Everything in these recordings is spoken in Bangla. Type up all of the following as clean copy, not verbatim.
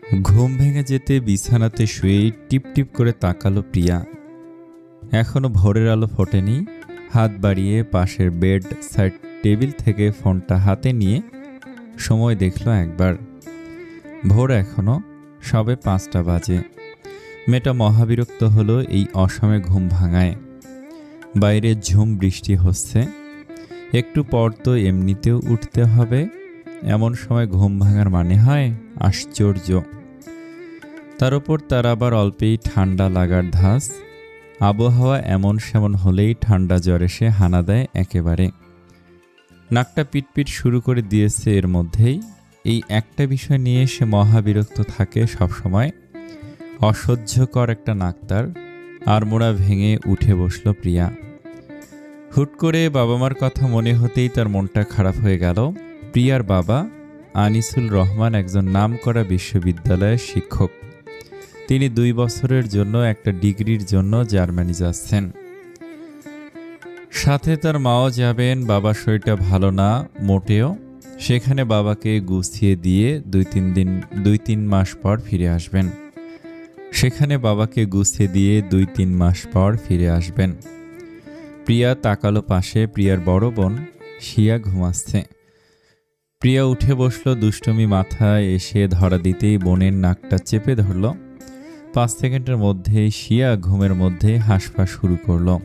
ঘুম ভেঙে যেতে বিছানাতে শুয়ে টিপ টিপ করে তাকালো প্রিয়া। এখনো ভোরের আলো ফোটেনি। হাত বাড়িয়ে পাশের বেড সাইড টেবিল থেকে ফোনটা হাতে নিয়ে সময় দেখলো একবার। ভোর এখনো সবে 5টা বাজে। মেয়েটা মহাবিরক্ত হলো এই অসময়ে ঘুম ভাঙায়। বাইরে ঝুম বৃষ্টি হচ্ছে। একটু পর তো এমনিতেও উঠতে হবে। এমন সময় ঘুম ভাঙার মানে হয় আশ্চর্য। তার উপর তার আবার অল্পেই ঠান্ডা লাগার ধাঁচ। আবহাওয়া এমন সেমন হলেই ঠান্ডা জ্বর এসে হানা দেয় একেবারে। নাকটা পিটপিট শুরু করে দিয়েছে এর মধ্যেই। এই একটা বিষয় নিয়ে সে মহাবিরক্ত থাকে সবসময়। অসহ্যকর একটা নাক তার। আড়মোড়া ভেঙে উঠে বসল প্রিয়া। হুট করে বাবা মার কথা মনে হতেই তার মনটা খারাপ হয়ে গেল। প্রিয়ার বাবা আনিসুল রহমান একজন নামকরা বিশ্ববিদ্যালয়ের শিক্ষক। তিনি 2 বছরের জন্য একটা ডিগ্রির জন্য জার্মানি যাচ্ছেন। সাথে তার মাও যাবেন। বাবার শরীরটা ভালো না মোটেও। সেখানে বাবাকে গুছিয়ে দিয়ে 2-3 মাস পর ফিরে আসবেন। প্রিয়া তাকালো পাশে। প্রিয়ার বড় বোন শিয়া ঘুমাচ্ছে। প্রিয়া উঠে বসলো। দুষ্টুমি মাথায় এসে ধরা দিতেই বোনের নাকটা চেপে ধরল। 5 সেকেন্ডের মধ্যেই শিয়া ঘুমের মধ্যে হাঁসফাঁস শুরু করলো।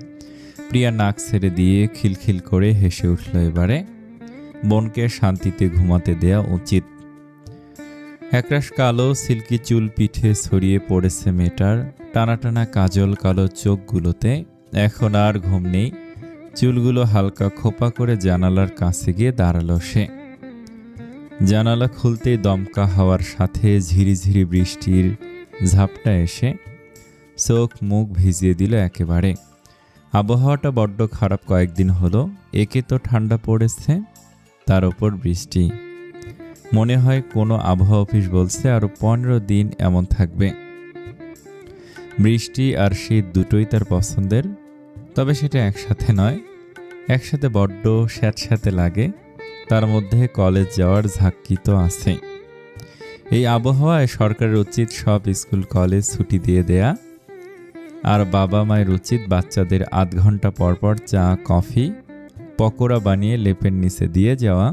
প্রিয়া নাক ছেড়ে দিয়ে খিলখিল করে হেসে উঠল। এবারে বোনকে শান্তিতে ঘুমাতে দেয়া উচিত। একরাশ কালো সিল্কি চুল পিঠে ছড়িয়ে পড়েছে মেয়েটার। টানা টানা কাজল কালো চোখগুলোতে। এখন আর ঘুম নেই। চুলগুলো হালকা খোপা করে জানালার কাছে গিয়ে দাঁড়ালো সে। জানালা খুলতেই দমকা হাওয়ার সাথে ঝিরিঝিরি বৃষ্টির ঝাপটা এসে চোখ মুখ ভিজিয়ে দিল একেবারে। আবহাওয়াটা বড্ড খারাপ কয়েকদিন হলো। একে তো ঠান্ডা পড়েছে, তার ওপর বৃষ্টি। মনে হয় কোনো আবহাওয়া অফিস বলছে আরো 15 দিন এমন থাকবে। বৃষ্টি আর শীত দুটোই তার পছন্দের, তবে সেটা একসাথে নয়। একসাথে বড্ড স্যাঁতস্যাঁতে লাগে। তার মধ্যে কলেজ যাওয়ার ঝাঁকি তো আছে। এই আবহাওয়ায় সরকারের উচিত সব স্কুল কলেজ ছুটি দিয়ে দেয়া। আর বাবা মায়ের উচিত বাচ্চাদের আধ ঘন্টা পরপর চা কফি পকোড়া বানিয়ে লেপের নিচে দিয়ে যাওয়া।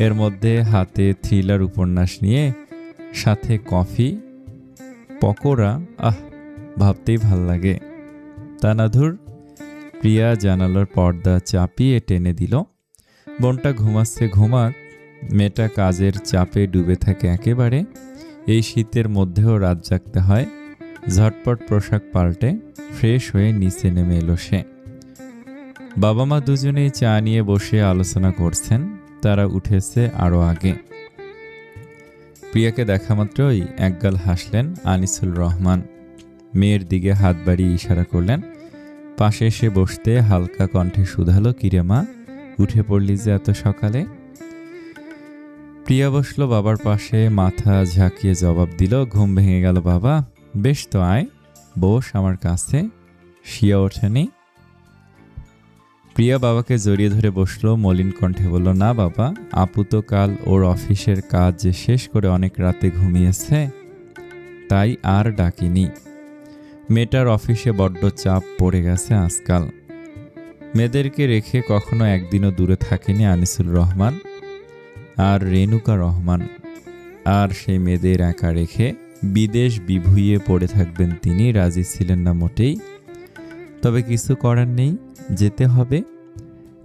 এর মধ্যে হাতে থ্রিলার উপন্যাস নিয়ে সাথে কফি পকোড়া। ভাবতেই ভাল লাগে। তা না ধুর। প্রিয়া জানালার পর্দা চাপিয়ে টেনে দিল। বোনটা ঘুমাচ্ছে, ঘুমাক। মেয়েটা কাজের চাপে ডুবে থাকে একেবারে। এই শীতের মধ্যেও রাত জাগতে হয়। ঝটপট পোশাক পাল্টে ফ্রেশ হয়ে নিচে নেমে এলো সে। বাবা মা দুজনেই চা নিয়ে বসে আলোচনা করছেন। তারা উঠেছে আরো আগে। প্রিয়াকে দেখা মাত্রই একগাল হাসলেন আনিসুল রহমান। মেয়ের দিকে হাত বাড়িয়ে ইশারা করলেন। পাশে এসে বসতে হালকা কণ্ঠে শুধালো, কিরে মা, উঠে পড়লি যে এত সকালে? প্রিয়া বসলো বাবার পাশে, মাথা ঝাঁকিয়ে জবাব দিল, ঘুম ভেঙে গেল বাবা। বেশ তো, আয় বস আমার কাছে। শিয়া ওঠেনি। প্রিয়া বাবাকে জড়িয়ে ধরে বসলো। মলিন কণ্ঠে বলল, না বাবা, আপু তো কাল ওর অফিসের কাজ শেষ করে অনেক রাতে ঘুমিয়েছে, তাই আর ডাকিনি। মেয়েটার অফিসে বড্ড চাপ পড়ে গেছে আজকাল। মেয়েদেরকে রেখে কখনো একদিনও দূরে থাকেনি আনিসুল রহমান আর রেনুকা রহমান। আর সেই মেয়েদের একা রেখে বিদেশ বিভুঁইয়ে পড়ে থাকবেন তিনি রাজি ছিলেন না মোটেই। তবে কিছু করার নেই, যেতে হবে।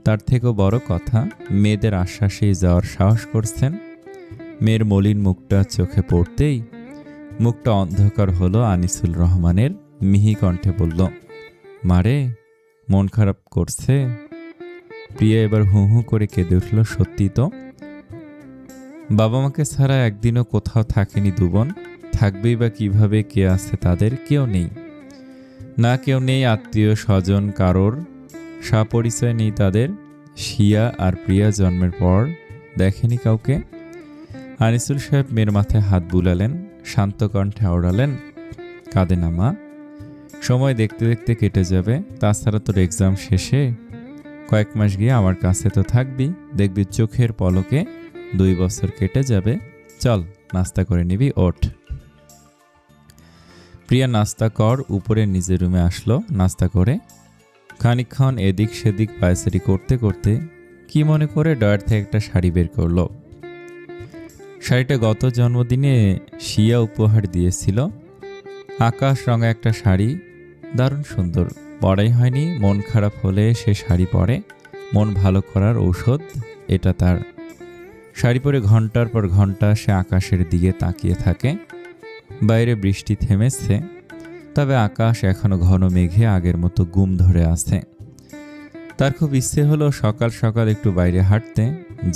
তার থেকেও বড় কথা, মেয়েদের আশ্বাসেই যাওয়ার সাহস করছেন। মেয়ের মলিন মুখটা চোখে পড়তেই মুখটা অন্ধকার হলো আনিসুল রহমানের। মিহি কণ্ঠে বলল, মারে, মন খারাপ করছে? প্রিয়া এবার হু হু করে কেঁদে উঠল। সত্যি তো, বাবা মাকে ছাড়া একদিনও কোথাও থাকেনি দুবোন। থাকবেই বা কিভাবে? কে আছে তাদের? কেউ নেই। না কেউ নেই, আত্মীয় স্বজন কারোর স্বপরিচয় নেই তাদের। শিয়া আর প্রিয়া জন্মের পর দেখেনি কাউকে। আনিসুল সাহেব মেয়ের মাথায় হাত বুলালেন, শান্ত কণ্ঠে আওড়ালেন, কাঁদে না মা, সময় দেখতে দেখতে কেটে যাবে। তাছাড়া তোর এক্সাম শেষে কয়েক মাস গিয়ে আমার কাছে তো থাকবি, দেখবি চোখের পলকে 2 বছর কেটে যাবে। চল, নাস্তা করে নিবি, ওঠ। প্রিয়া নাস্তা কর উপরে নিজের রুমে আসলো। নাস্তা করে খানিকক্ষণ এদিক সেদিক পায়চারি করতে করতে কি মনে করে ডয়ার থেকে একটা শাড়ি বের করলো। শাড়িটা গত জন্মদিনে শিয়া উপহার দিয়েছিল। আকাশ রঙা একটা শাড়ি, দারুণ সুন্দর। পরাই হয়নি, মন খারাপ হলে সে শাড়ি পরে, মন ভালো করার ঔষধ এটা তার। শাড়ি পরে ঘন্টার পর ঘন্টা সে আকাশের দিকে তাকিয়ে থাকে। বাইরে বৃষ্টি থেমেছে, তবে আকাশ এখনো ঘন মেঘে আগের মতো গুম ধরে আছে। তার খুব ইচ্ছে হলো সকাল সকাল একটু বাইরে হাঁটতে,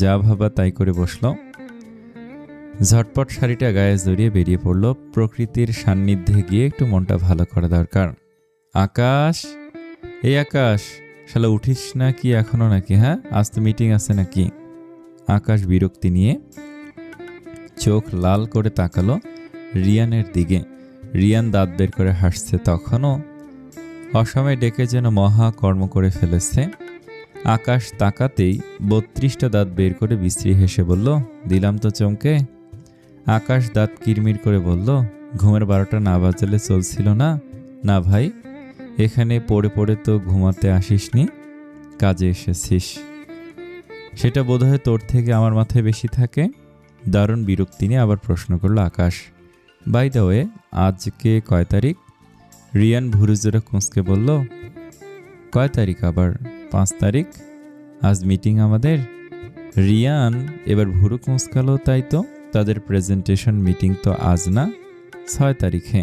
যা ভাবা তাই করে বসলো। ঝটপট শাড়িটা গায়ে জড়িয়ে বেরিয়ে পড়ল। প্রকৃতির সান্নিধ্যে গিয়ে একটু মনটা ভালো করা দরকার। আকাশ, এই আকাশ, শালা উঠিস না কি এখনো নাকি? হ্যাঁ, আজ তো মিটিং আছে নাকি? আকাশ বিরক্তি নিয়ে চোখ লাল করে তাকালো রিয়ানের দিকে। রিয়ান দাঁত বের করে হাসছে। তখনও অসময়ে ডেকে যেন মহা কর্ম করে ফেলেছে। আকাশ তাকাতেই 32টা দাঁত বের করে বিশ্রী হেসে বলল, দিলাম তো চমকে। আকাশ দাঁত কিরমির করে বলল, ঘুমের 12টা না বাজালে চলছিল না? না ভাই, এখানে পড়ে পড়ে তো ঘুমাতে আসিসনি, কাজে এসেছিস। সেটা বোধহয় তোর থেকে আমার মাথায় বেশি থাকে। দারুণ বিরক্তি নিয়ে আবার প্রশ্ন করল আকাশ। বাই দ্য ওয়ে, আজকে কয় তারিখ? রিয়ান ভুরুজোরা কুঁচকে বলল, কয় তারিখ আবার? 5 তারিখ, আজ মিটিং আমাদের। রিয়ান এবার ভুরু কুঁচকালো। তাই তো, তাদের প্রেজেন্টেশন মিটিং তো আজ না, 6 তারিখে।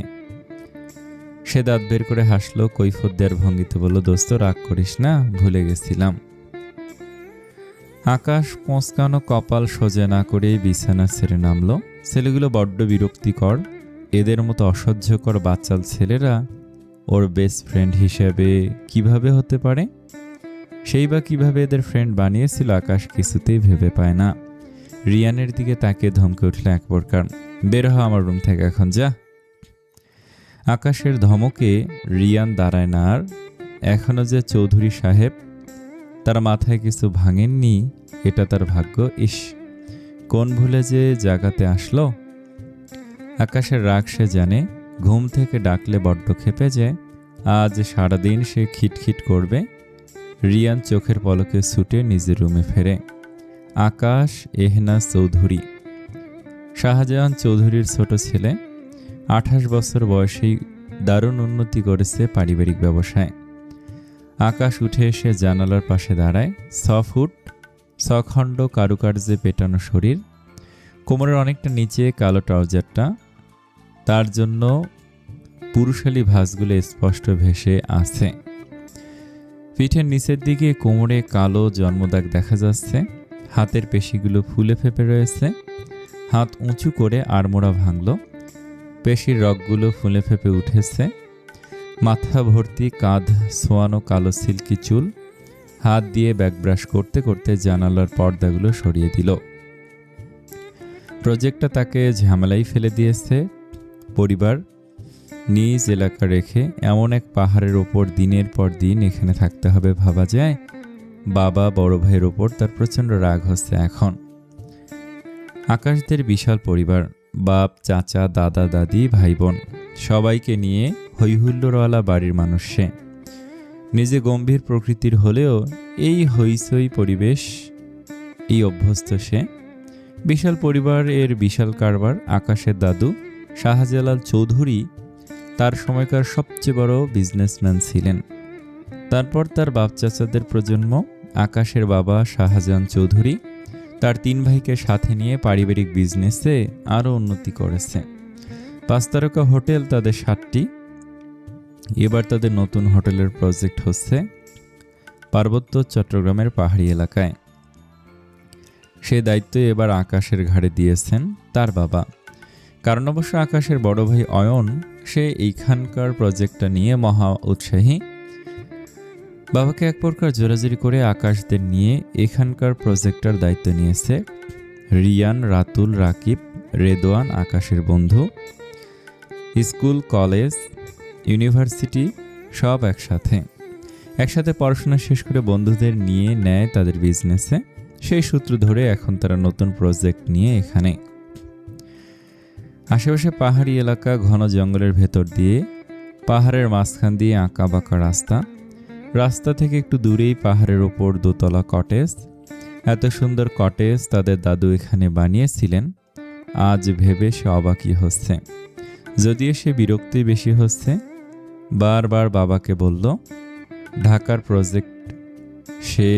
সে দাঁত বের করে হাসলো, কৈফত দেওয়ার ভঙ্গিতে বলল, দোস্ত রাগ করিস না, ভুলে গেছিলাম। আকাশ কোঁচকানো কপাল সোজা না করেই বিছানা ছেড়ে নামলো। ছেলেগুলো বড্ড বিরক্তিকর। এদের মতো অসহ্যকর বাচ্চাল ছেলেরা ওর বেস্ট ফ্রেন্ড হিসেবে কিভাবে হতে পারে? সেই বা কিভাবে এদের ফ্রেন্ড বানিয়েছিল আকাশ কিছুতেই ভেবে পায় না। রিয়ানের দিকে তাকিয়ে ধমকে উঠল এক প্রকার, বের হ আমার রুম থেকে এখন, যা। আকাশের ধমকে রিয়ান দাঁড়ায় না আর। এখনো যে চৌধুরী সাহেব, তার মাথায় কিছু ভাঙেননি, এটা তার ভাগ্য। ইস, কোন ভুলে যে জাগাতে আসলো। আকাশের রাগ সে জানে, ঘুম থেকে ডাকলে বড্ড খেপে যায়। আজ সারাদিন সে খিটখিট করবে। রিয়ান চোখের পলকে ছুটে নিজের রুমে ফেরে। আকাশ এহনাজ চৌধুরী, শাহজাহান চৌধুরীর ছোট ছেলে। 28 বছর বয়সেই দারুণ উন্নতি করেছে পারিবারিক ব্যবসায়। আকাশ উঠে এসে জানালার পাশে দাঁড়ায়। 6 ফুট 6 খণ্ড কারুকার্যে পেটানো শরীর, কোমরের অনেকটা নিচে কালো ট্রাউজারটা, তার জন্য পুরুষালী ভাঁজগুলো স্পষ্ট ভেসে আছে। পিঠের নিচের দিকে কোমরে কালো জন্মদাগ দেখা যাচ্ছে। হাতের পেশিগুলো ফুলে ফেপে রয়েছে। হাত উঁচু করে আড়মোড়া ভাঙল, পেশির রগগুলো ফুলে ফেপে উঠেছে। মাথা ভর্তি কাঁধ ছোয়ানো কালো সিল্কি চুল। হাত দিয়ে ব্যাকব্রাশ করতে করতে জানালার পর্দাগুলো সরিয়ে দিল। প্রজেক্টটা তাকে ঝামেলাই ফেলে দিয়েছে। পরিবার নিজ এলাকা রেখে এমন এক পাহাড়ের ওপর দিনের পর দিন এখানে থাকতে হবে ভাবা যায়। বাবা বড় ভাইয়ের ওপর তার প্রচণ্ড রাগ হচ্ছে এখন। আকাশদের বিশাল পরিবার, বাপ চাচা দাদা দাদি ভাই বোন, সবাইকে নিয়ে হৈহুল্লোড়ওয়ালা বাড়ির মানুষ সে। নিজে গম্ভীর প্রকৃতির হলেও এই হইচই পরিবেশ এই অভ্যস্ত সে। বিশাল পরিবার এর বিশাল কারবার। আকাশের দাদু শাহজালাল চৌধুরী তার সময়কার সবচেয়ে বড় বিজনেসম্যান ছিলেন। তারপর তার বাপ চাচাদের প্রজন্ম। আকাশের বাবা শাহজাহান চৌধুরী তার 3 ভাইকে সাথে নিয়ে পারিবারিক বিজনেসে আরও উন্নতি করেছে। 5 তারকা হোটেল তাদের 7টি। এবার তাদের নতুন হোটেলের প্রজেক্ট হচ্ছে পার্বত্য চট্টগ্রামের পাহাড়ি এলাকায়। সে দায়িত্ব এবার আকাশের ঘাড়ে দিয়েছেন তার বাবা। কারণ অবশ্য আকাশের বড় ভাই অয়ন, সে এইখানকার প্রজেক্টটা নিয়ে মহা উৎসাহী। বাবাকে এক প্রকার জোরাজুরি করে আকাশদের নিয়ে এখানকার প্রজেক্টটার দায়িত্ব নিয়েছে। রিয়ান, রাতুল, রাকিব, রেদওয়ান আকাশের বন্ধু। স্কুল, কলেজ, ইউনিভার্সিটি সব একসাথে পড়াশোনা শেষ করে বন্ধুদের নিয়ে নেয় তাদের বিজনেসে। সেই সূত্র ধরে এখন তারা নতুন প্রজেক্ট নিয়ে এখানে। আশেপাশে পাহাড়ি এলাকা, ঘন জঙ্গলের ভেতর দিয়ে, পাহাড়ের মাঝখান দিয়ে আঁকা বাঁকা রাস্তা। রাস্তা থেকে একটু দূরেই পাহাড়ের ওপর দোতলা কটেজ। এত সুন্দর কটেজ তাদের দাদু এখানে বানিয়েছিলেন। আজ ভেবে সে অবাকই হচ্ছে, যদিও সে বিরক্তি বেশি হচ্ছে। বারবার বাবাকে বলল ঢাকার প্রজেক্ট সে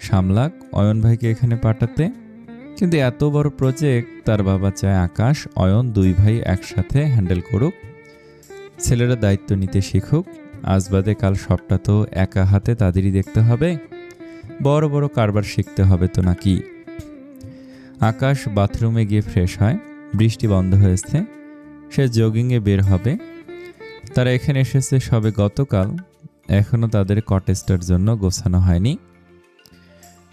সামলাক, অয়ন ভাইকে এখানে পাঠাতে। কিন্তু এত বড় প্রজেক্ট তার বাবা চায় আকাশ অয়ন দুই ভাই একসাথে হ্যান্ডেল করুক, ছেলেরা দায়িত্ব নিতে শিখুক। আজ বাদে কাল সবটা তো একা হাতে তাদেরই দেখতে হবে, বড় বড় কারবার শিখতে হবে তো নাকি। আকাশ বাথরুমে গিয়ে ফ্রেশ হয়। বৃষ্টি বন্ধ হয়েছে, সে জগিংয়ে বের হবে। তারা এখানে এসেছে সবে গতকাল, এখনও তাদের কটেজটার জন্য গোছানো হয়নি।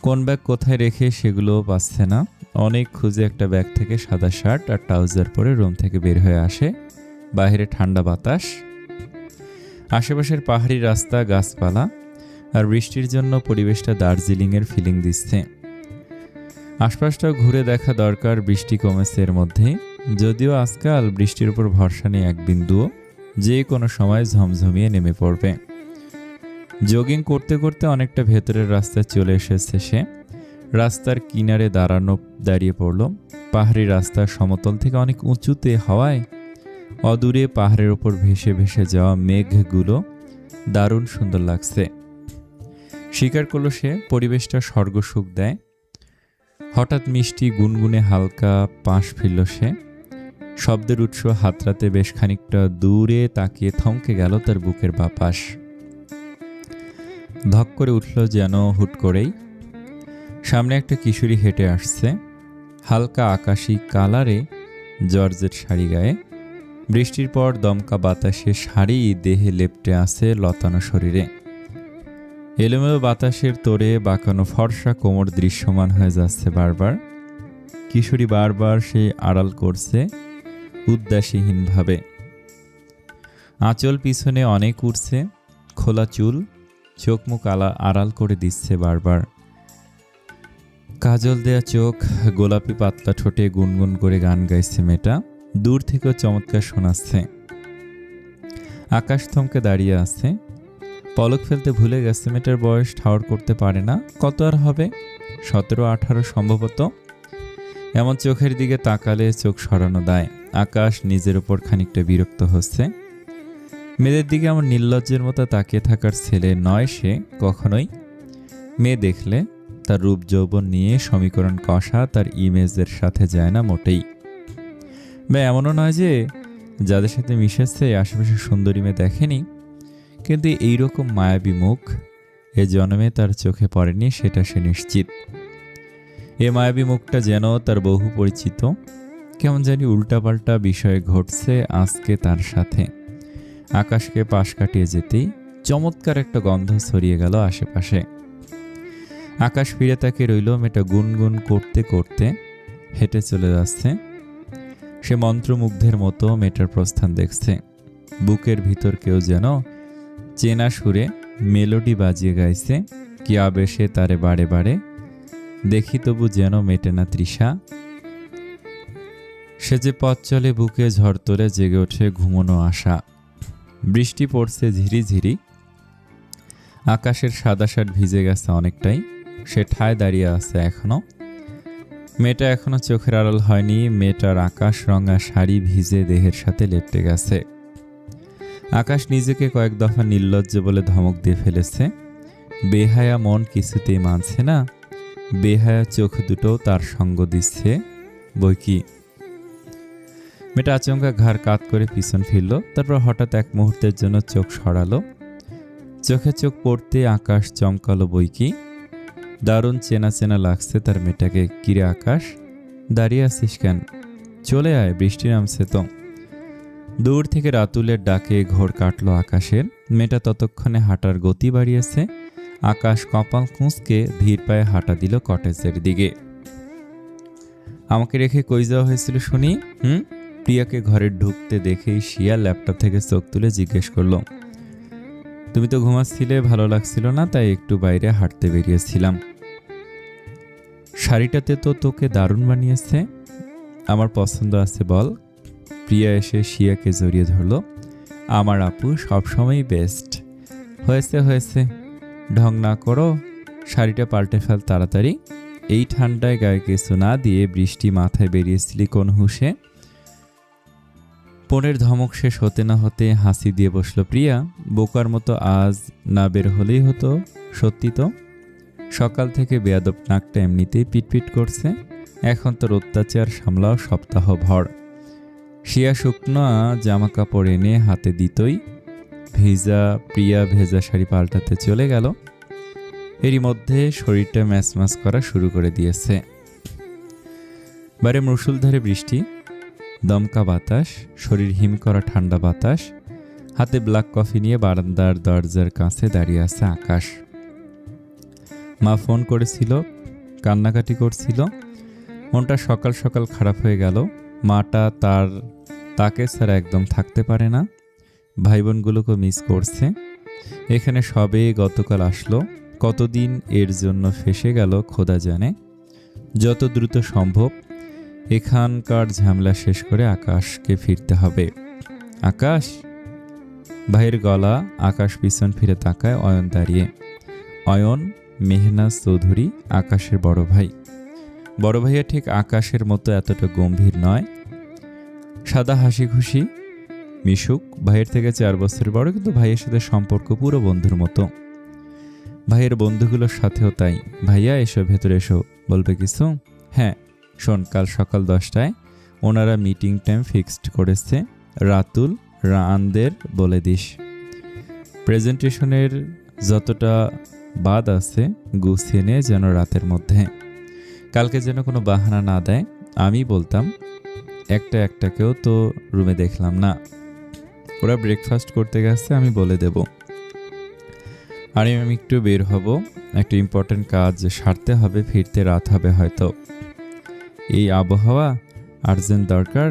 কোন ব্যাগ কোথায় রেখে সেগুলোও পাচ্ছে না। অনেক খুঁজে একটা ব্যাগ থেকে সাদা শার্ট আর ট্রাউজার পরে রুম থেকে বের হয়ে আসে। বাইরে ঠান্ডা বাতাস, আশেপাশের পাহাড়ি রাস্তা, গাছপালা আর বৃষ্টির জন্য পরিবেশটা দার্জিলিংয়ের ফিলিং দিচ্ছে। আশপাশটা ঘুরে দেখা দরকার। বৃষ্টি কমেছে এর মধ্যে, যদিও আজকাল বৃষ্টির উপর ভরসা নেই এক বিন্দুও, যে কোনো সময় ঝমঝমিয়ে নেমে পড়বে। জগিং করতে করতে অনেকটা ভেতরের রাস্তায় চলে এসেছে সে। রাস্তার কিনারে দাঁড়িয়ে পড়ল। পাহাড়ি রাস্তার সমতল থেকে অনেক উঁচুতে হওয়ায় অদূরে পাহাড়ের ওপর ভেসে ভেসে যাওয়া মেঘগুলো দারুণ সুন্দর লাগছে। স্বীকার করল সে, পরিবেশটা স্বর্গসুখ দেয়। হঠাৎ মিষ্টি গুনগুনে হালকা পাশ ফিরল সে। শব্দের উৎস হাতড়াতে বেশ খানিকটা দূরে তাকিয়ে থমকে গেল তার বুকের বাপাস। ধক করে উঠল যেন হুট করেই। সামনে একটা কিশোরী হেঁটে আসছে, হালকা আকাশি কালারে জর্জেট শাড়ি গায়ে। বৃষ্টির পর দমকা বাতাসে শাড়ি দেহে লেপ্টে আছে লতানো শরীরে। এলোমেলো বাতাসের তোড়ে বাঁকানো ফর্সা কোমর দৃশ্যমান হয়ে যাচ্ছে বারবার। কিশোরী বারবার সে আড়াল করছে উদ্দাসীহীনভাবে। আঁচল পিছনে অনেক উঠছে, খোলা চুল, চোখ মুখ আড়াল করে দিচ্ছে বারবার। কাজল দেয়া চোখ, গোলাপি পাতলা ঠোঁটে গুনগুন করে গান গাইছে মেয়েটা। দূর থেকেও চমৎকার শোনাচ্ছে। আকাশ থমকে দাঁড়িয়ে আছে, পলক ফেলতে ভুলে গেছে। মেয়েটার বয়স ঠাউর করতে পারে না, কত আর হবে, 17-18 সম্ভবত। এমন চোখের দিকে তাকালে চোখ সরানো দায়। আকাশ নিজের ওপর খানিকটা বিরক্ত হচ্ছে। মেয়েদের দিকে এমন নির্লজ্জের মতো তাকিয়ে থাকার ছেলে নয় সে কখনোই। মেয়ে দেখলে তার রূপ যৌবন নিয়ে সমীকরণ কষা তার ইমেজের সাথে যায় না মোটেই। বা এমনও নয় যে যাদের সাথে মিশেছে আশেপাশে সুন্দরী মেয়ে দেখেনি, কিন্তু এইরকম মায়াবী মুখ এ জন্মে তার চোখে পড়েনি, সেটা সে নিশ্চিত। এ মায়াবী মুখটা যেন তার বহু পরিচিত। কেমন জানি উল্টাপাল্টা বিষয় ঘটছে আজকে তার সাথে। আকাশকে পাশ কাটিয়ে যেতেই চমৎকার একটা গন্ধ ছড়িয়ে গেল আশেপাশে। আকাশ ফিরে তাকে রইল। মেয়েটা গুনগুন করতে করতে হেঁটে চলে যাচ্ছে। সে মন্ত্রমুগ্ধের মতো মেয়েটার প্রস্থান দেখছে। বুকের ভিতর কেউ যেন চেনা সুরে মেলোডি বাজিয়ে গাইছে, কি আবেশে তারে বারে বারে দেখি তবু যেন মেটে না তৃষা। সে যে পথ চলে বুকে ঝড় তোলে জেগে ওঠে ঘুমোনো আশা। বৃষ্টি পড়ছে ঝিরিঝিরি। আকাশের সাদা শার্ট ভিজে গেছে অনেকটাই। সে ঠায় দাঁড়িয়ে আছে এখনো। মেয়েটা এখনো চোখের আড়াল হয়নি। মেয়েটার আকাশ রঙা শাড়ি ভিজে দেহের সাথে লেপ্টে গেছে। আকাশ নিজেকে কয়েক দফা নির্লজ্জ বলে ধমক দিয়ে ফেলেছে। বেহায়া মন কিছুতেই মানছে না। বেহায়া চোখ দুটো তার সঙ্গ দিচ্ছে বইকি। মেয়েটা আচমকা ঘাড় কাত করে পিছন ফিরল। তারপর হঠাৎ এক মুহূর্তের জন্য চোখ সরালো। চোখে চোখ পড়তে আকাশ চমকালো বইকি। দারুণ চেনা চেনা লাগছে তার মেয়েটাকে। কিরে আকাশ, দাঁড়িয়ে আছিস কেন? চলে আয়, বৃষ্টি নামছে তো। দূর থেকে রাতুলের ডাকে ঘোর কাটলো আকাশের। মেয়েটা ততক্ষণে হাঁটার গতি বাড়িয়েছে। আকাশ কপাল কুঁচকে ধীর পায়ে হাঁটা দিল কটেজের দিকে। আমাকে রেখে কই যাওয়া হয়েছিল শুনি? প্রিয়াকে ঘরে ঢুকতে দেখেই শিয়া ল্যাপটপ থেকে চোখ তুলে জিজ্ঞেস করলো, তুমি তো ঘুমাচ্ছিলে, ভালো লাগছিল না, তাই একটু বাইরে হাঁটতে বেরিয়েছিলাম। শাড়িটাতে তো তোকে দারুণ বানিয়েছে। আমার পছন্দ আছে বল? প্রিয়া এসে শিয়াকে জড়িয়ে ধরল। আমার আপু সবসময়ই বেস্ট। হয়েছে হয়েছে, ঢং না করো, শাড়িটা পাল্টে ফেল তাড়াতাড়ি। এই ঠান্ডায় গায়ে কিছু না দিয়ে বৃষ্টি মাথায় বেরিয়ে সিলিকন হুসে। পনের ধমক শেষ হতে না হতে হাসি দিয়ে বসল প্রিয়া। বোকার মতো আজ না বের হলেই হতো। সত্যি তো, সকাল থেকে বেয়াদব নাকটা এমনিতেই পিটপিট করছে, এখন তোর অত্যাচার সামলাও সপ্তাহ ভর। শিয়া শুকনো জামা কাপড় এনে হাতে দিতই প্রিয়া ভেজা শাড়ি পাল্টাতে চলে গেল। এরই মধ্যে শরীরটা ম্যাচম্যাচ করা শুরু করে দিয়েছে। বাইরে মুষলধারে বৃষ্টি, দমকা বাতাস, শরীর হিম করা ঠান্ডা বাতাস। হাতে ব্ল্যাক কফি নিয়ে বারান্দার দরজার কাছে দাঁড়িয়ে আছে আকাশ। মা ফোন করেছিল, কান্নাকাটি করছিল। মনটা সকাল সকাল খারাপ হয়ে গেল। মাটা তাকে ছাড়া একদম থাকতে পারে না। ভাই বোনগুলোকে মিস করছে। এখানে সবে গতকাল আসলো, কতদিন এর জন্য ফেসে গেল খোদা জানে। যত দ্রুত সম্ভব এখানকার ঝামেলা শেষ করে আকাশকে ফিরতে হবে। আকাশ, ভাইয়ের গলা। আকাশ পিছন ফিরে তাকায়। অয়ন দাঁড়িয়ে। অয়ন মেহনাজ চৌধুরী, আকাশের বড় ভাই। বড় ভাইয়া ঠিক আকাশের মতো এতটা গম্ভীর নয়, সাদা হাসি খুশি মিশুক। ভাইয়ের থেকে 4 বছর বড়, কিন্তু ভাইয়ের সাথে সম্পর্ক পুরো বন্ধুর মতো। ভাইয়ের বন্ধুগুলোর সাথেও তাই। ভাইয়া এসো, ভেতরে এসো। বলবে কিছু? হ্যাঁ শোন, কাল সকাল 10টায় ওনারা মিটিং টাইম ফিক্সড করেছে। রাতুল রানদের বলে দিস। প্রেজেন্টেশনের যতটা বাদ আছে গুছিয়ে নে যেন রাতের মধ্যে। কালকে যেন কোনো বাহানা না দেয়। আমি বলতাম একটাকেও তো রুমে দেখলাম না। ওরা ব্রেকফাস্ট করতে গেছে, আমি বলে দেব। আর আমি একটু বের হব, একটা ইম্পর্টেন্ট কাজ সারতে হবে, ফিরতে রাত হবে হয়তো। এই আবহাওয়া আর্জেন্ট দরকার।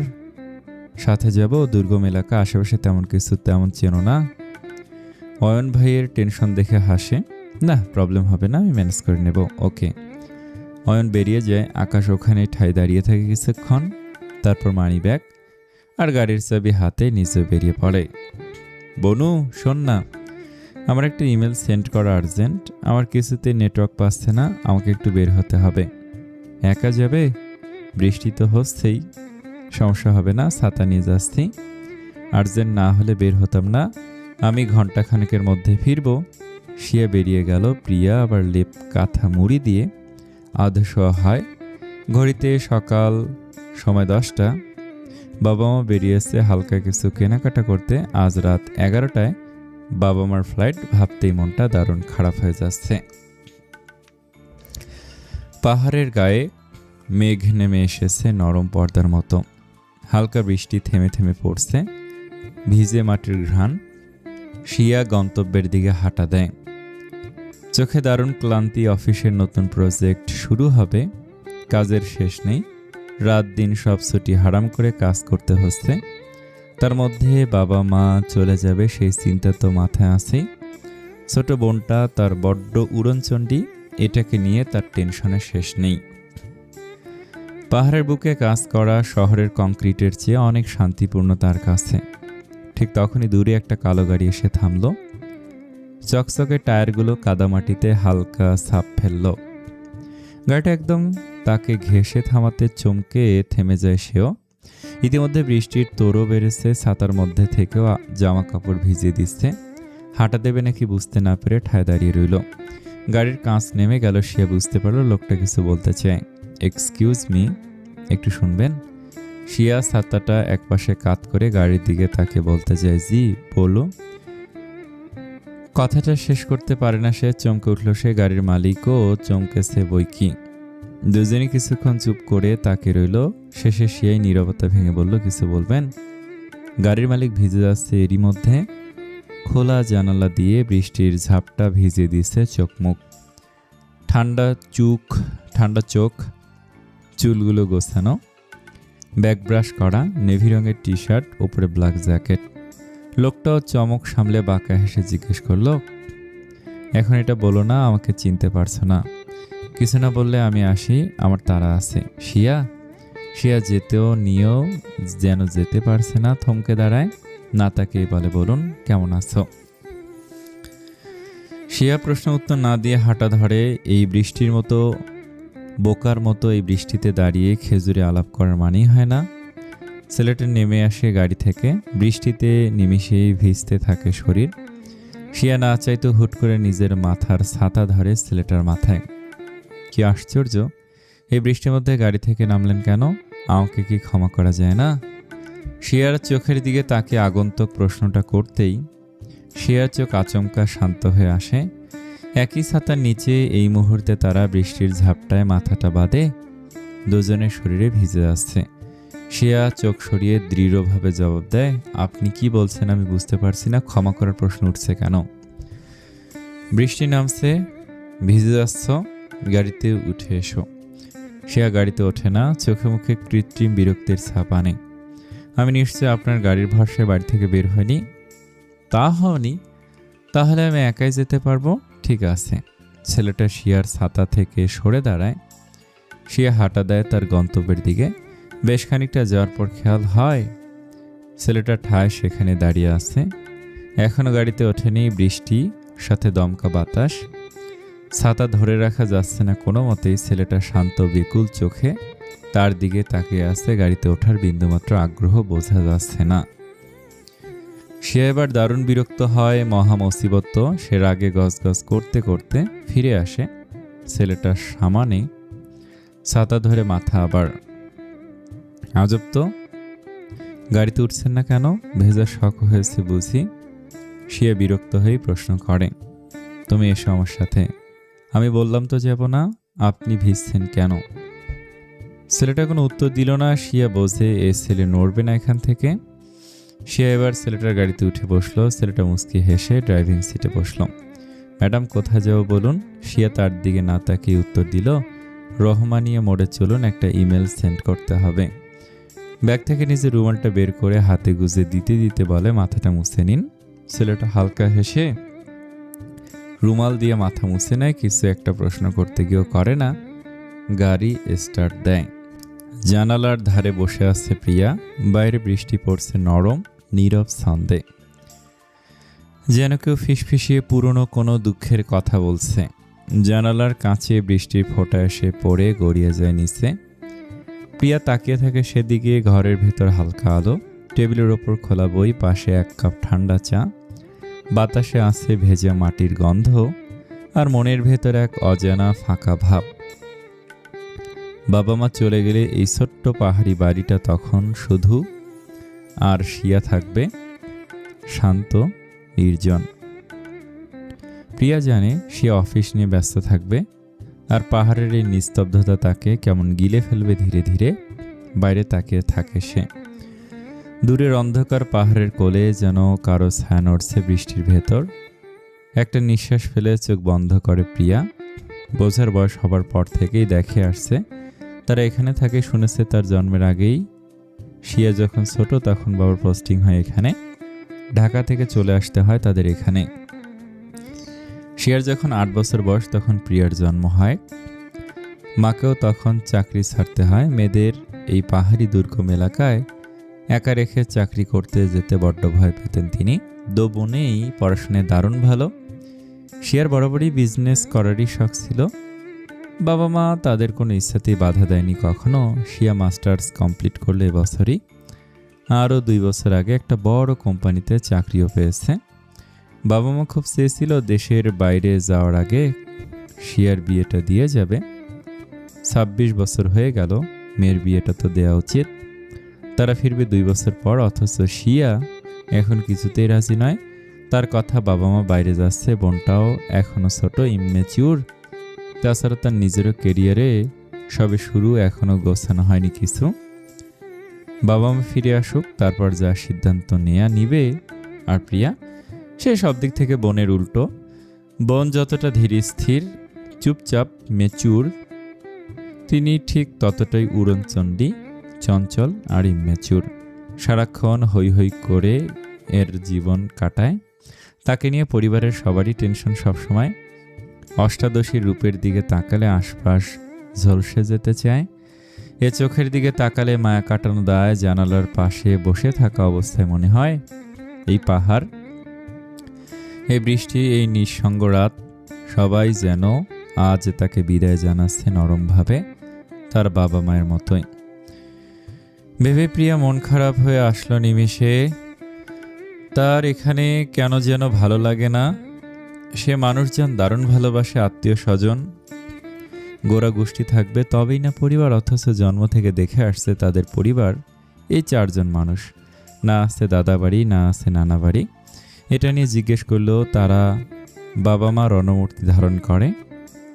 সাথে যাব, দুর্গম এলাকা, আশেপাশে তেমন চেনো না। অয়ন ভাইয়ের টেনশন দেখে হাসে। না, প্রবলেম হবে না, আমি ম্যানেজ করে নেব। ওকে। অয়ন বেরিয়ে যায়। আকাশ ওখানে ঠাই দাঁড়িয়ে থাকে কিছুক্ষণ, তারপর মানি ব্যাগ আর গাড়ির চাবি হাতে নিচে বেরিয়ে পড়ে। বনু শোন না, আমার একটা ইমেল সেন্ড করা আর্জেন্ট। আমার কিছুতে নেটওয়ার্ক পাচ্ছে না, আমাকে একটু বের হতে হবে। একা যাবে? বৃষ্টি তো হচ্ছেই, সমস্যা হবে না, ছাতা নিয়ে যাচ্ছি। আর্জেন্ট না হলে বের হতাম না, আমি ঘন্টাখানেকের মধ্যে ফিরব। শিয়া বেরিয়ে গেল। প্রিয়া আবার লেপ কাঁথা মুড়ি দিয়ে আধশোয়া হয়। ঘড়িতে সকাল সময় 10টা। বাবা মা বেরিয়েছে হালকা কিছু কেনাকাটা করতে। আজ রাত 11টায় বাবা মার ফ্লাইট। ভাবতেই মনটা দারুণ খারাপ হয়ে যাচ্ছে। পাহাড়ের গায়ে মেঘ নেমে এসেছে নরম পর্দার মতো। হালকা বৃষ্টি থেমে থেমে পড়ছে, ভিজে মাটির ঘ্রাণ। শিয়া গন্তব্যের দিকে হাঁটা দেয়। চোখে দারুণ ক্লান্তি। অফিসের নতুন প্রজেক্ট শুরু হবে, কাজের শেষ নেই। রাত দিন সব ছুটি হারাম করে কাজ করতে হচ্ছে। তার মধ্যে বাবা মা চলে যাবে সেই চিন্তা তো মাথায় আছেই। ছোট বোনটা তার বড্ড উড়নচণ্ডী, এটাকে নিয়ে তার টেনশনের শেষ নেই। পাহাড়ের বুকে কাজ করা শহরের কংক্রিটের চেয়ে অনেক শান্তিপূর্ণ তার কাছে। ঠিক তখনই দূরে একটা কালো গাড়ি এসে থামল। চকচকে টায়ারগুলো কাদামাটিতে হালকা ছাপ ফেলল। গাড়িটা একদম তাকে ঘেঁষে থামাতে চমকে থেমে যায় সেও। ইতিমধ্যে বৃষ্টির তোড়ও বেড়েছে। ছাতার মধ্যে থেকেও জামা কাপড় ভিজিয়ে দিচ্ছে। হাঁটা দেবে নাকি বুঝতে না পেরে ঠায় দাঁড়িয়ে রইল। গাড়ির কাঁচ নেমে গেল। সে বুঝতে পারল লোকটা কিছু বলতে চায়। এক্সকিউজ মি, একটু শুনবেন? শিয়া ছাতাটা একপাশে কাত করে গাড়ির দিকে তাকে বলতে যায়, জি বলো। কথাটা শেষ করতে পারে না সে। চমকে উঠল সে। গাড়ির মালিকও চমকেছে বই কি। দুজনে কিছুক্ষণ চুপ করে তাকে রইল। শেষে শিয়াই নীরবতা ভেঙে বলল, কিছু বলবেন? গাড়ির মালিক ভিজে যাচ্ছে। এরই মধ্যে খোলা জানালা দিয়ে বৃষ্টির ঝাপটা ভিজিয়ে দিচ্ছে চোখ মুখ। ঠান্ডা চোখ, চুলগুলো গোছানো, ব্যাক ব্রাশ করা, নেভি রঙের টি শার্ট, উপরে ব্ল্যাক জ্যাকেট। লোকটাও চমক সামলে বাঁকা হেসে জিজ্ঞেস করল, এখন এটা বলো না আমাকে চিনতে পারছো না? কিছু না বললে আমি আসি, আমার তাড়া আছে। শিয়া, শিয়া যেতেও নিয়েও যেন যেতে পারছে না, থমকে দাঁড়ায়। না তাকেই বলে, বলুন কেমন আছো। শিয়া প্রশ্ন উত্তর না দিয়ে হাঁটা ধরে। এই বৃষ্টির মতো বোকার মতো এই বৃষ্টিতে দাঁড়িয়ে খেজুরে আলাপ করার মানেই হয় না। ছেলেটা নেমে আসে গাড়ি থেকে। বৃষ্টিতে নিমিষেই ভিজতে থাকে শরীর। শিয়া না চাইতো হুট করে নিজের মাথার ছাতা ধরে ছেলেটার মাথায়। কি আশ্চর্য, এই বৃষ্টির মধ্যে গাড়ি থেকে নামলেন কেন? আমাকে কি ক্ষমা করা যায় না? শিয়ার চোখের দিকে তাকে আগন্তুক প্রশ্নটা করতেই শিয়ার চোখ আচমকা শান্ত হয়ে আসে। একই ছাতার নিচে এই মুহূর্তে তারা বৃষ্টির ঝাপটায় মাথাটা বাঁধে, দুজনের শরীরে ভিজে যাচ্ছে। শিয়া চোখ সরিয়ে দৃঢ়ভাবে জবাব দেয়, আপনি কি বলছেন আমি বুঝতে পারছি না, ক্ষমা করার প্রশ্ন উঠছে কেন? বৃষ্টি নামছে, ভিজে যাচ্ছ, গাড়িতে উঠে এসো। শিয়া গাড়িতে ওঠে না, চোখে মুখে কৃত্রিম বিরক্তির ছাপ আনে। আমি নিশ্চয় আপনার গাড়ির ভরসায় বাড়ি থেকে বের হয়নি। তা হয়নি? তাহলে আমি একাই যেতে পারবো। ঠিক আছে। ছেলেটা শিয়ার ছাতা থেকে সরে দাঁড়ায়। শিয়া হাঁটা দেয় তার গন্তব্যের দিকে। বেশ খানিকটা যাওয়ার পর খেয়াল হয় ছেলেটা ঠায় সেখানে দাঁড়িয়ে আছে, এখনো গাড়িতে ওঠেনি। বৃষ্টি, সাথে দমকা বাতাস, ছাতা ধরে রাখা যাচ্ছে না কোনো মতেই। ছেলেটা শান্ত বিকুল চোখে তার দিকে তাকিয়ে আছে, গাড়িতে ওঠার বিন্দুমাত্র আগ্রহ বোঝা যাচ্ছে না। সে এবার দারুণ বিরক্ত হয়, মহা মুসিবত। সে রাগে গজগজ করতে করতে ফিরে আসে ছেলেটার সামনে, ছাতা ধরে মাথা আবার। আজব তো, গাড়িতে উঠছেন না কেন? ভেজা শখ হয়েছে বুঝি? সে বিরক্ত হয়ে প্রশ্ন করে, তুমি এসো আমার সাথে। আমি বললাম তো যাব না, আপনি ভিজছেন কেন? ছেলেটা কোনো উত্তর দিল না। শিয়া বোঝে এ ছেলে নড়বে না এখান থেকে। শিয়া এবার ছেলেটার গাড়িতে উঠে বসলো। ছেলেটা মুচকি হেসে ড্রাইভিং সিটে বসলো। ম্যাডাম কোথায় যাবো বলুন? শিয়া তার দিকে না তাকিয়ে উত্তর দিল, রহমানিয়া মোড়ে চলুন, একটা ইমেল সেন্ড করতে হবে। ব্যাগ থেকে নিজের রুমালটা বের করে হাতে গুজে দিতে দিতে বলে, মাথাটা মুছে নিন। ছেলেটা হালকা হেসে রুমাল দিয়ে মাথা মুছে নেয়। কিছু একটা প্রশ্ন করতে গিয়েও করে না, গাড়ি স্টার্ট দেয়। জানালার ধারে বসে আছে প্রিয়া। বাইরে বৃষ্টি পড়ছে নরম নীরব ছন্দে, যেন কেউ ফিসফিসিয়ে পুরনো কোনো দুঃখের কথা বলছে। জানালার কাঁচে বৃষ্টির ফোঁটা এসে পড়ে গড়িয়ে যায় নিচে। প্রিয়া তাকিয়ে থাকে সেদিকে। ঘরের ভেতর হালকা আলো, টেবিলের ওপর খোলা বই, পাশে এক কাপ ঠান্ডা চা। বাতাসে আছে ভেজা মাটির গন্ধ, আর মনের ভেতর এক অজানা ফাঁকা ভাব। বাবা মা চলে গেলে এই ছোট্ট পাহাড়ি বাড়িটা তখন শুধু আর শিয়া থাকবে, শান্ত নির্জন। প্রিয়া জানে সে অফিস নিয়ে ব্যস্ত থাকবে, আর পাহাড়ের এই নিস্তব্ধতা তাকে কেমন গিলে ফেলবে ধীরে ধীরে। বাইরে তাকিয়ে থাকে সে। দূরের অন্ধকার পাহাড়ের কোলে যেন কারো ছায়া নড়ছে বৃষ্টির ভেতর। একটা নিঃশ্বাস ফেলে চোখ বন্ধ করে প্রিয়া। বোঝার বয়স হবার পর থেকেই দেখে আসছে তারা এখানে থাকে, শুনেছে তার জন্মের আগেই। শিয়া যখন ছোট তখন বাবার পোস্টিং হয় এখানে, ঢাকা থেকে চলে আসতে হয় তাদের এখানে। শিয়ার যখন 8 বছর বয়স তখন প্রিয়ার জন্ম হয়। মাকেও তখন চাকরি ছাড়তে হয়। মেয়েদের এই পাহাড়ি দুর্গম এলাকায় একা রেখে চাকরি করতে যেতে বড্ড ভয় পেতেন তিনি। দো বোনেই পড়াশোনায় দারুণ ভালো। শিয়ার বরাবরই বিজনেস করারই শখ ছিল। বাবা মা তাদের কোনো ইচ্ছাতেই বাধা দেয়নি কখনো। শিয়া মাস্টার্স কমপ্লিট করলে এবছরই। আরও 2 বছর আগে একটা বড় কোম্পানিতে চাকরিও পেয়েছে। বাবা মা খুব চেয়েছিল দেশের বাইরে যাওয়ার আগে শিয়ার বিয়েটা দিয়ে যাবে। 26 বছর হয়ে গেল, মেয়ের বিয়েটা তো দেওয়া উচিত। তারা ফিরবে 2 বছর পর, অথচ শিয়া এখন কিছুতেই রাজি নয়। তার কথা বাবা মা বাইরে যাচ্ছে, বোনটাও এখনো ছোট, ইমম্যাচিউর। তাছাড়া তার নিজেরও কেরিয়ারে সবে শুরু, এখনো গোছানো হয়নি কিছু। বাবা মা ফিরে আসুক, তারপর যা সিদ্ধান্ত নেয়া নিবে। আর প্রিয়া, সে সব দিক থেকে বোনের উল্টো। বোন যতটা ধীর স্থির চুপচাপ ম্যাচিউর, তিনি ঠিক ততটাই উড়নচণ্ডী, চঞ্চল আর ইম্যাচিউর। সারাক্ষণ হৈ হৈ করে এর জীবন কাটায়। তাকে নিয়ে পরিবারের সবারই টেনশন সবসময়। অষ্টাদশীর রূপের দিকে তাকালে আশপাশ ঝলসে যেতে চায়। এ চোখের দিকে তাকালে মায়া কাটানো দায় জানালার পাশে বসে থাকা অবস্থায় মনে হয় এই পাহাড়, এই বৃষ্টি, এই নিঃসঙ্গ রাত, সবাই যেন আজ তাকে বিদায় জানাচ্ছে নরমভাবে, তার বাবা মায়ের মতোই। ভেবে প্রিয়া মন খারাপ হয়ে আসলো নিমেষে। তার এখানে কেন যেন ভালো লাগে না। সে মানুষজন দারুণ ভালোবাসে, আত্মীয় স্বজন গোড়া গোষ্ঠী থাকবে তবেই না পরিবার, অথচ জন্ম থেকে দেখে আসছে তাদের পরিবার এই 4 জন মানুষ, না আছে দাদা বাড়ি, না আছে নানা বাড়ি। এটা নিয়ে জিজ্ঞেস করলেও তারা বাবা মা রণমূর্তি ধারণ করে।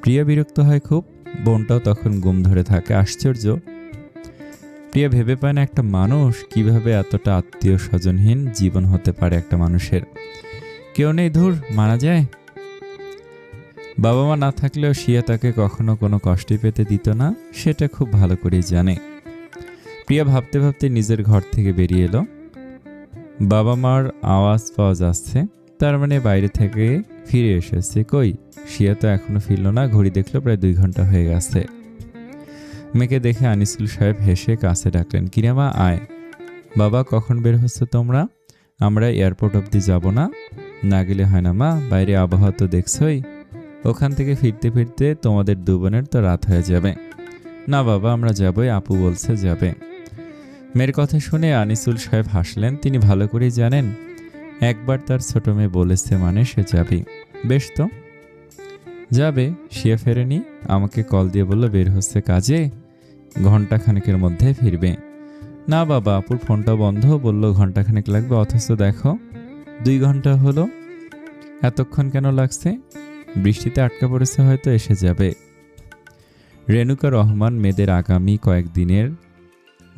প্রিয়া বিরক্ত হয় খুব, বোনটাও তখন গুম ধরে থাকে। আশ্চর্য, প্রিয়া ভেবে পায় না একটা মানুষ কিভাবে এতটা আত্মীয় স্বজনহীন জীবন হতে পারে একটা মানুষের। কেউ নেই, ধুর, মারা যায়। বাবা মা না থাকলেও শিয়া তাকে কখনো কোনো কষ্টই পেতে দিত না, সেটা খুব ভালো করেই জানে। প্রিয়া ভাবতে ভাবতে নিজের ঘর থেকে বেরিয়ে এলো। বাবা মার আওয়াজ পাওয়া যাচ্ছে, তার মানে বাইরে থেকে ফিরে এসেছে। কই, শিয়া তো এখনো ফিরল না। ঘড়ি দেখলো প্রায় 2 ঘন্টা হয়ে গেছে। মেয়েকে দেখে আনিসুল সাহেব হেসে কাছে ডাকলেন, কিরে মা, আয়। বাবা, কখন বের হচ্ছে তোমরা? আমরা এয়ারপোর্ট অবধি যাব না? না গেলে হয় না মা, বাইরে আবহাওয়া তো দেখছই। ওখান থেকে ফিরতে ফিরতে তোমাদের 2 বোনের তো রাত হয়ে যাবে। না বাবা, আমরা যাবই, আপু বলছে যাবে। মেয়ের কথা শুনে আনিসুল সাহেব হাসলেন। তিনি ভালো করেই জানেন একবার তার ছোট মেয়ে বলেছে মানে সে যাবে। বেশ তো, যাবে। শিয়া ফেরেনি, আমাকে কল দিয়ে বলল বের হচ্ছে কাজে, ঘন্টাখানেকের মধ্যে ফিরবে। না বাবা, আপুর ফোনটা বন্ধ, বলল ঘন্টাখানেক লাগবে, অথচ দেখো 2 ঘন্টা হলো। এতক্ষণ কেন লাগছে? বৃষ্টিতে আটকা পড়েছে, হয়তো এসে যাবে। রেণুকা রহমান মেয়েদের আগামী কয়েকদিনের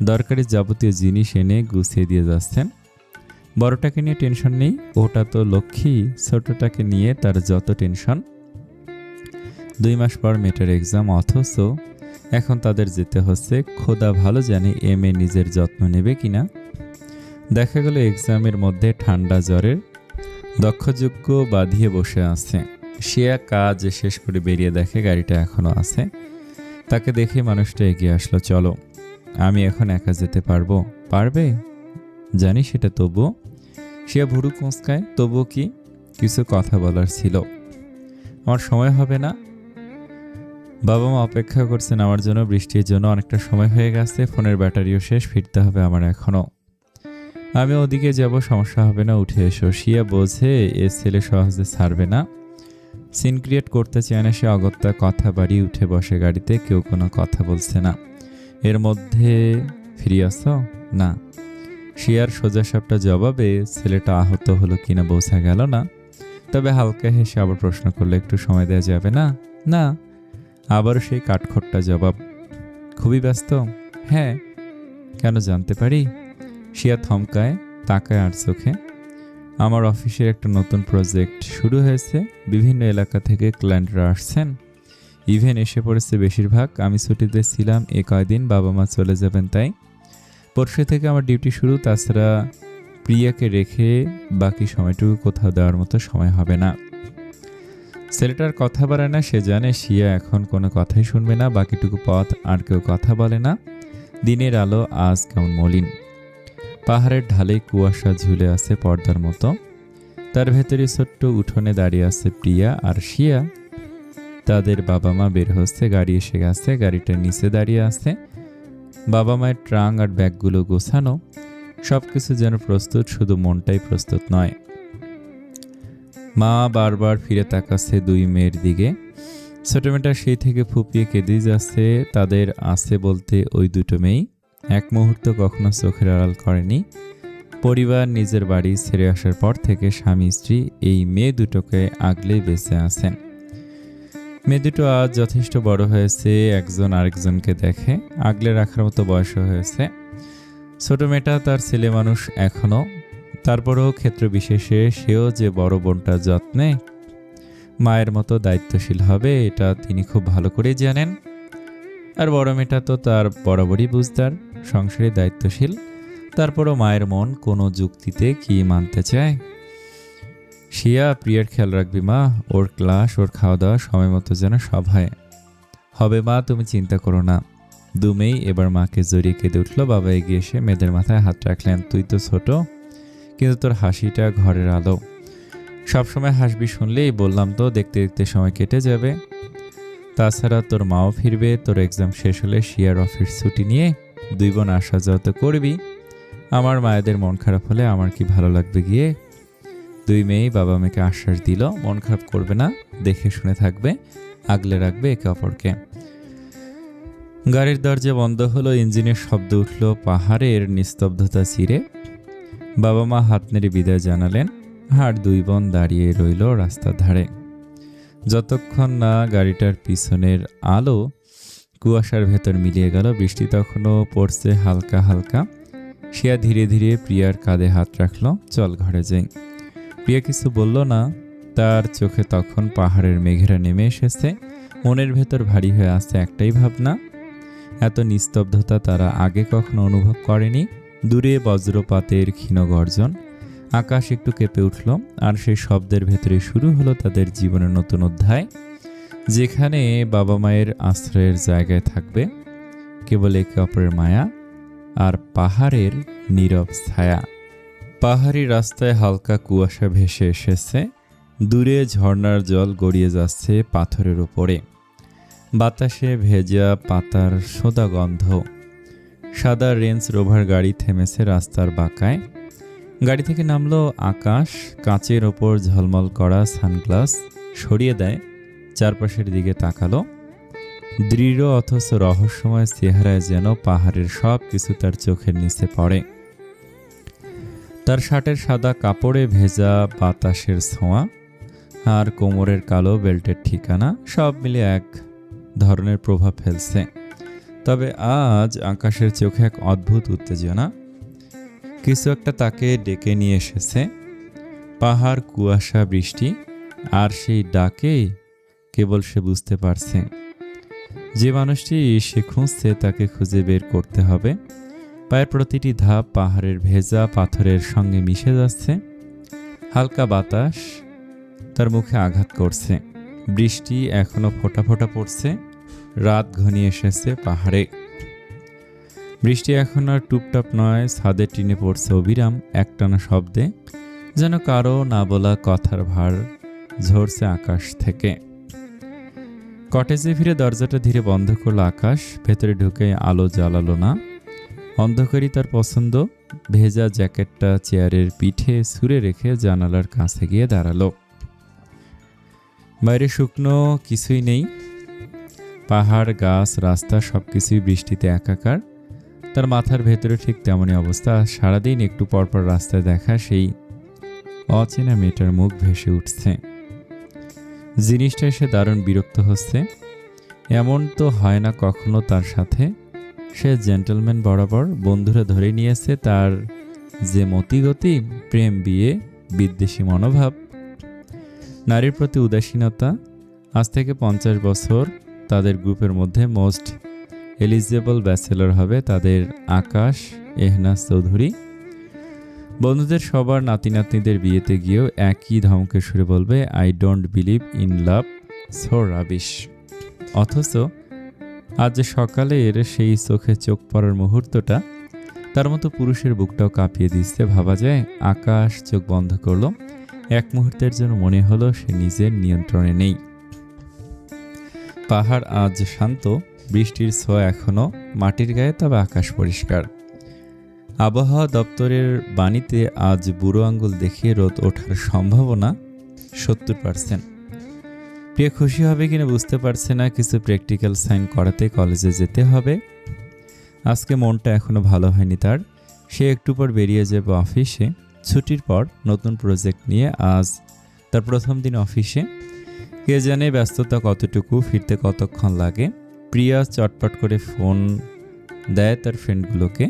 দরকারি যাবতীয় জিনিস এনে গুছিয়ে দিয়ে যাচ্ছেন। বড়টাকে নিয়ে টেনশন নেই, ওটা তো লক্ষ্মী। ছোটটাকে নিয়ে তার যত টেনশন। 2 মাস পর মেয়েটার এক্সাম, অথচ এখন তাদের যেতে হচ্ছে। খোদা ভালো জানে এ মেয়ে নিজের যত্ন নেবে কিনা। দেখা গেল এক্সামের মধ্যে ঠান্ডা জ্বরের দক্ষযোগ্য বাঁধিয়ে বসে আছে। সে কাজ শেষ করে বেরিয়ে দেখে গাড়িটা এখনো আছে। তাকে দেখে মানুষটা এগিয়ে আসলো, চলো। আমি এখন একা যেতে পারবো? পারবে জানি, সেটা তবুও। সে ভুরু কুঁচকায়, তবুও কি? কিছু কথা বলার ছিল। আমার সময় হবে না। বাবা মা অপেক্ষা করছেন আমার জন্য, বৃষ্টির জন্য অনেকটা সময় হয়ে গেছে। ফোনের ব্যাটারিও শেষ, ফিরতে হবে আমার এখনো। আমি ওদিকে যাব, সমস্যা হবে না, উঠে এসো। শিয়া বোঝে এ ছেলে সহজে ছাড়বে না। সিন ক্রিয়েট করতে চায় না সে। অগত্যা কথা বাড়িয়ে উঠে বসে গাড়িতে। কেউ কোনো কথা বলছে না। এর মধ্যে ফিরে আসো না। শিয়ার সোজাসাপটা জবাবে ছেলেটা আহত হলো কিনা বোঝা গেল না। তবে হালকা হেসে আবার প্রশ্ন করলে, একটু সময় দেওয়া যাবে না? না। আবারও সেই কাঠখোট্টা জবাব। খুবই ব্যস্ত? হ্যাঁ। কেন জানতে পারি? শিয়া থমকায়, তাকায় আর চোখে। আমার অফিসের একটা নতুন প্রজেক্ট শুরু হয়েছে। বিভিন্ন এলাকা থেকে ক্লায়েন্টরা আসছেন, ইভেন এসে পড়েছে বেশিরভাগ। আমি ছুটিতে ছিলাম এ কয়দিন, বাবা মা চলে যাবেন, তাই পরশু থেকে আমার ডিউটি শুরু। তাছাড়া প্রিয়াকে রেখে বাকি সময়টুকু কোথাও দেওয়ার মতো সময় হবে না। ছেলেটার কথা বাড়ায় না, সে জানে শিয়া এখন কোনো কথাই শুনবে না। বাকিটুকু পথ আর কেউ কথা বলে না। দিনের আলো আজ কেমন মলিন। পাহাড়ের ঢালে কুয়াশা ঝুলে আছে পর্দার মতো। তার ভেতরে ছোট্ট উঠোনে দাঁড়িয়ে আছে প্রিয়া আর শিয়া। তাদের বাবা মা বের হচ্ছে, গাড়ি এসে গেছে, গাড়িটার নিচে দাঁড়িয়ে আছে। বাবা মায়ের ট্রাঙ্ক আর ব্যাগগুলো গোছানো, সবকিছু যেন প্রস্তুত, শুধু মনটাই প্রস্তুত নয়। মা বারবার ফিরে তাকাচ্ছে 2 মেয়ের দিকে। ছোট মেয়েটা সেই থেকে ফুপিয়ে কেঁদে যাচ্ছে। তাদের আছে বলতে ওই 2টো মেয়েই। এক মুহূর্ত কখনো চোখের আড়াল করেনি। পরিবার নিজের বাড়ি ছেড়ে আসার পর থেকে স্বামী স্ত্রী এই মেয়ে দুটোকে আগলেই বেঁচে আছেন। মেয়ে দুটো আজ যথেষ্ট বড় হয়েছে, একজন আরেকজনকে দেখে আগলে রাখার মতো বয়স হয়েছে। ছোট মেয়েটা তার ছেলে মানুষ এখনো, তারপরেও ক্ষেত্র বিশেষে সেও যে বড় বোনটার যত্নে মায়ের মতো দায়িত্বশীল হবে এটা তিনি খুব ভালো করেই জানেন। আর বড় মেয়েটা তো তার বরাবরই বুঝদার, সংসারে দায়িত্বশীল। তারপরও মায়ের মন কোনো যুক্তিতে কি মানতে চায়। শিয়া, প্রিয়ার খেয়াল রাখবি মা, ওর ক্লাস, ওর খাওয়া দাওয়া সময় মতো যেন সব হয়। হবে মা, তুমি চিন্তা করো না। দুমেই এবার মাকে জড়িয়ে কেঁদে উঠল। বাবা এগিয়ে এসে মেয়েদের মাথায় হাত রাখলেন। তুই তো ছোট, কিন্তু তোর হাসিটা ঘরের আলো। সবসময় হাসবি শুনলেই বললাম তো, দেখতে দেখতে সময় কেটে যাবে। তাছাড়া তোর মাও ফিরবে, তোর এক্সাম শেষ হলে শিয়ার অফিস ছুটি নিয়ে 2 বোন আসা যাওয়া তো করবি। আমার মায়েদের মন খারাপ হলে আমার কি ভালো লাগবে গিয়ে। 2 মেয়েই বাবা মেয়েকে আশ্বাস দিল, মন খারাপ করবে না, দেখে শুনে থাকবে, আগলে রাখবে একে অপরকে। গাড়ির দরজা বন্ধ হলো, ইঞ্জিনের শব্দ উঠল পাহাড়ের নিস্তব্ধতা চিরে। বাবা মা হাত নেড়ে বিদায় জানালেন, আর 2 বোন দাঁড়িয়ে রইল রাস্তার ধারে। যতক্ষণ না গাড়িটার পিছনের আলো কুয়াশার ভেতর মিলিয়ে গেল। বৃষ্টি তখনও পড়ছে হালকা হালকা। শিয়া ধীরে ধীরে প্রিয়ার কাঁধে হাত রাখল। চল ঘরে যাই। প্রিয়া কিছু বলল না, তার চোখে তখন পাহাড়ের মেঘেরা নেমে এসেছে। মনের ভেতর ভারী হয়ে আসছে একটাই ভাবনা, এত নিস্তব্ধতা তারা আগে কখনো অনুভব করেনি। দূরে বজ্রপাতের ক্ষীণ গর্জন, আকাশ একটু কেঁপে উঠল, আর সেই শব্দের ভেতরে শুরু হলো তাদের জীবনের নতুন অধ্যায়, যেখানে বাবা মায়ের আশ্রয়ের জায়গায় থাকবে কেবল একে অপরের মায়া আর পাহাড়ের নীরব ছায়া। পাহাড়ি রাস্তায় হালকা কুয়াশা ভেসে এসেছে, দূরে ঝর্ণার জল গড়িয়ে যাচ্ছে পাথরের উপরে। বাতাসে ভেজা পাতার সোদা গন্ধ। সাদা রেঞ্জ রোভার গাড়ি থেমেছে রাস্তার বাঁকায়। গাড়ি থেকে নামলো আকাশ, কাঁচের ওপর ঝলমল করা সানগ্লাস সরিয়ে দেয়, চারপাশের দিকে তাকালো। দৃঢ় অথচ রহস্যময় চেহারায় যেন পাহাড়ের সব কিছু তার চোখের নিচে পড়ে। তার শার্টের সাদা কাপড়ে ভেজা বাতাসের ছোঁয়া আর কোমরের কালো বেল্টের ঠিকানা সব মিলে এক ধরনের প্রভাব ফেলছে। তবে আজ আকাশের চোখে এক অদ্ভুত উত্তেজনা, কিছু একটা তাকে ডেকে নিয়ে এসেছে। পাহাড়, কুয়াশা, বৃষ্টি, আর সেই ডাকে কেবল সে বুঝতে পারছে যে মানুষটি সে খুঁজছে তাকে খুঁজে বের করতে হবে। পায়ের প্রতিটি ধাপ পাহাড়ের ভেজা পাথরের সঙ্গে মিশে যাচ্ছে। হালকা বাতাস তার মুখে আঘাত করছে। বৃষ্টি এখনো ফোঁটা ফোঁটা পড়ছে। রাত ঘনিয়ে এসেছে পাহাড়ে। বৃষ্টি এখন আর টুপটাপ নয়, ছাদের টিনে পড়ছে অবিরাম একটানা শব্দে, যেন কারো না বলা কথার ভার ঝরছে আকাশ থেকে। কটেজে ফিরে দরজাটা ধীরে বন্ধ করলো আকাশ। ভেতরে ঢুকে আলো জ্বালালো না। অন্ধকারই তার পছন্দ। ভেজা জ্যাকেটটা চেয়ারের পিঠে ছুঁড়ে রেখে জানালার কাছে গিয়ে দাঁড়ালো। বাইরে শুকনো কিছুই নেই। পাহাড়, গাছ, রাস্তা সবকিছুই বৃষ্টিতে একাকার। তার মাথার ভেতরে ঠিক তেমনই অবস্থা। সারাদিন একটু পরপর রাস্তায় দেখা সেই অচেনা মেয়েটার মুখ ভেসে উঠছে। জিনিসটা এসে দারুণ বিরক্ত হচ্ছে। এমন তো হয় না কখনো তার সাথে। সে জেন্টলম্যান বরাবর, বন্ধুরা ধরে নিয়েছে তার যে মতিগতি, প্রেম, বিয়ে, বিদ্বেষী মনোভাব, নারীর প্রতি উদাসীনতা। আজ থেকে 50 বছর তাদের গ্রুপের মধ্যে মোস্ট এলিজিবল ব্যাচেলর হবে তাদের আকাশ এহনাজ চৌধুরী। বন্ধুদের সবার নাতি নাতনিদের বিয়েতে গিয়েও একই ধমকে সুরে বলবে, I don't believe in love, so rubbish. অথচ আজ সকালের সেই চোখে চোখ পড়ার মুহূর্তটা তার মতো পুরুষের বুকটাও কাঁপিয়ে দিচ্ছে। ভাবা যায়, আকাশ চোখ বন্ধ করলো। এক মুহূর্তের জন্য মনে হলো সে নিজের নিয়ন্ত্রণে নেই। পাহাড় আজ শান্ত, বৃষ্টির ছোঁয়া এখনো মাটির গায়ে, তবে আকাশ পরিষ্কার। আবহাওয়া দপ্তরের বাণীতে আজ বুড়ো আঙ্গুল দেখিয়ে রোদ ওঠার সম্ভাবনা 70%। প্রিয়া খুশি হবে কিনা বুঝতে পারছে না। কিছু প্র্যাকটিক্যাল সাইন করাতে কলেজে যেতে হবে। আজকে মনটা এখনো ভালো হয়নি তার। সে একটু পর বেরিয়ে যাবে অফিসে। ছুটির পর নতুন প্রজেক্ট নিয়ে আজ তার প্রথম দিন অফিসে। কে জানে ব্যস্ততা কতটুকু, ফিরতে কতক্ষণ লাগে। প্রিয়া চটপট করে ফোন দেয় তার ফ্রেন্ডগুলোকে।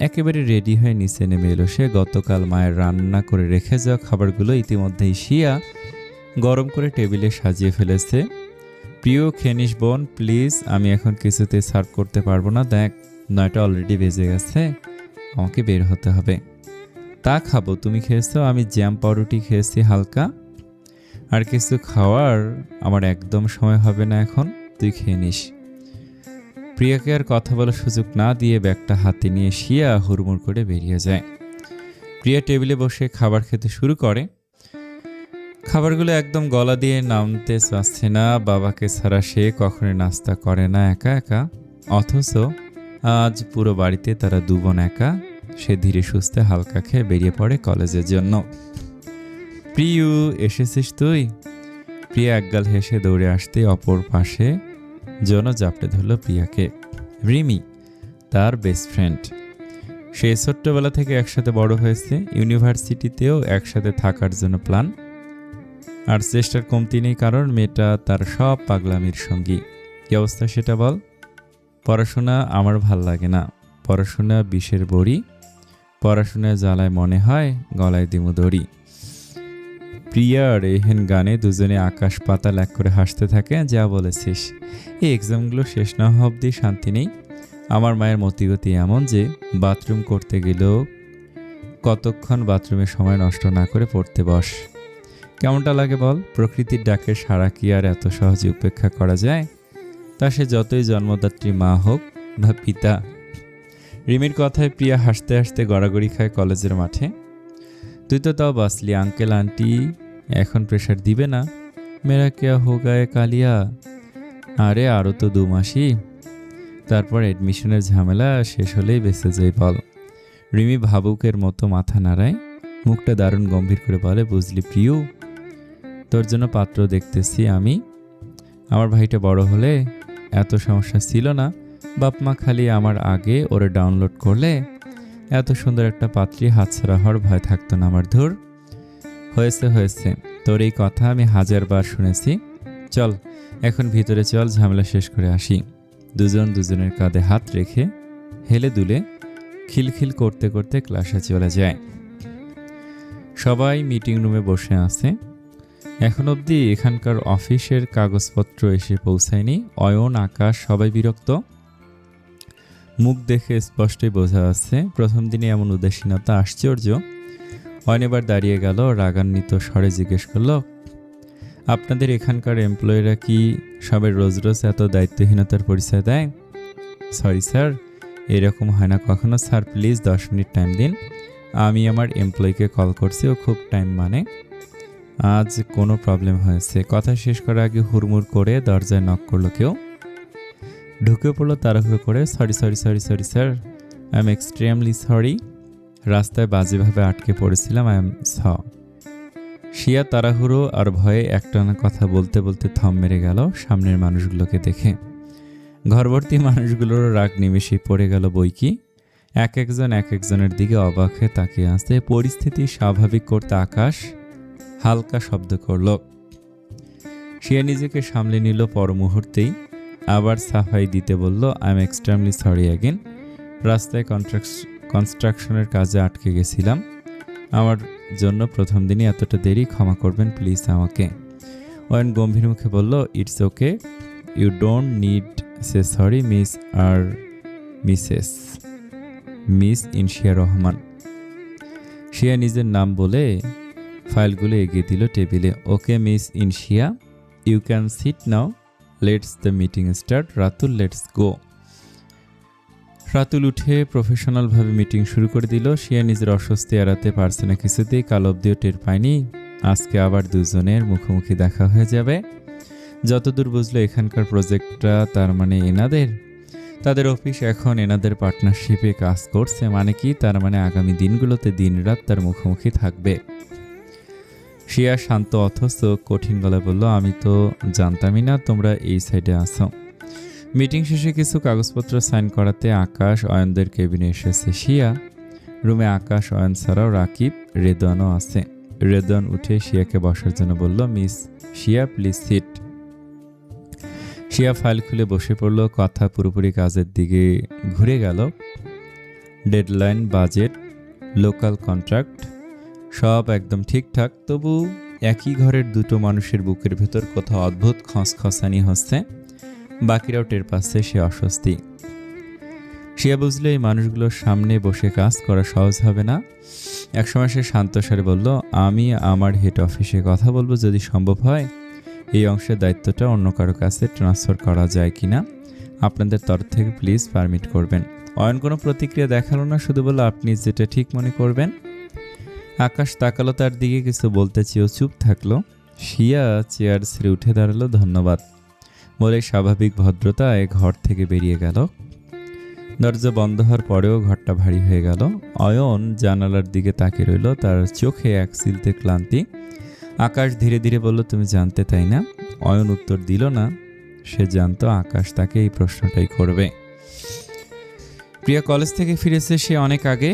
একেবারে রেডি হয়ে নিচে নেমে এলো সে। গতকাল মায়ের রান্না করে রেখে যাওয়া খাবারগুলো ইতিমধ্যেই শিয়া গরম করে টেবিলে সাজিয়ে ফেলেছে। প্রিয়, খেয়ে নিস বোন প্লিজ, আমি এখন কিছুতে সার্ভ করতে পারবো না। দেখ 9টা অলরেডি বেজে গেছে, আমাকে বের হতে হবে। তা খাবো, তুমি খেয়েছো? আমি জ্যাম পাউরুটি খেয়েছি হালকা। আর কিছু খাওয়ার আমার একদম সময় হবে না এখন, তুই খেয়ে নিস। প্রিয়াকে আর কথা বলার সুযোগ না দিয়ে ব্যাগটা হাতে নিয়ে শিয়া হুড়মুড় করে বেরিয়ে যায়। প্রিয়া টেবিলে বসে খাবার খেতে শুরু করে। খাবারগুলো একদম গলা দিয়ে নামতে চাচ্ছে না। বাবাকে ছাড়া সে কখনোই নাস্তা করে না একা একা, অথচ আজ পুরো বাড়িতে তারা দুবোন একা। সে ধীরে সুস্থে হালকা খেয়ে বেরিয়ে পড়ে কলেজের জন্য। প্রিয়ু, এসেছিস তুই? প্রিয়া একগাল হেসে দৌড়ে আসতে অপর পাশে জন্য জাপটে ধরল প্রিয়াকে। রিমি, তার বেস্ট ফ্রেন্ড। সে ছোট্টবেলা থেকে একসাথে বড় হয়েছে, ইউনিভার্সিটিতেও একসাথে থাকার জন্য প্ল্যান। আর চেষ্টার কমতি নেই, কারণ মেয়েটা তার সব পাগলামির সঙ্গী। কি অবস্থা সেটা বল? পড়াশোনা আমার ভাল লাগে না, পড়াশোনা বিষের বড়ি, পড়াশোনায় জ্বালায় মনে হয় গলায় দিমু দড়ি। প্রিয়া আর এহেন গানে দুজনে আকাশ পাতাল এক করে হাসতে থাকে। যা বলেছিস, এই এক্সামগুলো শেষ না হওয়া অবধি শান্তি নেই। আমার মায়ের মতিগতি এমন যে বাথরুম করতে গেলেও কতক্ষণ বাথরুমে সময় নষ্ট না করে পড়তে বস। কেমনটা লাগে বল? প্রকৃতির ডাকে সারা কি আর এত সহজে উপেক্ষা করা যায়? তা সে যতই জন্মদাত্রী মা হোক বা পিতা। রিমির কথায় প্রিয়া হাসতে হাসতে গড়াগড়ি খায় কলেজের মাঠে। তুই তো তাও বাঁচলি, আঙ্কেল আন্টি এখন প্রেশার দিবে না? মেরা কেয়া হো গায়ে কালিয়া। আরে আরও তো 2 মাসই, তারপর অ্যাডমিশনের ঝামেলা শেষ হলেই বেঁচে যাই বল। রিমি ভাবুকের মতো মাথা নাড়ায়, মুখটা দারুণ গম্ভীর করে বলে, বুঝলি প্রিয়, তোর জন্য পাত্র দেখতেছি আমি। আমার ভাইটা বড় হলে এত সমস্যা ছিল না। বাপ মা খালি আমার আগে ওরে ডাউনলোড করলে এত সুন্দর একটা পাত্রী হাতছাড়া হওয়ার ভয় থাকতো না আমার। ধুর, হয়েছে, তোর এই কথা আমি 1000বার শুনেছি। চল এখন ভিতরে চল, ঝামেলা শেষ করে আসি। দুজন দুজনের কাঁধে হাত রেখে হেলে দুলে খিলখিল করতে করতে ক্লাসে চলে যায়। সবাই মিটিং রুমে বসে আছে। এখন অবধি এখানকার অফিসের কাগজপত্র এসে পৌঁছায়নি। অয়ন, আকাশ সবাই বিরক্ত। মুখ দেখে স্পষ্টই বোঝা যাচ্ছে প্রথম দিনে এমন উদাসীনতা আশ্চর্য। অয়ন এবার দাঁড়িয়ে গেল, রাগান্বিত স্বরে জিজ্ঞেস করল, আপনাদের এখানকার এমপ্লয়িরা কি সবাই রোজ রোজ এত দায়িত্বহীনতার পরিচয় দেয়? সরি স্যার, এরকম হয় না কখনো। স্যার প্লিজ 10 মিনিট টাইম দিন, আমি আমার এমপ্লয়িকে কল করছি, ও খুব টাইম মানে। আজ কোনো প্রবলেম হয়েছে? কথা শেষ করার আগে হুড়মুড় করে দরজায় নক করলো কেউ। ঢুকে পড়লো তাড়াহুড়ো করে, sorry sir, I am extremely sorry. রাস্তায় বাজেভাবে আটকে পড়েছিলাম, আই এম শিয়া তাড়াহুড়ো আর ভয়ে একটানা কথা বলতে বলতে থম মেরে গেল সামনের মানুষগুলোকে দেখে। ঘরভর্তি মানুষগুলোর রাগ নিমেষেই পড়ে গেল বইকি। এক একজনের দিকে অবাক হয়ে তাকিয়ে আসতে। পরিস্থিতি স্বাভাবিক করতে আকাশ হালকা শব্দ করল। শিয়া নিজেকে সামলে নিল পর মুহূর্তেই, আবার সাফাই দিতে বলল, I am extremely sorry again. রাস্তায় কনস্ট্রাকশনের কাজে আটকে গেছিলাম, আমার জন্য প্রথম দিনই এতটা দেরি, ক্ষমা করবেন প্লিজ আমাকে। অয়ন গম্ভীর মুখে বলল, it's okay, you don't need say sorry miss আর মিস ইনশিয়া রহমান। শিয়া নিজের নাম বলে ফাইলগুলো এগিয়ে দিল টেবিলে। Okay miss Inshia, you can sit now, let's the meeting start. Ratul, let's go. Ratul উঠে প্রফেশনালভাবে মিটিং শুরু করে দিল। শিয়া নিজের অস্বস্তি এড়াতে পারছে না কিছুতেই। কাল অবধিও টের পায়নি, আজকে আবার দুজনের মুখোমুখি দেখা হয়ে যাবে। যতদূর বুঝলো এখানকার প্রজেক্টটা তার মানে এনাদের, তাদের অফিস এখন এনাদের পার্টনারশিপে কাজ করছে। মানে কি? তার মানে আগামী দিনগুলোতে দিনরাত তার মুখোমুখি থাকবে। শিয়া শান্ত অথচ কঠিন গলায় বলল, আমি তো জানতামই না তোমরা এই সাইডে আছো। মিটিং শেষে কিছু কাগজপত্র সাইন করাতে আকাশ অয়নদের কেবিনে এসেছে। শিয়া রুমে আকাশ, অয়ন ছাড়াও রাকিব, রেদওয়ানও আছে। রেদওয়ান উঠে শিয়াকে বসার জন্য বলল, miss Shia please sit. Shia file খুলে বসে পড়ল। কথা পুরোপুরি কাজের দিকে ঘুরে গেল। ডেডলাইন, বাজেট, লোকাল কন্ট্রাক্ট সব একদম ঠিকঠাক। তবু একই ঘরের দুটো মানুষের বুকের ভেতর কোথাও অদ্ভুত খসখসানি হচ্ছে। বাকিরাও টের পাচ্ছে সে অস্বস্তি। শিয়া বুঝলে এই মানুষগুলোর সামনে বসে কাজ করা সহজ হবে না। একসময় সে শান্ত স্বরে বলল, আমি আমার হেড অফিসে কথা বলবো, যদি সম্ভব হয় এই অংশের দায়িত্বটা অন্য কারো কাছে ট্রান্সফার করা যায় কিনা। আপনাদের তরফ থেকে প্লিজ পারমিট করবেন। অয়ন কোনো প্রতিক্রিয়া দেখালো না, শুধু বলল আপনি যেটা ঠিক মনে করবেন। আকাশ তাকালো তার দিকে, কিছু বলতে চেয়েও চুপ থাকলো। শিয়া চেয়ার ছেড়ে উঠে দাঁড়ালো। ধন্যবাদ বলে স্বাভাবিক ভদ্রতায় ঘর থেকে বেরিয়ে গেল। দরজা বন্ধ হওয়ার পরেও ঘরটা ভারী হয়ে গেল। অয়ন জানালার দিকে তাকিয়ে রইল, তার চোখে এক সিলতে ক্লান্তি। আকাশ ধীরে ধীরে বলল, তুমি জানতে তাই না? অয়ন উত্তর দিল না। সে জানতো আকাশ তাকে এই প্রশ্নটাই করবে। প্রিয়া কলেজ থেকে ফিরেছে সে অনেক আগে।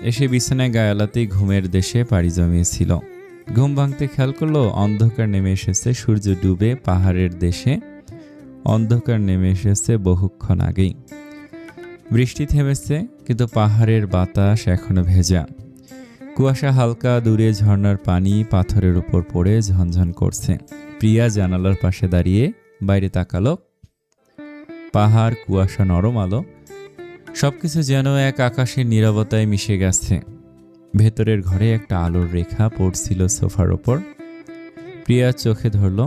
এসে বিছানায় গায়ালাতেই ঘুমের দেশে পাড়ি জমিয়েছিল। ঘুম ভাঙতে খেয়াল করলো অন্ধকার নেমে এসেছে। সূর্য ডুবে পাহাড়ের দেশে অন্ধকার নেমে এসেছে বহুক্ষণ আগেই। বৃষ্টি থেমেছে, কিন্তু পাহাড়ের বাতাস এখনো ভেজা। কুয়াশা হালকা, দূরে ঝর্ণার পানি পাথরের উপর পড়ে ঝনঝন করছে। প্রিয়া জানালার পাশে দাঁড়িয়ে বাইরে তাকালো। পাহাড়, কুয়াশা, নরম আলো, সবকিছু যেন এক আকাশের নীরবতায় মিশে গেছে। ভেতরের ঘরে একটা আলোর রেখা পড়ছিল সোফার ওপর। প্রিয়া চোখে ধরল,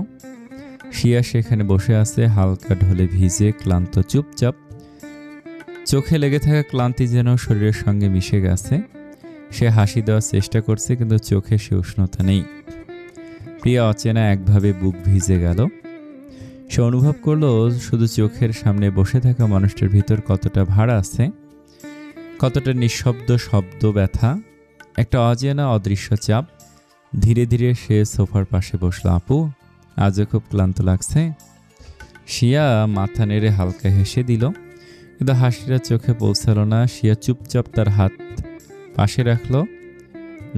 শিয়া সেখানে বসে আছে, হালকা ঢলে ভিজে, ক্লান্ত, চুপচাপ। চোখে লেগে থাকা ক্লান্তি যেন শরীরের সঙ্গে মিশে গেছে। সে হাসি দেওয়ার চেষ্টা করছে, কিন্তু চোখে সে উষ্ণতা নেই। প্রিয়া অচেনা একভাবে বুক ভিজে গেল। সে অনুভব করলো শুধু চোখের সামনে বসে থাকা মানুষটার ভিতর কতটা ভাড়া আছে, কতটা নিঃশব্দ শব্দ, ব্যথা, একটা অচেনা অদৃশ্য চাপ। ধীরে ধীরে সে সোফার পাশে বসল। আপু, আজও খুব ক্লান্ত লাগছে। শিয়া মাথা নেড়ে হালকা হেসে দিল, কিন্তু হাসিটা চোখে পৌঁছালো না। শিয়া চুপচাপ তার হাত পাশে রাখলো,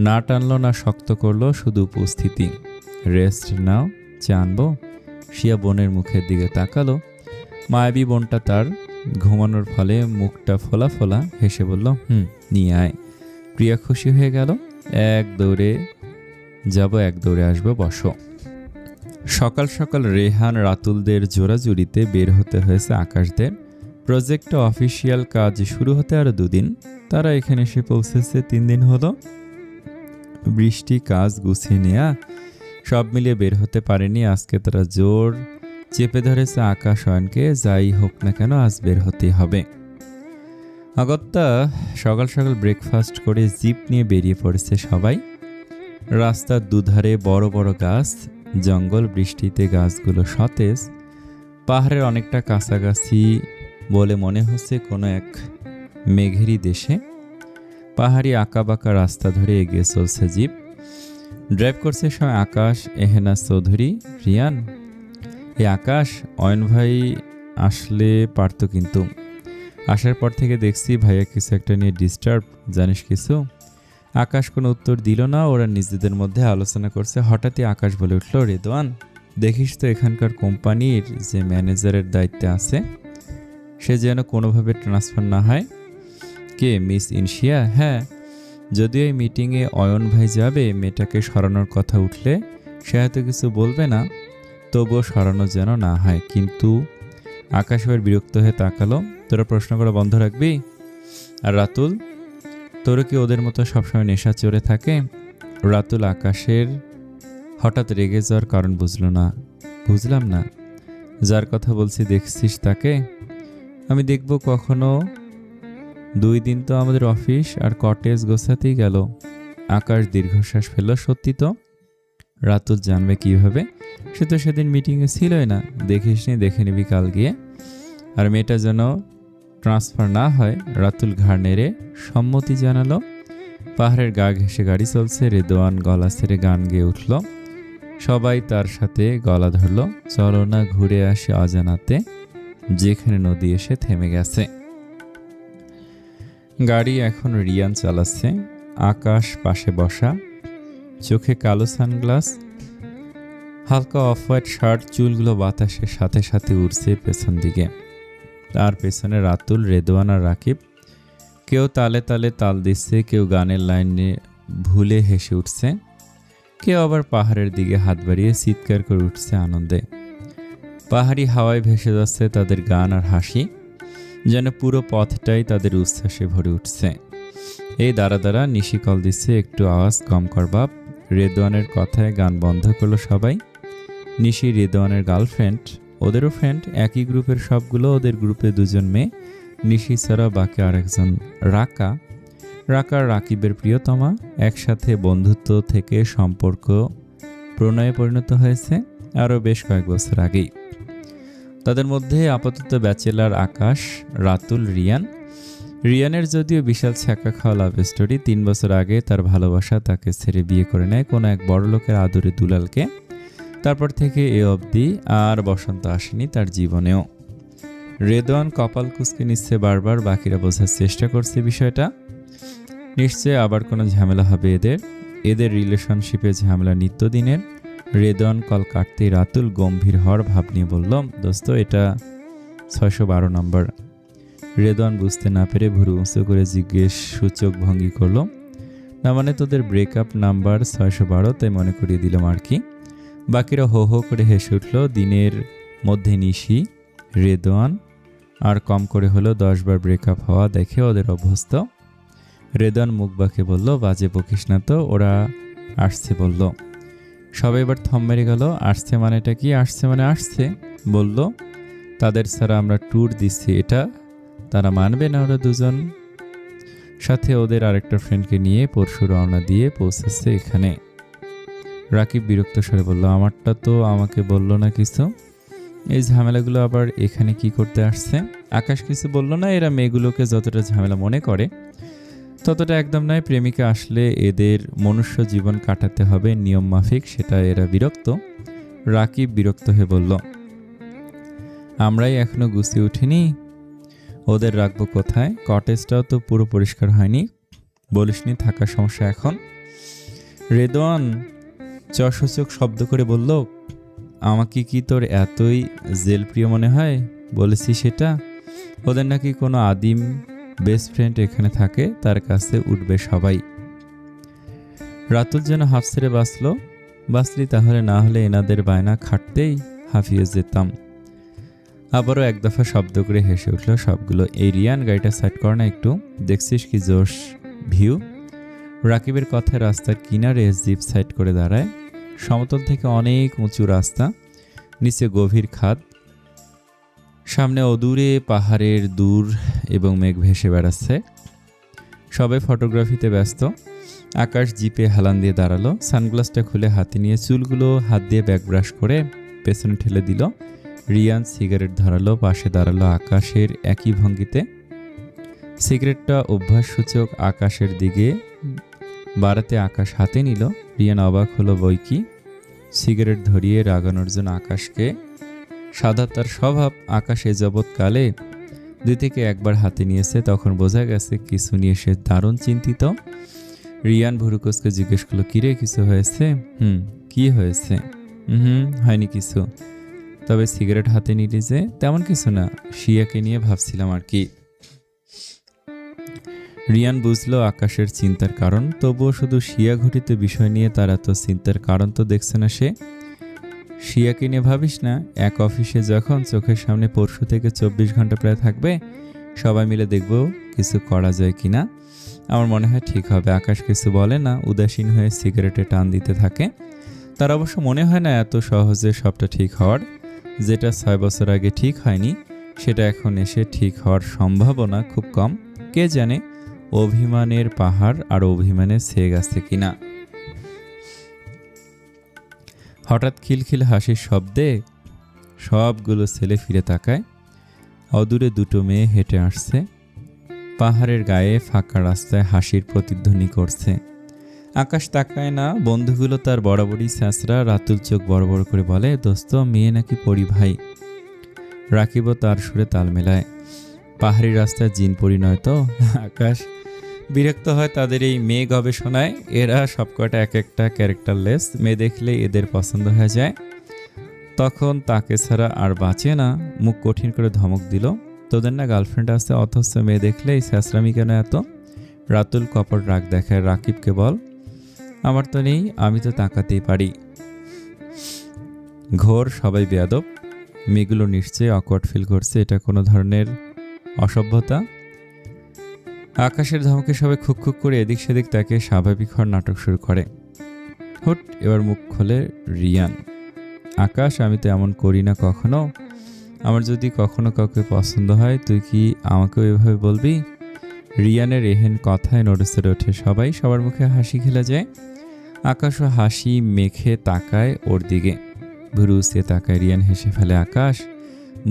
না টানলো না শক্ত করলো, শুধু উপস্থিতি। রেস্ট নাও, চা আনবো? শিয়া বোনের মুখের দিকে তাকালো। মায়াবী বোনটা তার ঘুমানোর ফলে মুখটা ফোলা ফোলা, হেসে বলল, নিয়ে আয়। প্রিয়া খুশি হয়ে গেল। এক দৌড়ে যাব, এক দৌড়ে আসবো, বসো। সকাল সকাল রেহান রাতুলদের জোড়াজুড়িতে বের হতে হয়েছে আকাশদের। প্রজেক্ট অফিসিয়াল কাজ শুরু হতে আরো 2 দিন। তারা এখানে এসে পৌঁছেছে 3 দিন হলো। বৃষ্টি কাজ গুছিয়ে নেয়া, সব মিলিয়ে বের হতে পারেনি। আজকে তারা জোর চেপে ধরেছে আকাশ অয়নকে, যাই হোক না কেন আজ বের হতেই হবে। অগত্যা সকাল সকাল ব্রেকফাস্ট করে জিপ নিয়ে বেরিয়ে পড়েছে সবাই। রাস্তার দুধারে বড় বড় গাছ, জঙ্গল, বৃষ্টিতে গাছগুলো সতেজ। পাহাড়ের অনেকটা কাছাকাছি বলে মনে হচ্ছে কোনো এক মেঘেরই দেশে। পাহাড়ি আঁকাবাঁকা রাস্তা ধরে এগিয়ে চলছে জিপ। ড্রাইভ করছে সময় আকাশ, এহেনা চৌধুরী, রিয়ান। এই আকাশ, অয়ন ভাই আসলে পারতো, কিন্তু আসার পর থেকে দেখছি ভাইয়া কিছু একটা নিয়ে ডিস্টার্ব। জানিস কিছু? আকাশ কোনো উত্তর দিল না। ওরা নিজেদের মধ্যে আলোচনা করছে। হঠাৎই আকাশ বলে উঠল, রেদওয়ান, দেখিস তো এখানকার কোম্পানির যে ম্যানেজারের দায়িত্বে আছে সে যেন কোনোভাবে ট্রান্সফার না হয়। কে? মিস ইনশিয়া? হ্যাঁ, যদিও এই মিটিংয়ে অয়ন ভাই যাবে, মেয়েটাকে সরানোর কথা উঠলে সে হয়তো কিছু বলবে না, তবুও সরানো যেন না হয়। কিন্তু আকাশ এবার বিরক্ত হয়ে তাকালো। তোরা প্রশ্ন করা বন্ধ রাখবি? আর রাতুল, তোরা কি ওদের মতো সবসময় নেশা চড়ে থাকে? রাতুল আকাশের হঠাৎ রেগে যাওয়ার কারণ বুঝলাম না। যার কথা বলছি দেখছিস তাকে? আমি দেখব কখনো? 2 দিন তো আমাদের অফিস আর কটেজ গোছাতেই গেল। আকাশ দীর্ঘশ্বাস ফেলল। সত্যি তো? রাতুল জানবে কিভাবে? সে তো সেদিন মিটিংয়ে ছিলই না। দেখিসনি, দেখে নিবি কাল গিয়ে। আর মেয়েটা যেন ট্রান্সফার না হয়। রাতুল ঘাড় নেড়ে সম্মতি জানালো। পাহাড়ের গা ঘেঁষে গাড়ি চলছে। রেদওয়ান গলা ছেড়ে গান গেয়ে উঠল। সবাই তার সাথে গলা ধরল। চলো না ঘুরে আসে অজানাতে, যেখানে নদী এসে থেমে গেছে। গাড়ি এখন রিয়ান চালাচ্ছে। আকাশ পাশে বসা, চোখে কালো সানগ্লাস, হালকা অফ হোয়াইট শার্ট, চুলগুলো বাতাসের সাথে সাথে উড়ছে পেছন দিকে। তার পেছনে রাতুল, রেদওয়ান আর রাকিব। কেউ তালে তালে তাল দিচ্ছে, কেউ গানের লাইনে ভুলে হেসে উঠছে, কেউ আবার পাহাড়ের দিকে হাত বাড়িয়ে চিৎকার করে উঠছে আনন্দে। পাহাড়ি হাওয়ায় ভেসে যাচ্ছে তাদের গান আর হাসি, যেন পুরো পথটাই তাদের উচ্ছ্বাসে ভরে উঠছে। এই দাঁড়া নিশি কল দিচ্ছে, একটু আওয়াজ কম কর বাপ। রেদওয়ানের কথায় গান বন্ধ করলো সবাই। নিশি রেদওয়ানের গার্লফ্রেন্ড। ওদেরও ফ্রেন্ড, একই গ্রুপের সবগুলো। ওদের গ্রুপে দুজন মেয়ে, নিশি ছাড়া বাকি আরেকজন রাকা। রাকা রাকিবের প্রিয়তমা। একসাথে বন্ধুত্ব থেকে সম্পর্ক প্রণয়ে পরিণত হয়েছে আরও বেশ কয়েক বছর আগেই। তাদের মধ্যে আপাতত ব্যাচেলার আকাশ, রাতুল, রিয়ান। রিয়ানের যদিও বিশাল ছ্যাঁকা খাওয়া লাভ স্টোরি। 3 বছর আগে তার ভালোবাসা তাকে ছেড়ে বিয়ে করে নেয় কোনো এক বড়লোকের আদরে দুলালকে। তারপর থেকে এ অবধি আর বসন্ত আসেনি তার জীবনেও। রেদওয়ান কপাল কুঁচকে নিচ্ছে বারবার, বাকিরা বোঝার চেষ্টা করছে বিষয়টা। নিশ্চয় আবার কোনো ঝামেলা হবে এদের রিলেশনশিপে ঝামেলা নিত্যদিনের। রেদওয়ান কল কাটতেই রাতুল গম্ভীর হওয়ার ভাব নিয়ে বলল, দোস্ত এটা 612 নম্বর। রেদওয়ান বুঝতে না পেরে ভুরু উঁচু করে জিজ্ঞেস সূচক ভঙ্গি করলো, না মানে তোদের ব্রেকআপ নাম্বার 612, তাই মনে করিয়ে দিলাম আর কি। বাকিরা হো হো করে হেসে উঠল। দিনের মধ্যে নিশি, রেদওয়ান আর কম করে হলো 10 বার ব্রেকআপ হওয়া দেখে ওদের অভ্যস্ত। রেদওয়ান মুখ বাঁকে বলল, বাজে বকিস না তো, ওরা আসছে বলল। সবাই এবার থম মেরে গেল। আসছে মানেটা কি? আসছে মানে আসছে বলল। তাদের ছাড়া আমরা ট্যুর দিচ্ছি এটা তারা মানবে না? ওরা দুজন সাথে ওদের আরেকটা ফ্রেন্ডকে নিয়ে পরশু রওনা দিয়ে পৌঁছেছে এখানে। রাকিব বিরক্ত স্বরে বলল, আমারটা তো আমাকে বলল না কিছু। এই ঝামেলাগুলো আবার এখানে কি করতে আসছে? আকাশ কিছু বলল না। এরা মেয়েগুলোকে যতটা ঝামেলা মনে করে ততটা একদম নয়। প্রেমিকা আসলে এদের মনুষ্য জীবন কাটাতে হবে নিয়ম মাফিক, সেটা এরা বিরক্ত। রাকিব বিরক্ত হয়ে বলল, আমরাই এখনো গুছিয়ে উঠিনি, ওদের রাখবো কোথায়? কটেজটাও তো পুরো পরিষ্কার হয়নি, বলিসনি থাকার সমস্যা এখন। রেদওয়ান চসূচক শব্দ করে বলল, আমাকে কি তোর এতই জেলপ্রিয় মনে হয়? বলেছি সেটা। ওদের নাকি কোনো আদিম বেস্ট ফ্রেন্ড এখানে থাকে, তার কাছে উঠবে সবাই। রাতুল যেন হাফ ছেড়ে বাঁচলি তাহলে, না হলে এনাদের বায়না খাটতেই হাফিয়ে যেতাম। আবারও এক দফা শব্দ করে হেসে উঠল সবগুলো। এই রিয়ান, গাড়িটা সাইড কর না একটু, দেখছিস কি জোশ ভিউ। রাকিবের কথায় রাস্তার কিনারে জিপ সাইড করে দাঁড়ায়। সমতল থেকে অনেক উঁচু রাস্তা, নিচে গভীর খাদ, সামনে অদূরে পাহাড়ের দূর এবং মেঘ ভেসে বেড়াচ্ছে। সবাই ফটোগ্রাফিতে ব্যস্ত। আকাশ জিপে হেলান দিয়ে দাঁড়ালো, সানগ্লাসটা খুলে হাতে নিয়ে চুলগুলো হাত দিয়ে ব্যাক ব্রাশ করে পেছনে ঠেলে দিল। রিয়ান সিগারেট ধরালো, পাশে দাঁড়ালো আকাশের একই ভঙ্গিতে। সিগারেটটা অভ্যাসসূচক আকাশের দিকে বাড়াতে আকাশ হাতে নিল। রিয়ান অবাক হলো বই কি, সিগারেট ধরিয়ে রাগানোর জন্য আকাশকে। সাদা তার স্বভাব। আকাশ এ যাবৎকালে 2 থেকে 1 বার হাতে নিয়েছে, তখন বোঝা গেছে কিছু নিয়ে সে দারুণ চিন্তিত। রিয়ান ভুরুকোসকে জিজ্ঞেস করলো, কিরে কিছু হয়েছে? কি হয়েছে? হয়নি কিছু। তবে সিগারেট হাতে নিলি যে? তেমন কিছু না, শিয়াকে নিয়ে ভাবছিলাম আর কি। রিয়ান বুঝলো আকাশের চিন্তার কারণ, তবুও শুধু শিয়া ঘটিত বিষয় নিয়ে তার এত চিন্তার কারণ তো দেখছে না সে। শিয়াকে নিয়ে ভাবিস না, এক অফিসে যখন চোখের সামনে পরশু থেকে 24 ঘন্টা প্রায় থাকবে, সবাই মিলে দেখব কিছু করা যায় কিনা। আমার মনে হয় ঠিক হবে। আকাশ কিছু বলে না, উদাসীন হয়ে সিগারেটে টান দিতে থাকে। তার অবশ্য মনে হয় না এত সহজে সবটা ঠিক হওয়ার। যেটা 6 বছর আগে ঠিক হয়নি, সেটা এখন এসে ঠিক হওয়ার সম্ভাবনা খুব কম। কে জানে অভিমানের পাহাড় আর অভিমানের ছেয়ে গেছে কিনা। হঠাৎ খিলখিল হাসির শব্দে সবগুলো ছেলে ফিরে তাকায়। অদূরে 2টো মেয়ে হেঁটে আসছে। পাহাড়ের গায়ে ফাঁকা রাস্তায় হাসির প্রতিধ্বনি করছে। আকাশ তাকায় না, বন্ধুগুলো তার বরাবরই স্যাঁচরা। রাতুল চোখ বড় বড় করে বলে, দোস্ত মেয়ে নাকি পরি ভাই? রাকিবও তার সুরে তাল মেলায়, পাহাড়ি রাস্তায় জিন পরি নয় তো? আকাশ বিরক্ত হয় তাদের এই মেয়ে গবেষণায়। এরা সবকটা এক একটা ক্যারেক্টারলেস। মেয়ে দেখলে এদের পছন্দ হয়ে যায়, তখন তাকে ছাড়া আর বাঁচে না। মুখ কঠিন করে ধমক দিল, তোদের না গার্লফ্রেন্ড আছে, অথচ মেয়ে দেখলে এই স্যাঁচরামি কেন এত? রাতুল কপট রাগ দেখায়, রাকিবকে বল, আমার তো নেই, আমি তো তাকাতেই পারি। ঘোর সবাই বেয়াদব। মেয়েগুলো নিশ্চয়ই অকওয়ার্ড ফিল করছে, এটা কোনো ধরনের অসভ্যতা। আকাশের ধমকে সবাই খুক খুক করে এদিক সেদিক তাকে স্বাভাবিক হওয়ার নাটক শুরু করে। হুট, এবার মুখ খোলে রিয়ান। আকাশ, আমি তো এমন করি না কখনো। আমার যদি কখনো কাউকে পছন্দ হয় তুই কি আমাকেও এভাবে বলবি? রিয়ানের এহেন কথায় নড়েচড়ে ওঠে সবাই, সবার মুখে হাসি খেলে যায়। আকাশও হাসি মেখে তাকায় ওর দিকে, ভুরু উঁচিয়ে তাকায়। রিয়ান হেসে ফেলে। আকাশ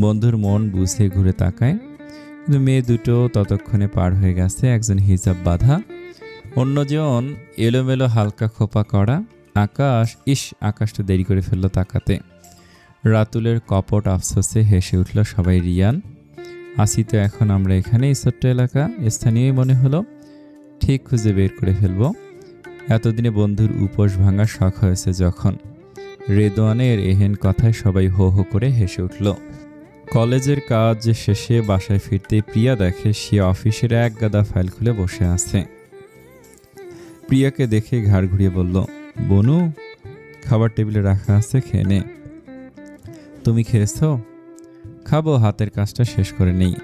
বন্ধুর মন বুঝে ঘুরে তাকায়, কিন্তু মেয়ে দুটো ততক্ষণে পার হয়ে গেছে। একজন হিজাব বাঁধা, অন্যজন এলোমেলো হালকা খোপা করা। আকাশটা দেরি করে ফেললো তাকাতে। রাতুলের কপট আফসোসে হেসে উঠল সবাই। রিয়ান, আসি তো এখন আমরা এখানে, ছোট্ট এলাকা, স্থানীয়ই মনে হলো, ঠিক খুঁজে বের করে ফেলবো। এতদিনে বন্ধুর উপোস ভাঙার শখ হয়েছে যখন। রেদওয়ানের এহেন কথায় সবাই হো হো করে হেসে উঠল। কলেজের কাজ শেষে বাসায় ফিরতে প্রিয়া দেখে সে অফিসের এক গাদা ফাইল খুলে বসে আছে। প্রিয়াকে দেখে ঘাড় ঘুরিয়ে বলল, বনু, খাবার টেবিলে রাখা আছে, খেয়ে নে। তুমি খেয়েছো? খাবো, হাতের কাজটা শেষ করে নেই,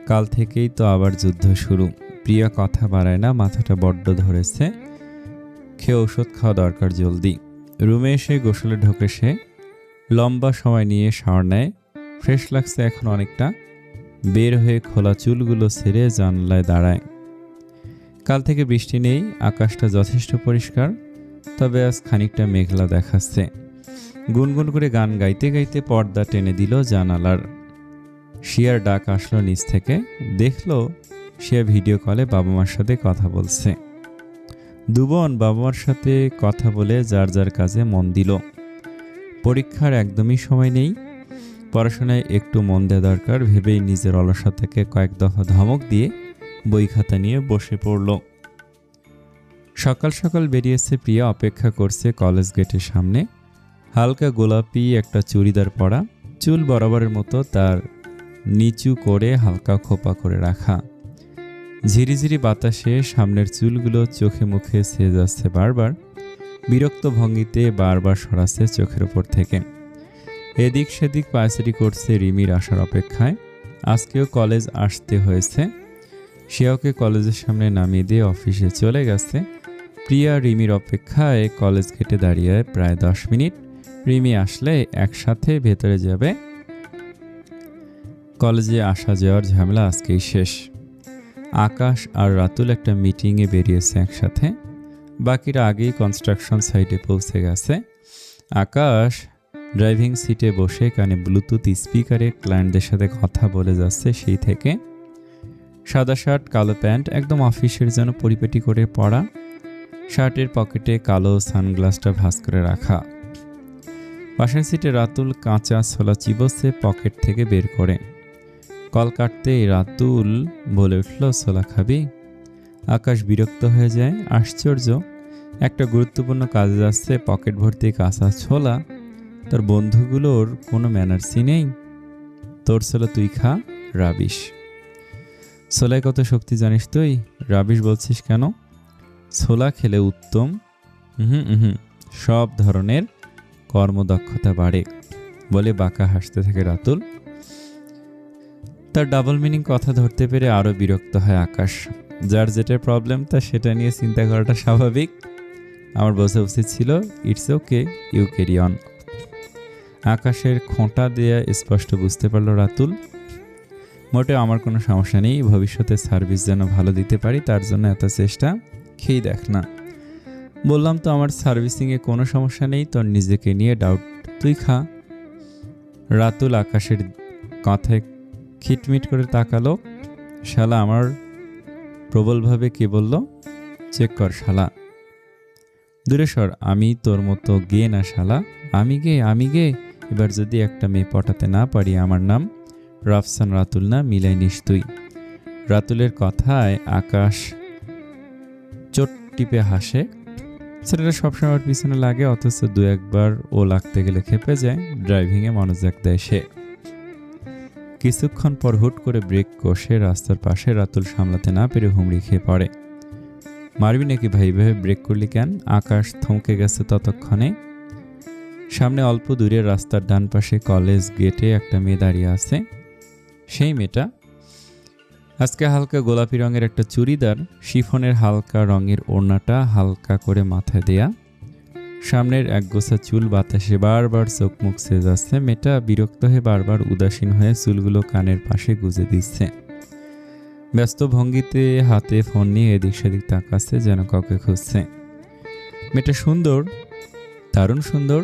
কাল থেকেই তো আবার যুদ্ধ শুরু। প্রিয়া কথা বাড়ায় না, মাথাটা বড্ড ধরেছে, খেয়ে ওষুধ খাওয়া দরকার জলদি। রুমে এসে গোসলে ঢোকে সে, লম্বা সময় নিয়ে শাওয়ার নেয়। ফ্রেশ লাগছে এখন অনেকটা। বের হয়ে খোলা চুলগুলো ছেড়ে জানলায় দাঁড়ায়। কাল থেকে বৃষ্টি নেই, আকাশটা যথেষ্ট পরিষ্কার, তবে আজ খানিকটা মেঘলা দেখাচ্ছে। গুনগুন করে গান গাইতে গাইতে পর্দা টেনে দিল জানালার। শিয়ার ডাক আসলো নিচ থেকে। দেখলো শিয়া ভিডিও কলে বাবা মার সাথে কথা বলছে। দুবোন বাবা মার সাথে কথা বলে যার যার কাজে মন দিল। পরীক্ষার একদমই সময় নেই, পড়াশোনায় একটু মন দেওয়া দরকার ভেবেই নিজের অলসতাকে কয়েক দফা ধমক দিয়ে বই খাতা নিয়ে বসে পড়ল। সকাল সকাল বেরিয়েছে প্রিয়া, অপেক্ষা করছে কলেজ গেটের সামনে। হালকা গোলাপি একটা চুড়িদার পরা, চুল বরাবরের মতো তার নিচু করে হালকা খোপা করে রাখা। ঝিরিঝিরি বাতাসে সামনের চুলগুলো চোখে মুখে ছেয়ে যাচ্ছে বারবার। বিরক্ত ভঙ্গিতে বারবার সরাচ্ছে চোখের ওপর থেকে। এদিক সেদিক পায়চারি করছে রিমির আসার অপেক্ষায়। আজকেও কলেজ আসতে হয়েছে। শিয়াকে কলেজের সামনে নামিয়ে দিয়ে অফিসে চলে গেছে। প্রিয়া রিমির অপেক্ষায় কলেজ গেটে দাঁড়িয়ে প্রায় 10 মিনিট। রিমি আসলে একসাথে ভেতরে যাবে। কলেজে আসা যাওয়ার ঝামেলা আজকেই শেষ। আকাশ আর রাতুল একটা মিটিংয়ে বেরিয়েছে একসাথে, বাকিরা আগেই কনস্ট্রাকশন সাইটে পৌঁছে গেছে। আকাশ ড্রাইভিং সিটে বসে কানে ব্লুটুথ স্পিকারে ক্লায়েন্টদের সাথে কথা বলে যাচ্ছে সেই থেকে। সাদা শার্ট, কালো প্যান্ট, একদম অফিসের যেন পরিপাটি করে পরা। শার্টের পকেটে কালো সানগ্লাসটা ভাঁজ করে রাখা। পাশের সিটে রাতুল কাঁচা ছোলা চিবোচ্ছে পকেট থেকে বের করে। কল কাটতে রাতুল বলে উঠল, ছোলা খাবি? আকাশ বিরক্ত হয়ে যায়। আশ্চর্য, একটা গুরুত্বপূর্ণ কাজে যাচ্ছে, পকেট ভর্তি কাঁচা ছোলা। তোর বন্ধুগুলোর কোনো ম্যানার্সই নেই। তোর ছোলা তুই খা, রাবিশ। ছোলায় কত শক্তি জানিস তুই? রাবিশ বলছিস কেন? ছোলা খেলে উত্তম সব ধরনের কর্মদক্ষতা বাড়ে বলে বাঁকা হাসতে থাকে রাতুল। তার ডাবল মিনিং কথা ধরতে পেরে আরও বিরক্ত হয় আকাশ। যার যেটা প্রবলেম তা সেটা নিয়ে চিন্তা করাটা স্বাভাবিক। আমার বোঝা উচিত ছিল, it's okay, you carry on. আকাশের খোঁটা দেয়া স্পষ্ট বুঝতে পারল রাতুল। মোটেও আমার কোনো সমস্যা নেই, ভবিষ্যতে সার্ভিস যেন ভালো দিতে পারি তার জন্য এত চেষ্টা। খেয়ে দেখ না। বললাম তো আমার সার্ভিসিংয়ে কোনো সমস্যা নেই, তোর নিজেকে নিয়ে ডাউট, তুই খা। রাতুল আকাশের কথায় খিটমিট করে তাকালো। শালা আমার প্রবলভাবে কে বলল? চেক কর শালা। দূরে সর, আমি তোর মতো গে না শালা। আমি গে। এবার যদি একটা মেয়ে পটাতে না পারি, আমার নাম রাফসান রাতুল না, মিলাই নিস তুই। রাতুলের কথায় আকাশ চোট টিপে হাসে। ছেলেটা সবসময় ওর পিছনে লাগে, অথচ দু একবার ও লাগতে গেলে খেপে যায়। ড্রাইভিংয়ে মনোযোগ দেয় সে। কিছুক্ষণ পর হুট করে ব্রেক কষে রাস্তার পাশে রাতুল সামলাতে না পেরে হুমড়ি খেয়ে পড়ে। মারবি নাকি ভাই, ভেবে ব্রেক করলি কেন? আকাশ থমকে গেছে ততক্ষণে। সামনে অল্প দূরে রাস্তার ডান পাশে কলেজ গেটে একটা মেয়ে দাঁড়িয়ে আছে। সেই মেয়েটা আজকে হালকা গোলাপি রঙের একটা চুড়িদার, শিফনের হালকা রঙের ওড়নাটা হালকা করে মাথায় দেয়া, সামনের একগোছা চুল বাতাসে বারবার চোখ মুখ ছেয়ে যাচ্ছে। মেয়েটা বিরক্ত হয়ে বারবার উদাসীন হয়ে চুলগুলো কানের পাশে গুজে দিচ্ছে। ব্যস্ত ভঙ্গিতে হাতে ফোন নিয়ে এদিক সেদিক তাকাচ্ছে, যেন কাউকে খুঁজছে। মেয়েটা সুন্দর, দারুণ সুন্দর।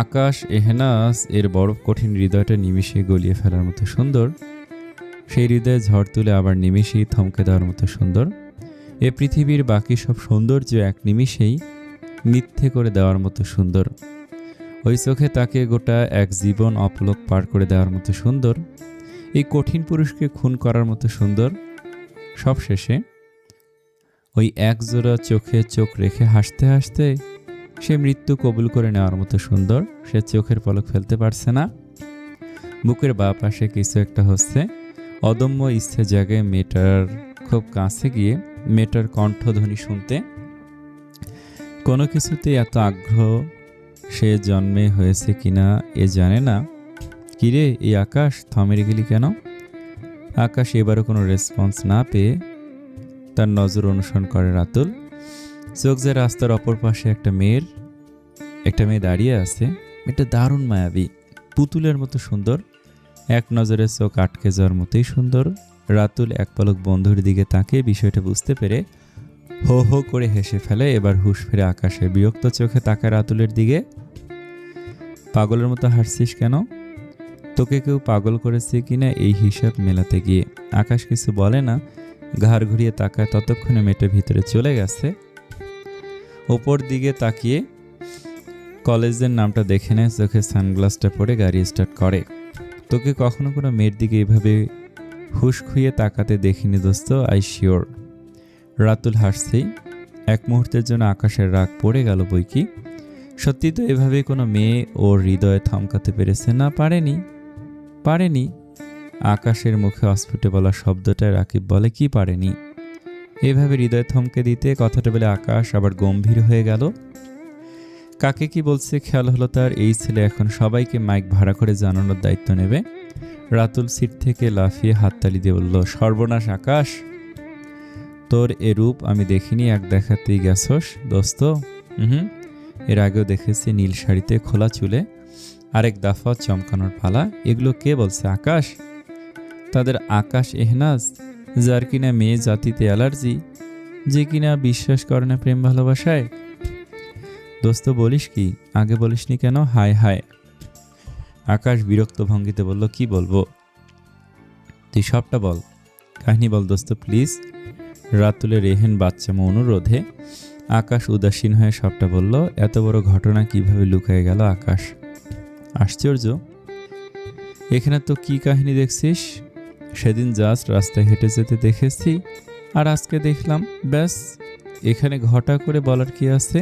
আকাশ এহনাস এর বরফ কঠিন হৃদয়টা নিমিষে গলিয়ে ফেলার মতো সুন্দর। সেই হৃদয়ে ঝড় তুলে আবার নিমিষেই থমকে দেওয়ার মতো সুন্দর। এ পৃথিবীর বাকি সব সৌন্দর্য এক নিমিষেই মিথ্যে করে দেওয়ার মতো সুন্দর। ওই চোখে তাকে গোটা এক জীবন অপলক পার করে দেওয়ার মতো সুন্দর। এই কঠিন পুরুষকে খুন করার মতো সুন্দর। সব শেষে ওই একজোড়া চোখে চোখ রেখে হাসতে হাসতে সে মৃত্যু কবুল করে নেওয়ার মতো সুন্দর। সে চোখের পলক ফেলতে পারছে না। বুকের বাঁ পাশে কিছু একটা হচ্ছে। অদম্য ইচ্ছে জাগে মেয়েটার খুব কাছে গিয়ে মেয়েটার কণ্ঠধ্বনি শুনতে। কোনো কিছুতে এত আগ্রহ সে জন্মে হয়েছে কিনা এ জানে না। কিরে এই আকাশ, থমেরে গেলি কেন? আকাশ এবারও কোনো রেসপন্স না পেয়ে তার নজর অনুসরণ করে রাতুল। চোখ যে রাস্তার অপর পাশে একটা মেয়ে দাঁড়িয়ে আছে। এটা দারুণ মায়াবী, পুতুলের মতো সুন্দর। এক নজরে চোখ আটকে যাওয়ার মতোই সুন্দর। রাতুল এক পলক বন্ধুর দিকে তাকিয়ে বিষয়টা বুঝতে পেরে হো হো করে হেসে ফেলে। এবার হুঁশ ফিরে আকাশে বিরক্ত চোখে তাকায় রাতুলের দিকে। পাগলের মতো হাসছিস কেন? তোকে কেউ পাগল করেছে কিনা এই হিসাব মেলাতে গিয়ে। আকাশ কিছু বলে না, ঘাড় ঘুরিয়ে তাকায়। ততক্ষণে মেয়েটা ভিতরে চলে গেছে। ওপর দিকে তাকিয়ে কলেজের নামটা দেখে নেয়। চোখে সানগ্লাসটা পরে গাড়ি স্টার্ট করে। তোকে কখনো কোনো মেয়ের দিকে এভাবে হুশ খুইয়ে তাকাতে দেখিনি দোস্ত, আই শিওর। রাতুল হাসছেই। এক মুহূর্তের জন্য আকাশের রাগ পড়ে গেল বইকি। সত্যি তো এভাবে কোনো মেয়ে ওর হৃদয়ে থমকাতে পেরেছে না? পারেনি। আকাশের মুখে অস্ফুটে বলা শব্দটায় রাকিব বলে, কি পারেনি? এভাবে হৃদয় থমকে দিতে কথাটা বলে আকাশ আবার গম্ভীর হয়ে গেল। কাকে কি বলছে খেয়াল হলো তার। এই ছেলে এখন সবাইকে মাইক ভাড়া করে জানানোর দায়িত্ব নেবে। রাতুল সিট থেকে লাফিয়ে হাততালি দিয়ে বলল, সর্বনাশ আকাশ, তোর এ রূপ আমি দেখিনি। এক দেখাতেই গেছস দোস্ত। এর আগেও দেখেছি নীল শাড়িতে খোলা চুলে, আরেক দাফা চমকানোর পালা। এগুলো কে বলছে? আকাশ। তাদের আকাশ এহনাজ, যার কিনা মেয়ে জাতিতে অ্যালার্জি, যে কিনা বিশ্বাস করে না প্রেম ভালোবাসায়। দোস্ত বলিস কি? আগে বলিসনি কেন? হায় হায়। আকাশ বিরক্ত ভঙ্গিতে বলল, কি বলবো? তুই সবটা বল, কাহিনী বল দোস্ত প্লিজ। রাতুলের রেহেন বাচ্চামো অনুরোধে আকাশ উদাসীন হয়ে সবটা বলল। এত বড় ঘটনা কিভাবে লুকিয়ে গেল আকাশ? আশ্চর্য, এখানে তো কি কাহিনী দেখছিস? সেদিন জাস্ট রাস্তায় হেঁটে যেতে দেখেছি, আর আজকে দেখলাম। ব্যাস, এখানে ঘটা করে বলার কি আছে?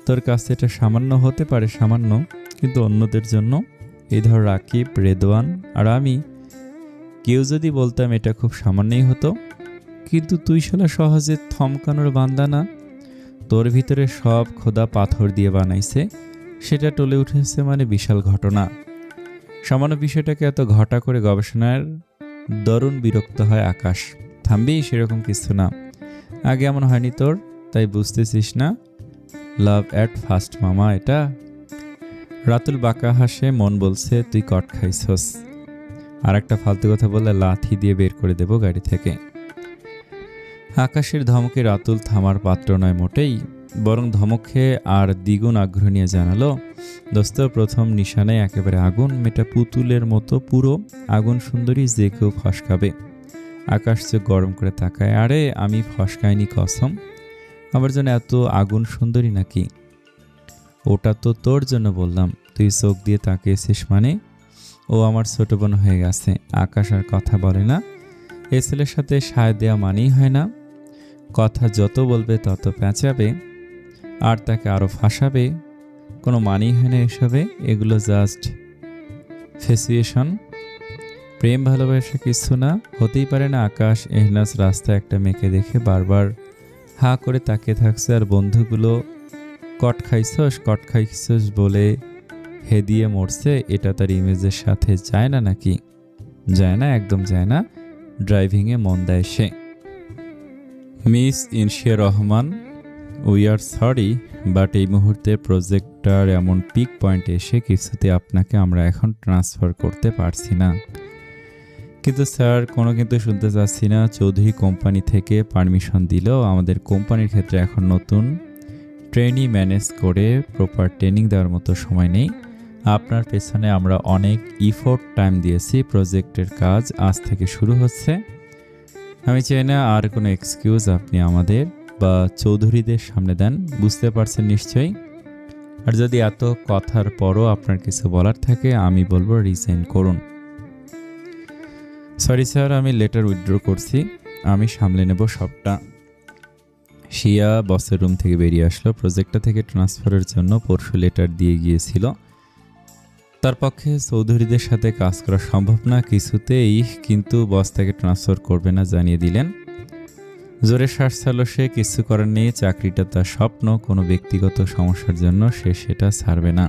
তোর কাছে এটা সামান্য হতে পারে, সামান্য, কিন্তু অন্যদের জন্য, এই ধর রাকিব, রেদওয়ান আর আমি, কেউ যদি বলতাম এটা খুব সামান্যই হতো। কিন্তু তুই শালা সহজে থমকানোর বান্দা না। তোর ভিতরে সব খোদা পাথর দিয়ে বানাইছে, সেটা টলে উঠেছে মানে বিশাল ঘটনা। সামান্য বিষয়টাকে এত ঘটা করে গবেষণার দরুন বিরক্ত হয় আকাশ। থামবি? সেরকম কিছু না। আগে এমন হয়নি তোর, তাই বুঝতেছিস না। লাভ অ্যাট ফার্স্ট মামা এটা। রাতুল বাঁকা হাসে, মন বলছে তুই কট খাইছস। আর একটা ফালতু কথা বললে লাথি দিয়ে বের করে দেব গাড়ি থেকে। আকাশের ধমকে রাতুল থামার পাত্র নয় মোটেই, বরং ধমক খেয়ে আর দ্বিগুণ আগ্রহ নিয়ে জানালো, দোস্ত প্রথম নিশানায় একেবারে আগুন। মেয়েটা পুতুলের মতো পুরো আগুন সুন্দরী, যে কেউ ফসকাবে। আকাশ চোখ গরম করে তাকায়। আরে আমি ফসকাইনি কসম। আমার জন্য এত আগুন সুন্দরী নাকি? ওটা তো তোর জন্য বললাম। তুই চোখ দিয়ে তাকিয়েছিস মানে? ও আমার ছোট বোন হয়ে গেছে। আকাশ আর কথা বলে না। এ ছেলের সাথে সায় দেওয়া মানেই হয় না। কথা যত বলবে তত পেঁচাবে, আর তাকে আরো ফাঁসাবে। কোনো মানেই হয় না এসবে। এগুলো জাস্ট ফেসিয়েশন। প্রেম ভালোবাসা কিছু না, হতেই পারে না। আকাশ এহনাজ রাস্তায় একটা মেয়েকে দেখে বারবার হা করে তাকিয়ে থাকছে, আর বন্ধুগুলো কট খাইছস বলে হে দিয়ে মরছে। এটা তার ইমেজের সাথে যায় না নাকি? যায় না, একদম যায় না। ড্রাইভিংয়ে মন দেয় সে। Miss Inshia Rahman, we are sorry, but এই মুহূর্তে প্রজেক্টটার এমন পিক পয়েন্টে এসে কিছুতে আপনাকে আমরা এখন ট্রান্সফার করতে পারছি না। কিন্তু স্যার, কোনো কিন্তু শুনতে চাচ্ছি না। চৌধুরী কোম্পানি থেকে পারমিশন দিলেও আমাদের কোম্পানির ক্ষেত্রে এখন নতুন ট্রেনি ম্যানেজ করে প্রপার ট্রেনিং দেওয়ার মতো সময় নেই। আপনার পেছনে আমরা অনেক ইফোর্ট টাইম দিয়েছি। প্রজেক্টের কাজ আজ থেকে শুরু হচ্ছে। আমি চাই না আর কোনো এক্সকিউজ আপনি আমাদের বা চৌধুরীদের সামনে দেন, বুঝতে পারছেন নিশ্চয়ই। আর যদি এত কথার পরও আপনার কিছু বলার থাকে, আমি বলবো রিজাইন করুন। সরি স্যার, আমি লেটার উইথড্র করছি, আমি সামলে নেব সবটা। শিয়া বসের রুম থেকে বেরিয়ে আসলো। প্রজেক্টটা থেকে ট্রান্সফারের জন্য পরশু লেটার দিয়ে গিয়েছিল। তার পক্ষে চৌধুরীদের সাথে কাজ করা সম্ভব না কিছুতেই, কিন্তু বস তাকে ট্রান্সফার করবে না জানিয়ে দিলেন। জোরে শ্বাস ছাড়লো সে। কিছু করার নেই, চাকরিটা তার স্বপ্ন। কোনো ব্যক্তিগত সমস্যার জন্য সে সেটা ছাড়বে না।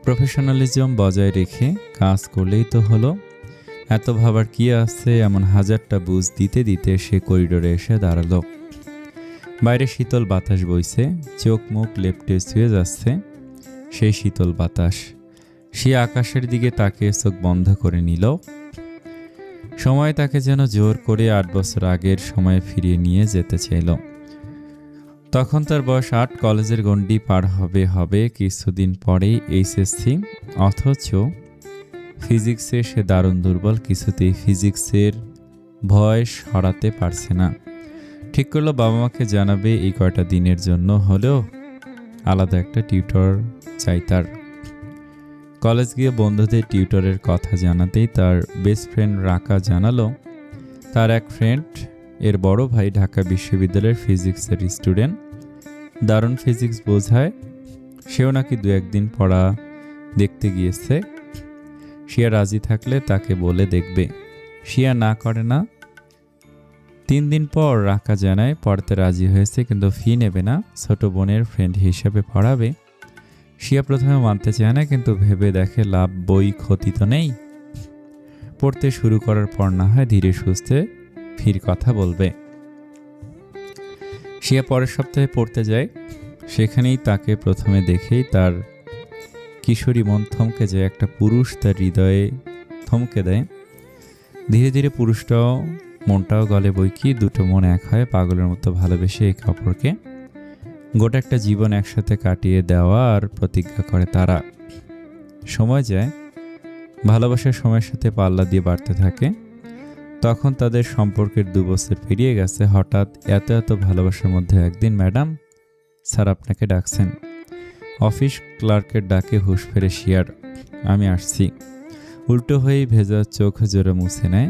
প্রফেশনালিজম বজায় রেখে কাজ করলেই তো হলো। এত ভাবার কি আছে? এমন হাজারটা বুঝ দিতে দিতে সে করিডোরে এসে দাঁড়ালো। বাইরে শীতল বাতাস বইছে, চোখ মুখ লেপ্টে ছুঁয়ে যাচ্ছে সেই শীতল বাতাস। সে আকাশের দিকে তাকিয়ে চোখ বন্ধ করে নিল। সময় তাকে যেন জোর করে 8 বছর আগের সময় ফিরিয়ে নিয়ে যেতে চাইল। তখন তার বয়স 8, কলেজের গণ্ডি পার হবে কিছুদিন পরেই এইচএসসি। অথচ ফিজিক্সে সে দারুণ দুর্বল, কিছুতেই ফিজিক্সের ভয় সরাতে পারছে না। ঠিক করলো বাবা মাকে জানাবে, এই কয়টা দিনের জন্য হলেও আলাদা একটা টিউটর চাই তার। কলেজ গিয়ে বন্ধুদের টিউটরের কথা জানাতেই তার বেস্ট ফ্রেন্ড রাকা জানালো তার এক ফ্রেন্ড এর বড় ভাই ঢাকা বিশ্ববিদ্যালয়ের ফিজিক্সের স্টুডেন্ট, দারুণ ফিজিক্স বোঝায়। সেও নাকি 2-1 দিন পড়া দেখতে গিয়েছে। শিয়া রাজি থাকলে তাকে বলে দেখবে। শিয়া না করে না। 3 দিন পর রাকা জানায় পড়তে রাজি হয়েছে, কিন্তু ফি নেবে না, ছোট বোনের ফ্রেন্ড হিসেবে পড়াবে। শিয়া প্রথমে মানতে চায় না, কিন্তু ভেবে দেখে লাভ বই ক্ষতি তো নেই। পড়তে শুরু করার পর না হয় ধীরে সুস্থে ফির কথা বলবে। শিয়া পরের সপ্তাহে পড়তে যায়। সেখানেই তাকে প্রথমে দেখেই তার কিশোরী মন থমকে যায়। একটা পুরুষ তার হৃদয়ে থমকে দেয়। ধীরে ধীরে পুরুষটাও মনটাও গলে বইকি, দুটো মন এক হয় পাগলের মতো ভালোবেসে একে অপরকে। গোটা একটা জীবন একসাথে কাটিয়ে দেওয়া আর প্রতিজ্ঞা করে তারা। সময় যায়, ভালোবাসার সময়ের সাথে পাল্লা দিয়ে বাড়তে থাকে। তখন তাদের সম্পর্কের 2 বছর পেরিয়ে গেছে। হঠাৎ এত ভালোবাসার মধ্যে একদিন, ম্যাডাম স্যার আপনাকে ডাকছেন। অফিস ক্লার্কের ডাকে হুঁশ ফেরে শিয়ার। আমি আসছি। উল্টো হয়েই ভেজা চোখ জোরে মুছে নেয়।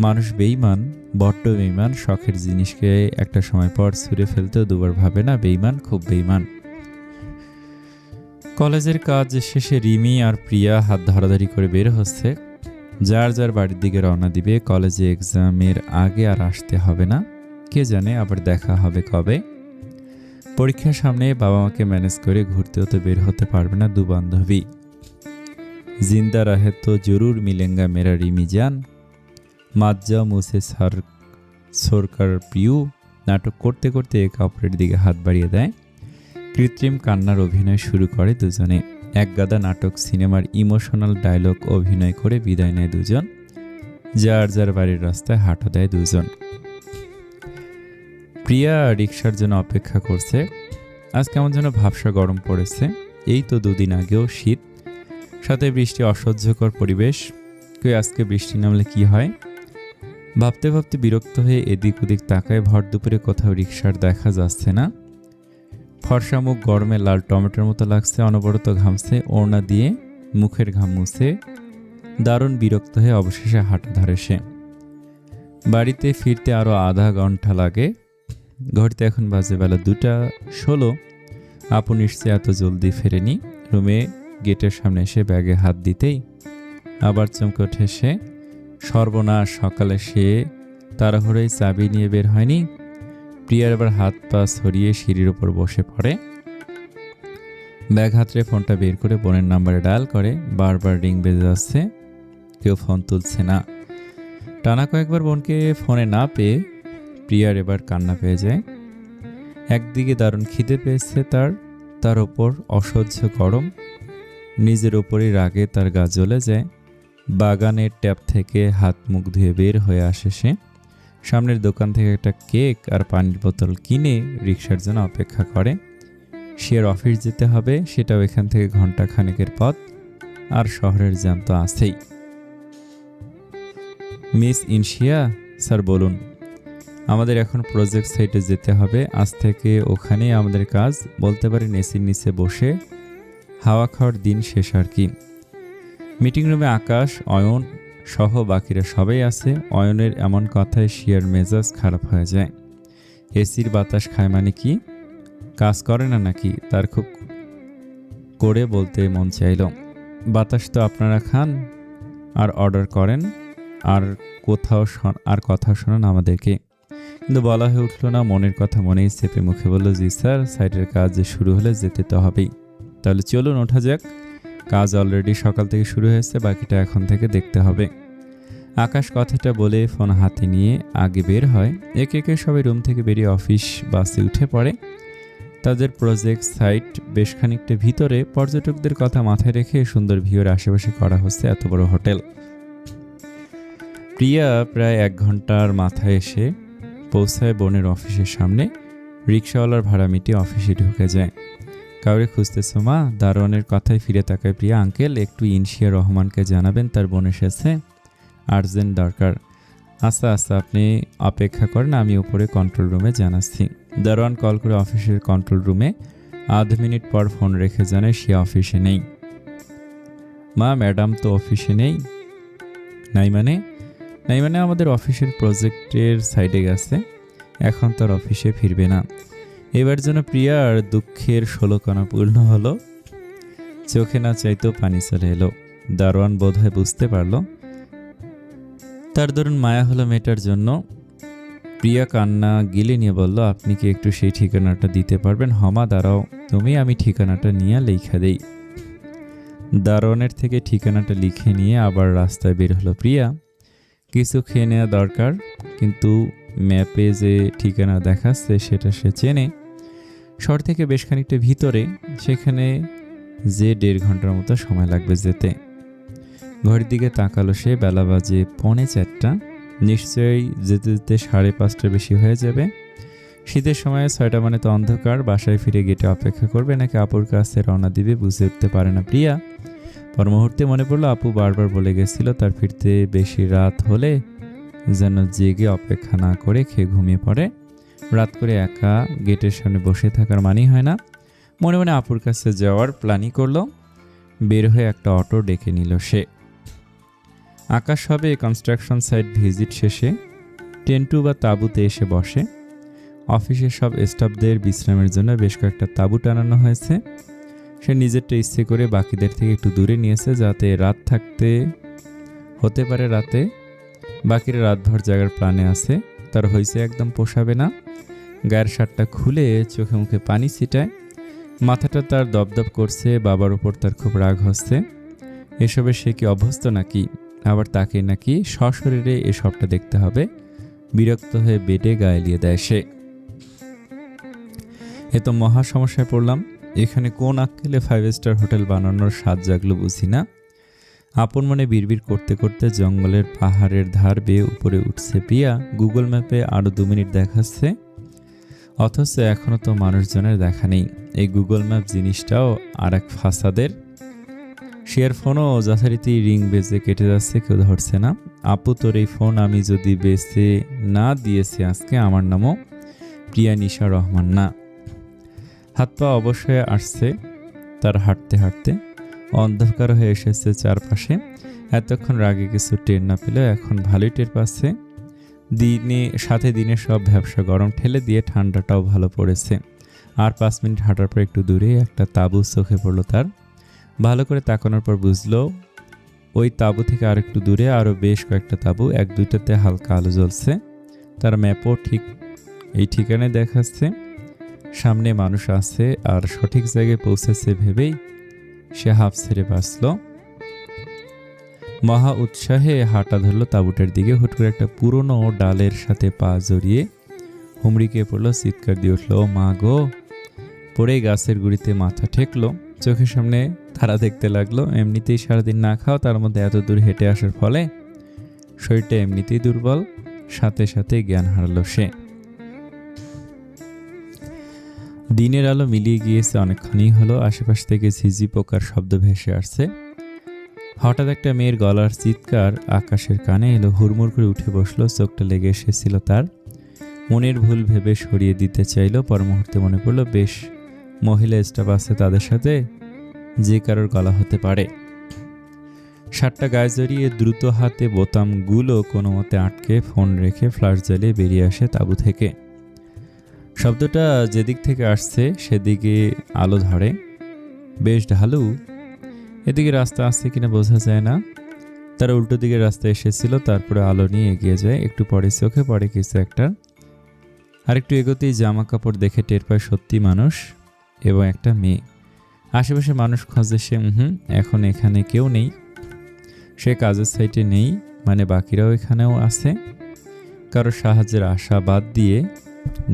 মানুষ বেইমান, বড্ড বেইমান। শখের জিনিসকে একটা সময় পর ছুঁড়ে ফেলতেও দুবার ভাবে না। বেইমান, খুব বেইমান। কলেজের কাজ শেষে রিমি আর প্রিয়া হাত ধরাধরি করে বের হচ্ছে। যার যার বাড়ির দিকে রওনা দিবে। কলেজে এক্সামের আগে আর আসতে হবে না। কে জানে আবার দেখা হবে কবে। পরীক্ষার সামনে বাবা মাকে ম্যানেজ করে ঘুরতেও তো বের হতে পারবে না 2 বান্ধবী। জিন্দা রাহে তো জরুর মিলেঙ্গা মেরা রিমি জান, মাজ্জা মুসে সরকার প্রিয়। নাটক করতে করতে একে অপরের দিকে হাত বাড়িয়ে দেয়। কৃত্রিম কান্নার অভিনয় শুরু করে দুজনে। এক গাদা নাটক সিনেমার ইমোশনাল ডায়লগ অভিনয় করে বিদায় নেয় দুজন। যার যার বাড়ির রাস্তায় হাঁটা দেয় দুজন। প্রিয়া রিক্সার জন্য অপেক্ষা করছে। আজ কেমন যেন ভাবসা গরম পড়েছে। এই তো 2 দিন আগেও শীত, সাথে বৃষ্টি, অসহ্যকর পরিবেশ। কেউ আজকে বৃষ্টি নামলে কি হয় ভাবতে ভাবতে বিরক্ত হয়ে এদিক ওদিক তাকায়। ভর দুপুরে কোথাও রিক্সার দেখা যাচ্ছে না। ফর্সা মুখ গরমে লাল টমেটোর মতো লাগছে। অনবরত ঘামছে। ওড়না দিয়ে মুখের ঘাম মুছে দারুণ বিরক্ত হয়ে অবশেষে হাঁটা ধরে সে। বাড়িতে ফিরতে আরও আধা ঘন্টা লাগে। ঘড়িতে এখন বাজে বেলা 2:16। আপু নিশ্চয় এত জলদি ফেরেনি। রুমে গেটের সামনে এসে ব্যাগে হাত দিতেই আবার চমকে ওঠে সে। সর্বনাশ, সকালে সে তাড়াহুড়োয় চাবি নিয়ে বের হয়নি। প্রিয়ার এবার হাত পা ছড়িয়ে সিঁড়ির ওপর বসে পড়ে। ব্যাগ হাতড়ে ফোনটা বের করে বোনের নাম্বারে ডায়াল করে। বারবার রিং বেজে যাচ্ছে, কেউ ফোন তুলছে না। টানা কয়েকবার বোনকে ফোনে না পেয়ে প্রিয়ার এবার কান্না পেয়ে যায়। একদিকে দারুণ খিদে পেয়েছে তার ওপর অসহ্য গরম, নিজের ওপরই রাগে তার গা জ্বলে যায়। বাগানের ট্যাপ থেকে হাত মুখ ধুয়ে বের হয়ে আসে সে। সামনের দোকান থেকে একটা কেক আর পানির বোতল কিনে রিকশার জন্য অপেক্ষা করে। সে আর অফিস যেতে হবে, সেটাও এখান থেকে ঘন্টা খানেকের পথ, আর শহরের জ্যাম তো আছেই। মিস ইনশিয়া, স্যার বলুন। আমাদের এখন প্রজেক্ট সাইটে যেতে হবে, আজ থেকে ওখানেই আমাদের কাজ। বলতে পারেন এসির নিচে বসে হাওয়া খাওয়ার দিন শেষ আর কি। মিটিং রুমে আকাশ, অয়ন সহ বাকিরা সবাই আছে। অয়নের এমন কথায় শিয়ার মেজাজ খারাপ হয়ে যায়। এসির বাতাস খায় মানে কি, কাজ করে না নাকি? তার খুব করে বলতে মন চাইল। বাতাস তো আপনারা খান আর অর্ডার করেন, আর কথা শোনান আমাদেরকে। কিন্তু বলা হয়ে উঠল না, মনের কথা মনেই চেপে মুখে বলল, জি স্যার, সাইটের কাজ শুরু হলে যেতে তো হবেই। তাহলে চলুন ওঠা যাক, কাজ অলরেডি সকাল থেকে শুরু হয়েছে, বাকিটা এখন থেকে দেখতে হবে। আকাশ কথাটা বলে ফোন হাতে নিয়ে আগে বের হয়। একে একে সবাই রুম থেকে বেরিয়ে অফিস বাসে উঠে পড়ে। তাদের প্রজেক্ট সাইট বেশ খানিকটা ভিতরে। পর্যটকদের কথা মাথায় রেখে সুন্দর ভিউর আশেপাশে করা হচ্ছে এত বড় হোটেল। প্রিয়া প্রায় 1 ঘন্টার মাথায় এসে পৌঁছায় বোনের অফিসের সামনে। রিক্সাওয়ালার ভাড়া মিটিয়ে অফিসে ঢুকে যায়। কাউরে খুঁজতেছ মা? দারোয়ানের কথায় ফিরে তাকায় প্রিয়া। আঙ্কেল, একটু ইনশিয়া রহমানকে জানাবেন তার বোন এসেছে, আর্জেন্ট দরকার। আচ্ছা, আপনি অপেক্ষা করেন, আমি উপরে কন্ট্রোল রুমে জানাচ্ছি। দারোয়ান কল করে অফিসের কন্ট্রোল রুমে। আধ মিনিট পর ফোন রেখে জানায় সে অফিসে নেই। মা, ম্যাডাম তো অফিসে নেই। নাই মানে আমাদের অফিসের প্রজেক্টের সাইডে গেছে, এখন তার অফিসে ফিরবে না। এবার যেন প্রিয়ার দুঃখের 16 কণা পূর্ণ হলো। চোখে না চাইতেও পানি চলে এলো। দারোয়ান বোধহয় বুঝতে পারল তার দরুন মায়া হলো মেয়েটার জন্য। প্রিয়া কান্না গিলে নিয়ে বলল, আপনি কি একটু সেই ঠিকানাটা দিতে পারবেন? হমা, দাঁড়াও তুমি, আমি ঠিকানাটা নিয়ে লেখা দেই। দারোয়ানের থেকে ঠিকানাটা লিখে নিয়ে আবার রাস্তায় বের হলো প্রিয়া। কিছু খেয়ে নেওয়া দরকার, কিন্তু ম্যাপে যে ঠিকানা দেখাচ্ছে সেটা সে চেনে। শহর থেকে বেশ খানিকটা ভিতরে, সেখানে যে 1.5 ঘন্টার মতো সময় লাগবে যেতে। ঘড়ির দিকে তাকালো সে, বেলা বাজে 3:45। নিশ্চয়ই যেতে যেতে 5:30 বেশি হয়ে যাবে। শীতের সময় 6টা মানে তো অন্ধকার। বাসায় ফিরে গেটে অপেক্ষা করবে নাকি আপুর কাছে রওনা দিবে বুঝে উঠতে পারে না প্রিয়া। পর মুহূর্তে মনে পড়লো আপু বারবার বলে গেছিল তার ফিরতে বেশি রাত হলে যেন জেগে অপেক্ষা না করে খেয়ে ঘুমিয়ে পড়ে। রাত করে একা গেটের সামনে বসে থাকার মানেই হয় না। মনে মনে আপুর কাছে যাওয়ার প্ল্যানই করলো। বের হয়ে একটা অটো ডেকে নিল সে। আকাশ হবে কনস্ট্রাকশন সাইট ভিজিট শেষে টেন্টু বা তাঁবুতে এসে বসে। অফিসের সব স্টাফদের বিশ্রামের জন্য বেশ কয়েকটা তাঁবু টানানো হয়েছে। সে নিজেরটা ইচ্ছে করে বাকিদের থেকে একটু দূরে নিয়েছে, যাতে রাত থাকতে হতে পারে রাতে। বাকিরা রাতভর জায়গার প্ল্যানে আছে। তার হয়েছে একদম পোষাবে না। গায়ের শার্টটা খুলে চোখে মুখে পানি ছিটায়। মাথাটা তার দপদপ করছে। বাবার উপর তার খুব রাগ হচ্ছে। এসবে সে কি অভ্যস্ত নাকি? আবার তাকে নাকি সশরীরে এসবটা দেখতে হবে। বিরক্ত হয়ে বেডে গা এলিয়ে দেয় সে। এ তো মহা সমস্যায় পড়লাম। এখানে কোন আক্কেলে 5 স্টার হোটেল বানানোর স্বাদ জাগলো বুঝি না। আপন মনে বিড়বিড় করতে করতে জঙ্গলের পাহাড়ের ধার বেয়ে উপরে উঠছে প্রিয়া। গুগল ম্যাপে আরো 2 মিনিট দেখাচ্ছে, অথচ এখনো তো মানুষজনের দেখা নেই। এই গুগল ম্যাপ জিনিসটাও আর এক ফাসাদের। শেয়ার ফোনও যথারীতি রিং বেজে কেটে যাচ্ছে, কেউ ধরছে না। আপু, তোর এই ফোন আমি যদি বেচে না দিয়েছি আজকে, আমার নামও প্রিয়া নিশা রহমান না। হাত পা অবশ্যই আসছে তার হাঁটতে হাঁটতে। অন্ধকার হয়ে এসেছে চারপাশে। এতক্ষণ রাগে কিছু টের না পেলেও এখন ভালোই টের পাচ্ছে। দিনে সব ব্যবসা গরম ঠেলে দিয়ে ঠান্ডাটাও ভালো পড়েছে। আর 5 মিনিট হাঁটার পর একটু দূরে একটা তাঁবু চোখে পড়লো তার। ভালো করে তাকানোর পর বুঝলো ওই তাঁবু থেকে আর একটু দূরে আরও বেশ কয়েকটা তাঁবু, 1-2টাতে হালকা আলো জ্বলছে। তার ম্যাপও ঠিক এই ঠিকানায় দেখাচ্ছে। সামনে মানুষ আছে আর সঠিক জায়গায় পৌঁছেছে ভেবেই সে হাফ ছেড়ে বাঁচল। মহা উৎসাহে হাঁটা ধরল তাঁবুটার দিকে। হুট করে একটা পুরনো ডালের সাথে পা জড়িয়ে হুমড়িকে পড়লো, চিৎকার দিয়ে উঠল, ও মা গো! পড়েই গাছের গুঁড়িতে মাথা ঠেকলো। চোখের সামনে তারা দেখতে লাগলো। এমনিতেই সারাদিন না খাওয়া, তার মধ্যে এত দূর হেঁটে আসার ফলে শরীরটা এমনিতেই দুর্বল, সাথে সাথে জ্ঞান হারালো সে। দিনের আলো মিলিয়ে গিয়েছে, অনেকক্ষণই হলো। আশেপাশ থেকে ঝিঝি পোকার শব্দ ভেসে আসছে। হঠাৎ একটা মেয়ের গলার চিৎকার আকাশের কানে এলো। হুড়মুড় করে উঠে বসলো, চোখটা লেগে এসেছিল তার। মনের ভুল ভেবে সরিয়ে দিতে চাইল, পর মুহূর্তে মনে পড়লো বেশ মহিলা স্টাফ আছে তাদের সাথে, যে কারোর গলা হতে পারে। শার্টটা গায়ে জড়িয়ে দ্রুত হাতে বোতামগুলো কোনো মতে আটকে ফোন রেখে ফ্ল্যাশ জ্বালিয়ে বেরিয়ে আসে তাঁবু থেকে। শব্দটা যেদিক থেকে আসছে সেদিকে আলো ধরে, বেশ ঢালু। এদিকে রাস্তা আসছে কিনা বোঝা যায় না। তারা উল্টো দিকে রাস্তা এসেছিল, তারপরে আলো নিয়ে এগিয়ে যায়। একটু পরে চোখে পড়ে কিছু একটা। আরেকটু এগোতেই জামা কাপড় দেখে টের পায় সত্যি মানুষ এবং একটা মেয়ে। আশেপাশে মানুষ খোঁজে সে, এখন এখানে কেউ নেই। সে কাজের সাইটে নেই, মানে বাকিরাও এখানেও আছে। কারো সাহায্যের আশা বাদ দিয়ে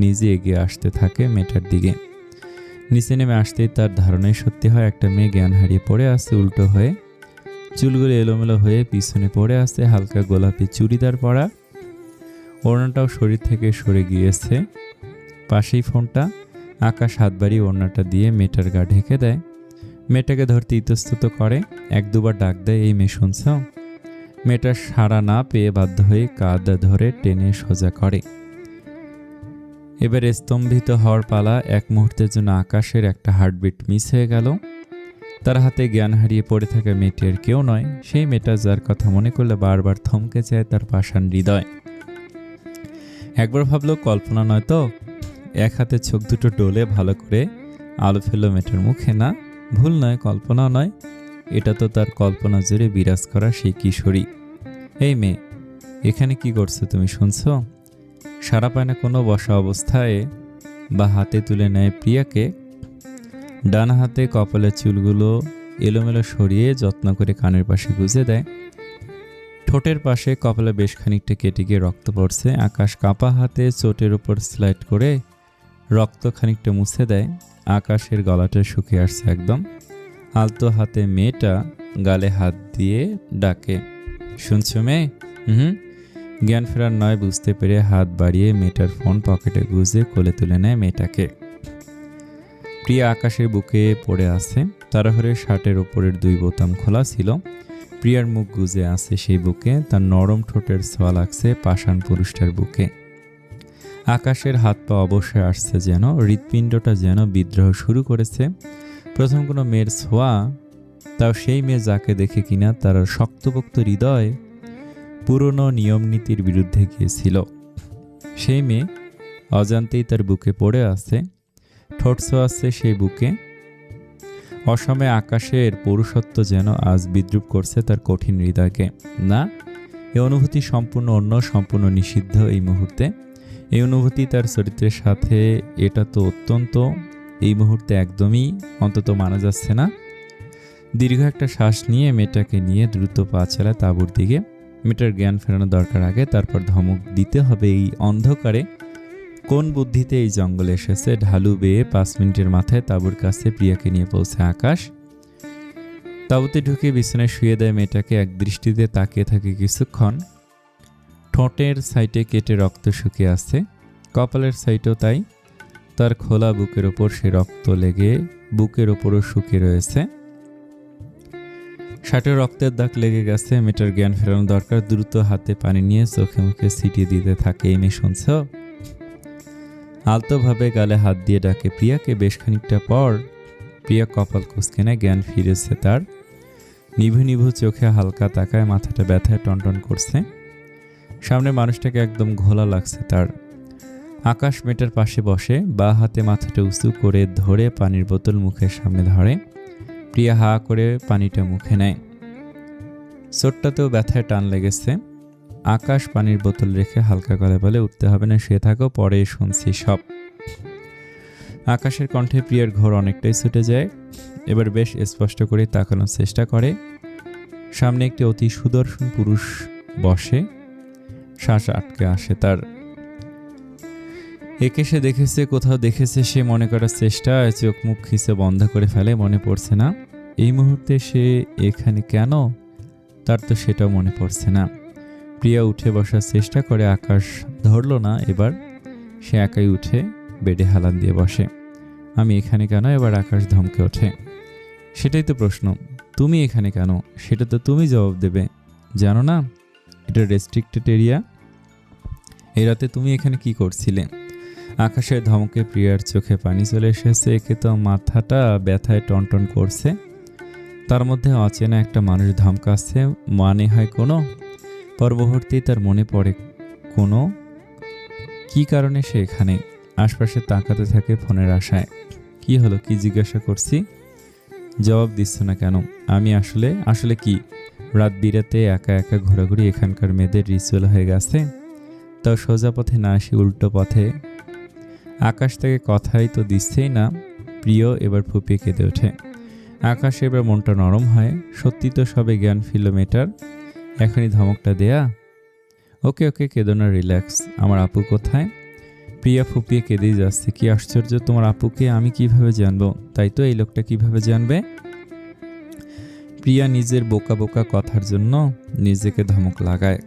নিজে এগিয়ে আসতে থাকে মেয়েটার দিকে। নিচে নেমে আসতেই তার ধারণাই সত্যি হয়। একটা মেয়ে জ্ঞান হারিয়ে পড়ে আছে উল্টো হয়ে, চুলগুলো এলোমেলো হয়ে পিছনে পড়ে আছে, হালকা গোলাপি চুড়িদার পরা, ওড়নাটাও শরীর থেকে সরে গিয়েছে। পাশেই ফোনটা। আকাশ হাত বাড়িয়ে ওড়নাটা দিয়ে মেয়েটার গা ঢেকে দেয়। মেয়েটাকে ধরতে ইতস্তত করে, এক দুবার ডাক দেয়, এই মেয়ে শুনছ? মেয়েটা সাড়া না পেয়ে বাধ্য হয়ে কাঁধ ধরে টেনে সোজা করে। এবার স্তম্ভিত হওয়ার পালা। এক মুহূর্তের জন্য আকাশের একটা হার্টবিট মিস হয়ে গেল। তার হাতে জ্ঞান হারিয়ে পড়ে থাকা মেয়েটি আর কেউ নয়, সেই মেয়েটা যার কথা মনে করলে বারবার থমকে যায় তার পাষাণ হৃদয়। একবার ভাবলো কল্পনা নয় তো। এক হাতে চোখ দুটো ডোলে ভালো করে আলো ফেললো মেয়েটার মুখে। না, ভুল নয়, কল্পনা নয়, এটা তো তার কল্পনা জুড়ে বিরাজ করা সেই কিশোরী। এই মেয়ে, এখানে কি করছো তুমি, শুনছো? সারা পায় না কোনো। বসা অবস্থায় বা হাতে তুলে নেয় প্রিয়াকে। ডান হাতে কপালের চুলগুলো এলোমেলো সরিয়ে যত্ন করে কানের পাশে গুজে দেয়। ঠোঁটের পাশে কপালে বেশ খানিকটা কেটে গিয়ে রক্ত পড়ছে। আকাশ কাঁপা হাতে চোটের উপর স্লাইড করে রক্ত খানিকটা মুছে দেয়। আকাশের গলাটা শুকিয়ে আসছে একদম। আলতো হাতে মেয়েটা গালে হাত দিয়ে ডাকে, শুনছো মেয়ে? জ্ঞান ফেরার নয় বুঝতে পেরে হাত বাড়িয়ে মেয়েটার ফোন পকেটে গুজে কোলে তুলে নেয় মেয়েটাকে। প্রিয়া আকাশের বুকে পড়ে আছে। তাড়াহুড়ো শার্টের ওপরের দুই বোতাম খোলা ছিল। প্রিয়ার মুখ গুজে আছে সেই বুকে, তার নরম ঠোঁটের ছোঁয়া লাগছে পাষাণ পুরুষটার বুকে। আকাশের হাত পা অবশ্যই আসছে যেন, হৃৎপিণ্ডটা যেন বিদ্রোহ শুরু করেছে। প্রথম কোনো মেয়ের ছোঁয়া, তাও সেই মেয়ে যাকে দেখে কিনা তার শক্তপোক্ত হৃদয় পুরনো নিয়মনীতির বিরুদ্ধে গিয়েছিল। সেই মেয়ে অজান্তেই তার বুকে পড়ে আছে, ঠোঁট ছোঁয়াচ্ছে সেই বুকে। অসময়ে আকাশের পুরুষত্ব যেন আজ বিদ্রুপ করছে তার কঠিন হৃদয়কে। না, এই অনুভূতি সম্পূর্ণ অন্য, সম্পূর্ণ নিষিদ্ধ এই মুহূর্তে। এই অনুভূতি তার চরিত্রের সাথে, এটা তো অত্যন্ত এই মুহূর্তে একদমই অন্তত মানা যাচ্ছে না। দীর্ঘ একটা শ্বাস নিয়ে মেয়েটাকে নিয়ে দ্রুত পা চালায় তাঁবুর দিকে। মেয়েটার জ্ঞান ফেরানো দরকার আগে, তারপর ধমক দিতে হবে এই অন্ধকারে। কোন বুদ্ধিতে এই জঙ্গলে এসেছে? ঢালু বেয়ে 5 মিনিটের মাথায় তাঁবুর কাছে প্রিয়াকে নিয়ে পৌঁছায় আকাশ। তাঁবুতে ঢুকে বিছানায় শুয়ে দেয় মেয়েটাকে। এক দৃষ্টিতে তাকিয়ে থাকে কিছুক্ষণ। ঠোঁটের সাইডে কেটে রক্ত শুকিয়ে আসছে, কপালের সাইডেও তাই। তার খোলা বুকের ওপর সে রক্ত লেগে বুকের ওপরও শুকিয়ে রয়েছে। শার্টে রক্তের দাগ লেগে গেছে। মেয়েটার জ্ঞান ফেরানো দরকার। দ্রুত হাতে পানি নিয়ে চোখে মুখে ছিটিয়ে দিতে থাকে। এই মেয়ে শুনছ? আলতোভাবে গালে হাত দিয়ে ডাকে প্রিয়াকে। বেশ খানিকটা পর প্রিয়া কপাল কুঁচকে নেয়, জ্ঞান ফিরেছে তার। নিভু নিভু চোখে হালকা তাকায়, মাথাটা ব্যথায় টনটন করছে। সামনে মানুষটাকে একদম ঘোলা লাগছে তার। আকাশ মেয়েটার পাশে বসে, বা হাতে মাথাটা উঁচু করে ধরে পানির বোতল মুখের সামনে ধরে। প্রিয়া হা করে পানিটা মুখে নেয়। চোটটাতেও ব্যথায় টান লেগেছে। আকাশ পানির বোতল রেখে হালকা গলায় বলে, উঠতে হবে না, শুয়ে থাকো, পরে শুনছি সব। আকাশের কণ্ঠে প্রিয়ার ঘোর অনেকটাই ছুটে যায়। এবার বেশ স্পষ্ট করে তাকানোর চেষ্টা করে। সামনে একটি অতি সুদর্শন পুরুষ বসে। শ্বাস আটকে আসে তার। একে সে দেখেছে, কোথাও দেখেছে, সে মনে করার চেষ্টায় চোখ মুখ খিচে বন্ধ করে ফেলে। মনে পড়ছে না এই মুহূর্তে সে এখানে কেন, তার তো সেটাও মনে পড়ছে না। প্রিয়া উঠে বসার চেষ্টা করে, আকাশ ধরল না। এবার সে একাই উঠে বেডে হালান দিয়ে বসে। আমি এখানে কেন? এবার আকাশ ধমকে ওঠে। সেটাই তো প্রশ্ন, তুমি এখানে কেন? সেটা তো তুমি জবাব দেবে। জানো না এটা রেস্ট্রিক্টেড এরিয়া? এই রাতে তুমি এখানে কি করছিলে? আকাশের ধমকে প্রিয়ার চোখে পানি চলে এসেছে। একে তো মাথাটা ব্যথায় টনটন করছে, তার মধ্যে অচেনা একটা মানুষ ধমকাচ্ছে। মানে হয় কোনো পরবর্তী তার মনে পড়ে কোনো কি কারণে সে এখানে। আশপাশে তাকাতে থাকে ফোনের আশায়। কি হলো, কি জিজ্ঞাসা করছি? জবাব দিচ্ছ না কেন? আমি আসলে কি রাত বিরাতে একা একা ঘোরাঘুরি এখানকার মেয়েদের রিচুয়াল হয়ে গেছে? তাও সোজা পথে না আসি উল্টো পথে। আকাশ থেকে কথাই তো দিচ্ছেই না। প্রিয় এবার ফুপিয়ে কেঁদে ওঠে। আকাশ এবার মনটা নরম হয়। সত্যি তো সবে জ্ঞান ফিরল মেয়েটার, এখনই ধমকটা দেয়া। ওকে ওকে, কেঁদো না, রিল্যাক্স। আমার আপু কোথায়? প্রিয়া ফুপিয়ে কেঁদেই যাচ্ছে। কি আশ্চর্য, তোমার আপুকে আমি কিভাবে জানবো? তাই তো, এই লোকটা কিভাবে জানবে? প্রিয়া নিজের বোকা বোকা কথার জন্য নিজেকে ধমক লাগায়।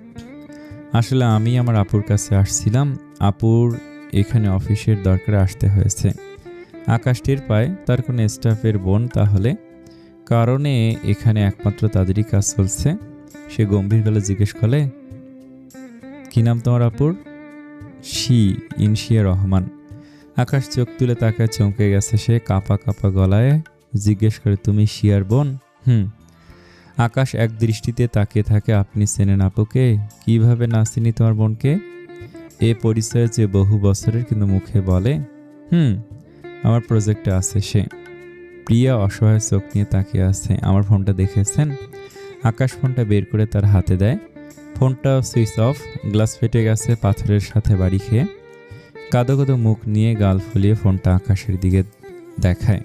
আসলে আমি আমার আপুর কাছে আসছিলাম, আপুর এখানে অফিসের দরকারে আসতে হয়েছে। আকাশ টের পায় তার কোনো স্টাফের বোন তাহলে, কারণে এখানে একমাত্র তাদেরই কাজ চলছে। সে গম্ভীর গলা জিজ্ঞেস করে, কি নাম তোমার আপুর? ইনশিয়া রহমান। আকাশ চোখ তুলে তাকায়, চমকে গেছে সে। কাঁপা কাঁপা গলায় জিজ্ঞেস করে, তুমি শিয়ার বোন? আকাশ এক দৃষ্টিতে তাকিয়ে থাকে। আপনি চেনেন আপুকে? কিভাবে না চিনি তোমার বোনকে? এ পরিচয় যে বহু বছরের, কিন্তু মুখে বলে আমার প্রজেক্টে আছে সে। প্রিয়া অসহায় চোখ নিয়ে তাকিয়ে আছে। আমার ফোনটা দেখেছেন? আকাশ ফোনটা বের করে তার হাতে দেয়। ফোনটা সুইচ অফ, গ্লাস ফেটে গেছে পাথরের সাথে বাড়ি খেয়ে। কাদো কাদো মুখ নিয়ে গাল ফুলিয়ে ফোনটা আকাশের দিকে দেখায়।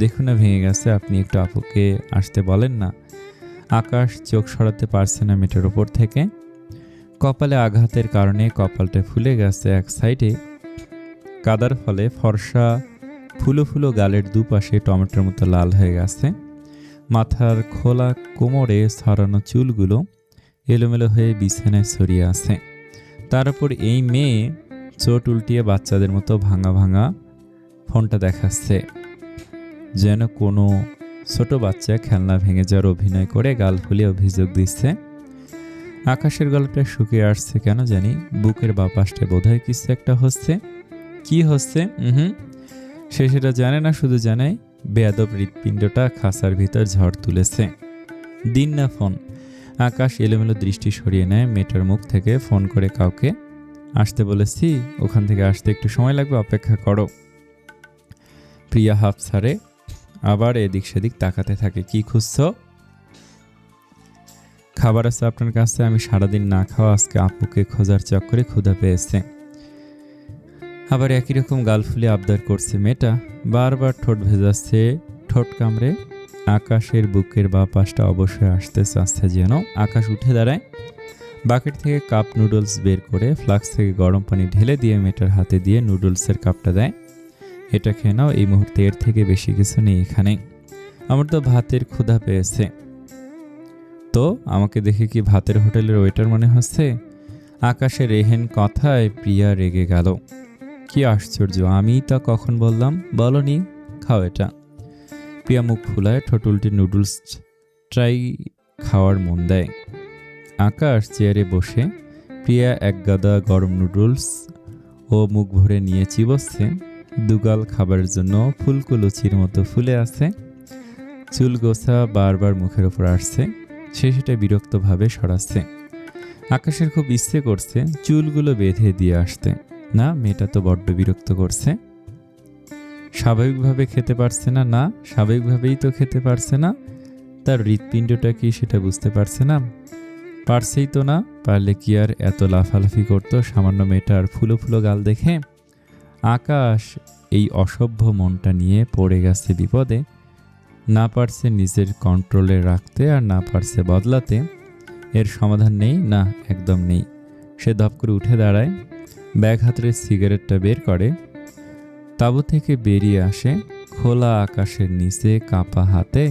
দেখুন না ভেঙে গেছে, আপনি একটু আপুকে আসতে বলেন না। আকাশ চোখ সরাতে পারছে না মেয়েটার ওপর থেকে। কপালে আঘাতের কারণে কপালটা ফুলে গেছে এক সাইডে। কাদার ফলে ফর্সা ফুলো ফুলো গালের দুপাশে টমেটোর মতো লাল হয়ে গেছে। মাথার খোলা কোমরে ছড়ানো চুলগুলো এলোমেলো হয়ে বিছানায় ছড়িয়ে আছে। তার উপর এই মেয়ে চোট উল্টিয়ে বাচ্চাদের মতো ভাঙা ভাঙা ফোনটা দেখাচ্ছে, যেন কোনো ছোট বাচ্চা খেলনা ভেঙে যাওয়ার অভিনয় করে গাল ফুলিয়ে অভিযোগ দিচ্ছে। আকাশের গলাটা শুকিয়ে আসছে কেন জানি। বুকের বাপাসটায় বোধহয় কিছু একটা হচ্ছে। কি হচ্ছে সে সেটা জানে না, শুধু জানে বেয়াদব হৃৎপিণ্ডটা খাঁচার ভিতর ঝড় তুলেছে। দিন না ফোন। আকাশ এলোমেলো দৃষ্টি সরিয়ে নেয় মেয়েটার মুখ থেকে। ফোন করে কাউকে আসতে বলেছি, ওখান থেকে আসতে একটু সময় লাগবে, অপেক্ষা করো। প্রিয়া হাফ ছাড়ে, আবার এদিক সেদিক তাকাতে থাকে। কি খুঁজছ? খাবার আছে আপনার কাছে? আমি সারাদিন না খাওয়া, আজকে আপুকে খোঁজার চক্করে ক্ষুধা পেয়েছে। আবার একই রকম গাল ফুলে আবদার করছে মেয়েটা। বারবার ঠোঁট ভেজাচ্ছে, ঠোঁট কামড়ে। আকাশের বুকের বা পাশটা অবশ্যই আসতে চাচ্ছে যেন। আকাশ উঠে দাঁড়ায়, বাকেট থেকে কাপ নুডলস বের করে ফ্লাক্স থেকে গরম পানি ঢেলে দিয়ে মেয়েটার হাতে দিয়ে নুডলসের কাপটা দেয়। এটা খেয়ে নাও, এই মুহূর্তে এর থেকে বেশি কিছু নেই এখানে। আমার তো ভাতের ক্ষুধা পেয়েছে। তো আমাকে দেখে কি ভাতের হোটেলের ওয়েটার মনে হচ্ছে? আকাশের রেহেন কথায় প্রিয়া রেগে গেল। কি আশ্চর্য, আমি তা কখন বললাম? বলনি, খাও এটা। প্রিয়া মুখ ফুলায় ঠোঁট উল্টে নুডলস ট্রাই খাওয়ার মন দেয়। আকাশ চেয়ারে বসে প্রিয়া এক গাদা গরম নুডলস ও মুখ ভরে নিয়ে চিবচ্ছে। দুগাল খাবারের জন্য ফুলকো লুচির মতো ফুলে আছে। চুল গোছা বারবার মুখের ওপর আসছে। সে সেটা বিরক্তভাবে সরাচ্ছে। আকাশের খুব ইচ্ছে করছে চুলগুলো বেঁধে দিয়ে আসতে। না, মেয়েটা তো বড্ড বিরক্ত করছে। স্বাভাবিকভাবে খেতে পারছে না। না, স্বাভাবিকভাবেই তো খেতে পারছে না। তার হৃৎপিণ্ডটা কি সেটা বুঝতে পারছে না? পারছেই তো না। পারলে কি আর এত লাফালাফি করতো সামান্য মেয়েটার ফুলো ফুলো গাল দেখে? আকাশ এই অসভ্য মনটা নিয়ে পড়ে গেছে বিপদে। না পারছে নিজের কন্ট্রোলে রাখতে, আর না পারছে বদলাতে। এর সমাধান নেই, না একদম নেই। সে ধপ করে উঠে দাঁড়ায়, ব্যাগ হাতের সিগারেটটা বের করে, তাঁবু থেকে বেরিয়ে আসে, খোলা আকাশের নিচে কাপা হাতে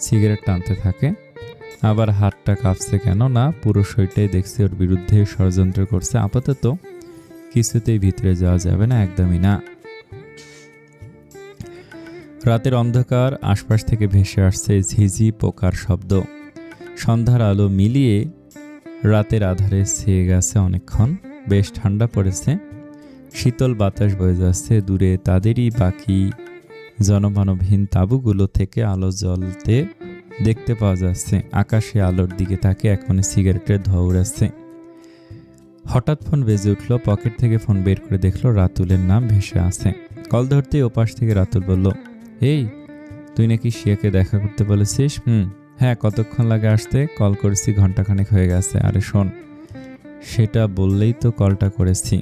সিগারেট টানতে থাকে। আবার হাতটা কাঁপছে কেন না, পুরো শরীরটাই দেখছে ওর বিরুদ্ধে ষড়যন্ত্র করছে। আপাতত কিছুতেই ভিতরে যাওয়া যাবে না, একদমই না। রাতের অন্ধকার, আশপাশ থেকে ভেসে আসছে ঝিঝি পোকার শব্দ। সন্ধ্যার আলো মিলিয়ে রাতের আধারে ছেয়ে গেছে অনেকক্ষণ। বেশ ঠান্ডা পড়েছে, শীতল বাতাস বয়ে যাচ্ছে। দূরে তাদেরই বাকি জনমানবহীন তাঁবুগুলো থেকে আলো জ্বলতে দেখতে পাওয়া যাচ্ছে। আকাশে আলোর দিকে তাকে এখন সিগারেটের ধোঁয়া উড়াচ্ছে। হঠাৎ ফোন বেজে উঠল। পকেট থেকে ফোন বের করে দেখলো রাতুলের নাম ভেসে আছে। কল ধরতেই ওপাশ থেকে রাতুল বলল, এই তুই নাকি শিয়াকে দেখা করতে বলেছিস? হ্যাঁ, কতক্ষণ লাগে আসতে? কল করেছি, ঘন্টাখানেক হয়ে গেছে। আরে শোন, সেটা বললেই তো কলটা করেছি।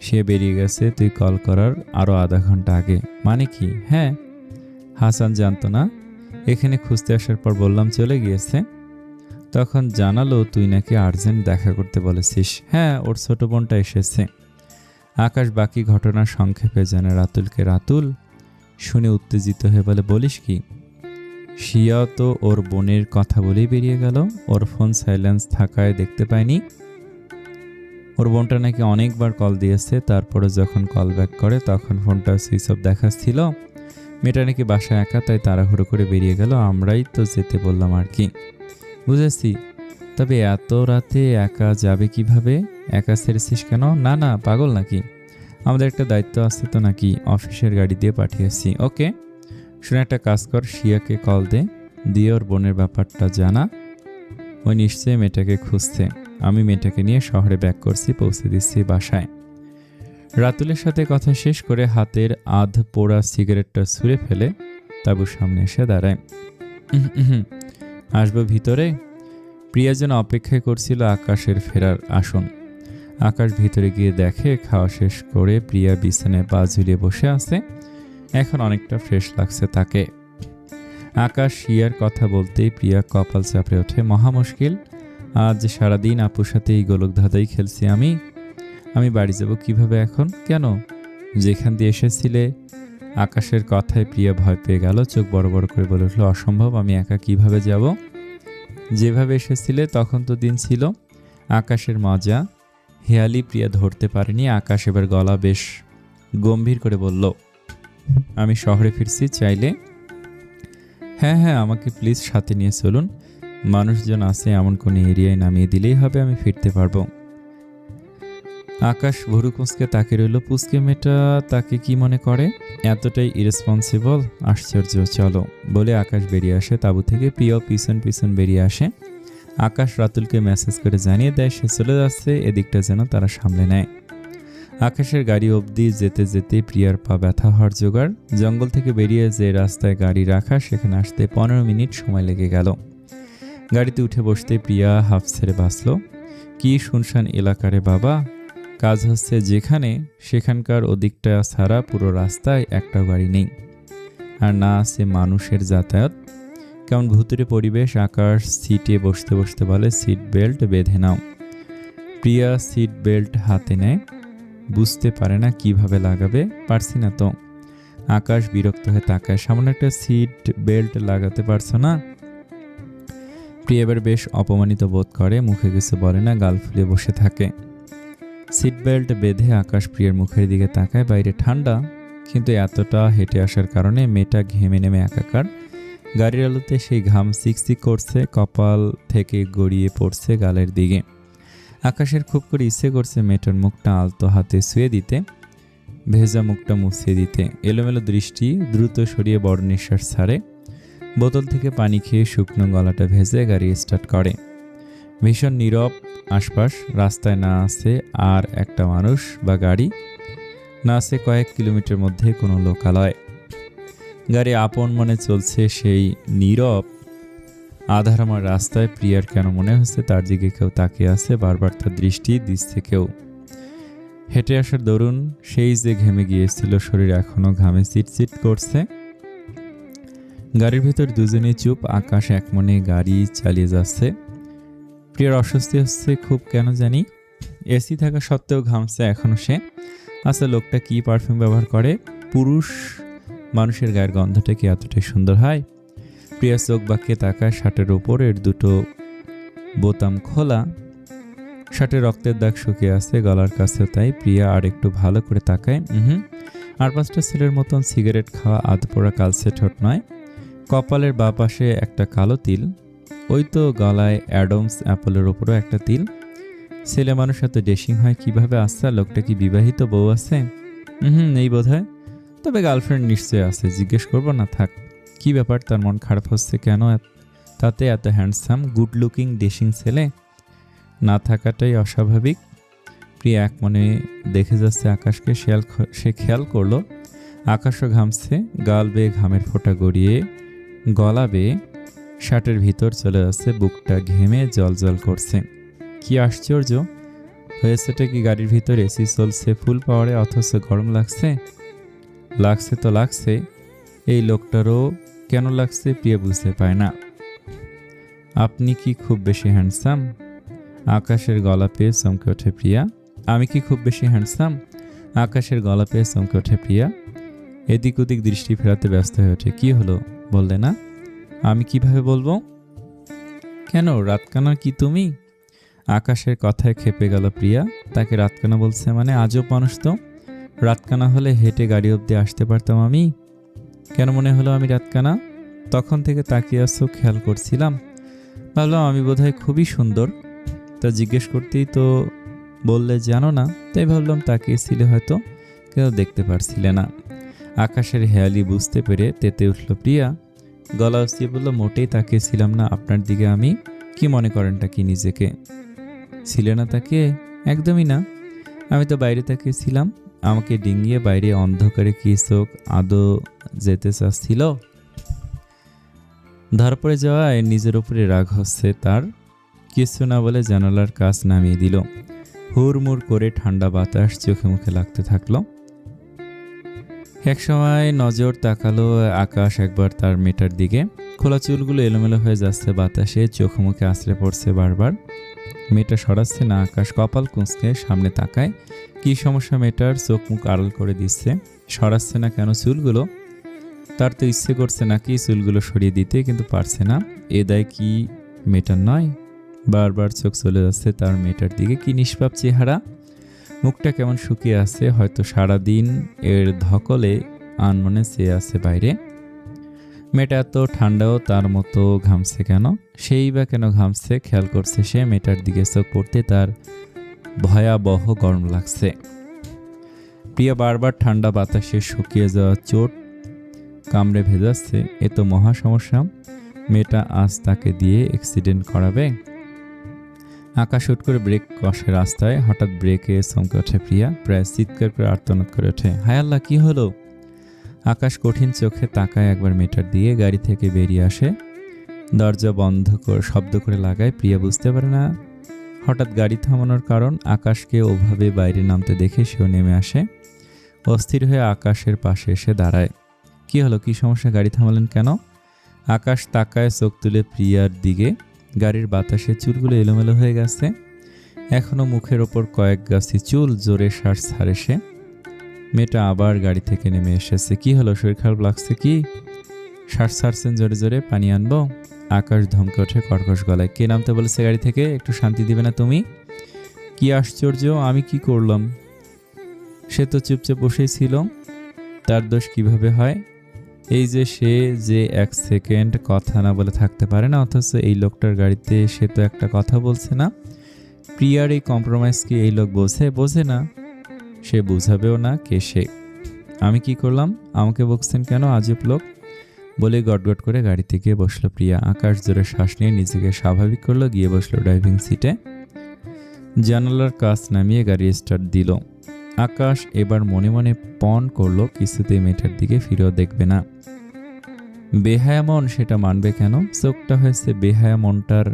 সে বেরিয়ে গেছে তুই কল করার আরও আধা ঘন্টা আগে। মানে কি? হ্যাঁ, হাসান জানতো না। এখানে খুঁজতে আসার পর বললাম চলে গিয়েছে, তখন জানালো তুই নাকি আর্জেন্ট দেখা করতে বলেছিস। হ্যাঁ, ওর ছোট বোনটা এসেছে। আকাশ বাকি ঘটনা সংক্ষেপে জানে রাতুলকে। রাতুল শুনে উত্তেজিত হয়ে বলে, বলিস কি? শিয়া তো ওর বোনের কথা বলেই বেরিয়ে গেল। ওর ফোন সাইলেন্স থাকায় দেখতে পায়নি। ওর বোনটা নাকি অনেকবার কল দিয়েছে, তারপরে যখন কল ব্যাক করে তখন ফোনটা সুইচ অফ দেখাচ্ছিল। মেয়েটা নাকি বাসায় একা, তাই তাড়াহুড়ো করে বেরিয়ে গেল। আমরাই তো যেতে বললাম আর কি। বুঝেছি, তবে এত রাতে একা যাবে কিভাবে? একা ছেড়েছিস কেন? না না, পাগল নাকি? আমাদের একটা দায়িত্ব আছে তো নাকি, অফিসের গাড়ি দিয়ে পাঠিয়েছি। ওকে, শুনে একটা কাজ কর, শিয়াকে কল দিয়ে ওর বোনের ব্যাপারটা জানা। ওই নিশ্চয়ই মেয়েটাকে খুঁজছে। আমি মেয়েটাকে নিয়ে শহরে ব্যাক করছি, পৌঁছে দিচ্ছি বাসায়। রাতুলের সাথে কথা শেষ করে হাতের আধ পোড়া সিগারেটটা ছুঁড়ে ফেলে তাঁবুর সামনে এসে দাঁড়ায়। আসবো ভিতরে? প্রিয়া যেন অপেক্ষায় করছিল আকাশের ফেরার আসন। আকাশ ভিতরে গিয়ে দেখে খাওয়া শেষ করে প্রিয়া বিছানায় পা ঝুলিয়ে বসে আছে। এখন অনেকটা ফ্রেশ লাগছে তাকে। আকাশ শিয়ার কথা বলতেই প্রিয়া কপাল চাপড়ে ওঠে। মহা মুশকিল, আজ সারাদিন আপুর সাথে এই গোলক ধাঁধাই খেলছি আমি বাড়ি যাব কিভাবে এখন? কেন, যেখান দিয়ে এসেছিলে? আকাশের কথায় প্রিয়া ভয় পেয়ে গেল, চোখ বড় বড় করে বলে উঠল, অসম্ভব, আমি একা কিভাবে যাব? যেভাবে এসেছিলে তখন তো দিন ছিল। আকাশের মজা হেয়ালি প্রিয়া ধরতে পারেনি। আকাশ এবার গলা বেশ গম্ভীর করে বলল, আমি শহরে ফিরছি, চাইলে হ্যাঁ হ্যাঁ আমাকে প্লিজ সাথে নিয়ে চলুন। মানুষজন আছে এমন কোন এরিয়ায় নামিয়ে দিলেই হবে, আমি ফিরতে পারবো। আকাশ ভুরু কুঁচকে তাকে রইল। পুচকে মেয়েটা তাকে কি মনে করে? এতটাই ইরেসপন্সিবল? আশ্চর্য। চলো বলে আকাশ বেরিয়ে আসে তাঁবু থেকে। প্রিয় পিছন পিছন বেরিয়ে আসে। আকাশ রাতুলকে মেসেজ করে জানিয়ে দেয় সে চলে যাচ্ছে, এদিকটা যেন তারা সামলে নেয়। আকাশের গাড়ি অবধি যেতে যেতে প্রিয়ার পা ব্যথা হওয়ার জোগাড়। জঙ্গল থেকে বেরিয়ে যে রাস্তায় গাড়ি রাখা সেখানে আসতে 15 মিনিট সময় লেগে গেল। গাড়িতে উঠে বসতে প্রিয়া হাফ ছেড়ে বাঁচল। কি শুনশান এলাকারে বাবা, কাজ হচ্ছে যেখানে সেখানকার ওদিকটা ছাড়া পুরো রাস্তায় একটা গাড়ি নেই, আর না আছে মানুষের যাতায়াত। কেমন ভুতুরে পরিবেশ। আকাশ সিটে বসতে বসতে বলে, সিট বেল্ট বেঁধে নাও। প্রিয়া সিট বেল্ট হাতে নেয়, বুঝতে পারে না কিভাবে লাগাবে। পারছি না তো। আকাশ বিরক্ত হয়ে তাকায়, সামনে একটা সিট বেল্ট লাগাতে পারছো না? প্রিয়া এবার বেশ অপমানিত বোধ করে, মুখে কিছু বলে না, গাল ফুলিয়ে বসে থাকে। সিট বেল্ট বেঁধে আকাশ প্রিয়ার মুখের দিকে তাকায়। বাইরে ঠান্ডা, কিন্তু এতটা হেঁটে আসার কারণে মেয়েটা ঘেমে নেমে একাকার। গাড়ির আলোতে সেই ঘাম চিকচিক করছে, কপাল থেকে গড়িয়ে পড়ছে গালের দিকে। আকাশের খুব করে ইচ্ছে করছে মেয়েটার মুখটা আলতো হাতে ছুঁয়ে দিতে, ভেজা মুখটা মুছিয়ে দিতে। এলোমেলো দৃষ্টি দ্রুত সরিয়ে বড় নিঃশ্বাস ছাড়ে। বোতল থেকে পানি খেয়ে শুকনো গলাটা ভেজে গাড়ি স্টার্ট করে। ভীষণ নীরব আশপাশ। রাস্তায় না আছে আর একটা মানুষ বা গাড়ি, না আছে কয়েক কিলোমিটার মধ্যে কোনো লোকালয়। গাড়ি আপন মনে চলছে সেই নীরব আধার আমার রাস্তায়। প্রিয়ার কেন মনে হচ্ছে তার দিকে কেউ তাকিয়ে আছে, বারবার তার দৃষ্টি দিচ্ছে কেউ। হেঁটে আসার দরুন সেই যে ঘেমে গিয়েছিল, শরীর এখনো ঘামে চিটচিট করছে। গাড়ির ভেতর দুজনেই চুপ। আকাশ একমনে গাড়ি চালিয়ে যাচ্ছে। প্রিয়ার অস্বস্তি হচ্ছে খুব, কেন জানি। এসি থাকা সত্ত্বেও ঘামছে এখনো সে। আচ্ছা, লোকটা কি পারফিউম ব্যবহার করে? পুরুষ মানুষের গায়ের গন্ধটা কি এতটাই সুন্দর হয়? প্রিয়া চোখ বাঁকিয়ে তাকায় শার্টের ওপরের দুটো বোতাম খোলা। শার্টে রক্তের দাগ শুকিয়ে আছে, গলার কাছেও তাই। প্রিয়া আর একটু ভালো করে তাকায়। আর পাঁচটা ছেলের মতন সিগারেট খাওয়া আধপোড়া কালসে ঠোঁট নয়, কপালের বাঁ পাশে একটা কালো তিল, ওই তো গলায় অ্যাডামস অ্যাপলের ওপরও একটা তিল। ছেলে মানুষ এত ডেশিং হয় কিভাবে? আচ্ছা, লোকটা কি বিবাহিত, বউ আছে? নেই বোধ হয়, তবে গার্লফ্রেন্ড নিশ্চয়ই আছে। জিজ্ঞেস করবো না, থাক। কি ব্যাপার, তার মন খারাপ হচ্ছে কেন? তাতে এত হ্যান্ডসাম গুড লুকিং ডেশিং ছেলে না থাকাটাই অস্বাভাবিক। প্রিয়া এক মনে দেখে যাচ্ছে আকাশকে। সে খেয়াল করলো আকাশও ঘামছে, গাল বেয়ে ঘামের ফোঁটা গড়িয়ে গলা বেয়ে শার্টের ভিতর চলে যাচ্ছে, বুকটা ঘেমে জল জল করছে। কি আশ্চর্য হয়েছেটা কি, গাড়ির ভিতর এসি চলছে ফুল পাওয়ারে, অথচ গরম লাগছে। লাগছে তো লাগছে, এই লোকটারও কেন লাগছে প্রিয়া বুঝতে পায় না। আপনি কি খুব বেশি হ্যান্ডসাম? আকাশের গলা পেয়ে চমকে ওঠে প্রিয়া। আমি কি খুব বেশি হ্যান্ডসাম? আকাশের গলা পেয়ে চমকে ওঠে প্রিয়া। এদিক ওদিক দৃষ্টি ফেরাতে ব্যস্ত হয়ে ওঠে। কি হলো, বললে না? আমি কিভাবে বলবো? কেন, রাতকানা কি তুমি? আকাশের কথায় ক্ষেপে গেল প্রিয়া। তাকে রাতকানা বলছে মানে? আজব মানুষ তো। রাতকানা হলে হেঁটে গাড়ি অবধি আসতে পারতাম আমি। কেন মনে হলো আমি রাতকানা? তখন থেকে তাকিয়ে আসছো, খেয়াল করছিলাম। ভাবলাম আমি বোধহয় খুবই সুন্দর, তা জিজ্ঞেস করতেই তো বললে জানো না, তাই ভাবলাম তাকিয়েছিলে হয়তো, কেউ দেখতে পারছিলে না। আকাশের হেয়ালি বুঝতে পেরে তেতে উঠল প্রিয়া। গলা উঁচিয়ে বলল, মোটেই তাকিয়েছিলাম না আপনার দিকে আমি। কি মনে করেনটা কি নিজেকে? ছিলে না তাকিয়ে? একদমই না, আমি তো বাইরে তাকিয়েছিলাম। আমাকে ডিঙিয়ে বাইরে অন্ধকারে কি চোখ আদৌ যেতে চাচ্ছিল? ধরা পড়ে যাওয়ায় নিজের উপরে রাগ হচ্ছে তার। কিছু না বলে জানালার কাচ নামিয়ে দিল। হুড়মুড় করে ঠান্ডা বাতাস চোখে মুখে লাগতে থাকলো। একসময় নজর তাকালো আকাশ একবার তার মেয়েটার দিকে। খোলা চুলগুলো এলোমেলো হয়ে যাচ্ছে বাতাসে, চোখে মুখে আছড়ে পড়ছে বারবার। মেয়েটা সরাচ্ছে না, আকাশ কপাল কুঁচকে সামনে তাকায়। কি সমস্যা মেয়েটার? চোখ মুখ আড়াল করে দিচ্ছে। সরাচ্ছে না কেন চুলগুলো? তার তো ইচ্ছে করছে নাকি চুলগুলো সরিয়ে দিতে, কিন্তু পারছে না। এ দায় কি মেয়েটার নয়? বারবার চোখ চলে যাচ্ছে তার মেয়েটার দিকে। কি নিষ্পাপ চেহারা, মুখটা কেমন শুকিয়ে আছে, হয়তো সারাদিন এর ধকলে আনমনে চেয়ে আছে বাইরে। মেয়েটা এত ঠান্ডাও তার মতো ঘামছে কেন? সেই বা কেন ঘামছে? খেয়াল করছে সে। মেয়েটার দিকে চোখ পড়তে তার ভয়াবহ গরম লাগছে। প্রিয়া বারবার ঠান্ডা বাতাসে শুকিয়ে যাওয়া চোট কামড়ে ভেজাচ্ছে। এ তো মহা সমস্যা। মেয়েটা আজ তাকে দিয়ে অ্যাক্সিডেন্ট করাবে। আকাশ হুট করে ব্রেক কষে রাস্তায়। হঠাৎ ব্রেকে চমকে ওঠে প্রিয়া, প্রায় চিৎকার করে আর্তনাদ করে ওঠে, হায় আল্লাহ, কি হলো? আকাশ কঠিন চোখে তাকায় একবার মেয়েটার দিয়ে। গাড়ি থেকে বেরিয়ে আসে, দরজা বন্ধ করে শব্দ করে লাগায়। প্রিয়া বুঝতে পারে না হঠাৎ গাড়ি থামানোর কারণ। আকাশকে ওভাবে বাইরে নামতে দেখে সেও নেমে আসে। অস্থির হয়ে আকাশের পাশে এসে দাঁড়ায়। কি হলো, কি সমস্যা, গাড়ি থামালেন কেন? আকাশ তাকায় চোখ তুলে প্রিয়ার দিকে। গাড়ির বাতাসে চুলগুলো এলোমেলো হয়ে গেছে, এখনো মুখের ওপর কয়েক গাছি চুল। জোরে শ্বাস ছাড়ে সে। মেয়েটা আবার গাড়ি থেকে নেমে এসেছে। কি হলো, শরীর খারাপ লাগছে কি? শ্বাস ছাড়ছেন জোরে জোরে, পানি আনবো? আকাশ ধমকে ওঠে কর্কশ গলায়, কে নামতে বলেছে গাড়ি থেকে? একটু শান্তি দিবে না তুমি? কি আশ্চর্য, আমি কি করলাম? সে তো চুপচাপ বসেই ছিল, তার দোষ কিভাবে হয়? এই যে সে যে এক সেকেন্ড কথা না বলে থাকতে পারে না, অথচ এই লোকটার গাড়িতে সে তো একটা কথা বলছে না। প্রিয়ার এই কম্প্রোমাইজ কি এই লোক বোঝে না? সে বুঝাবেও না। কে সে? আমি কি করলাম? আমাকে বকছেন কেন, আজব লোক? বলে গটগট করে গাড়িতে গিয়ে বসলো প্রিয়া। আকাশ জোরে শ্বাস নিয়ে নিজেকে স্বাভাবিক করলো, গিয়ে বসলো ড্রাইভিং সিটে। জানালার কাচ নামিয়ে গাড়ি স্টার্ট দিল। আকাশ এবার মনে মনে পণ করলো কিছুতেই মেয়েটার দিকে ফিরেও দেখবে না। বেহায়া মন, সেটা মানবে কেন? চোখটা হয়েছে বেহায়া মনটার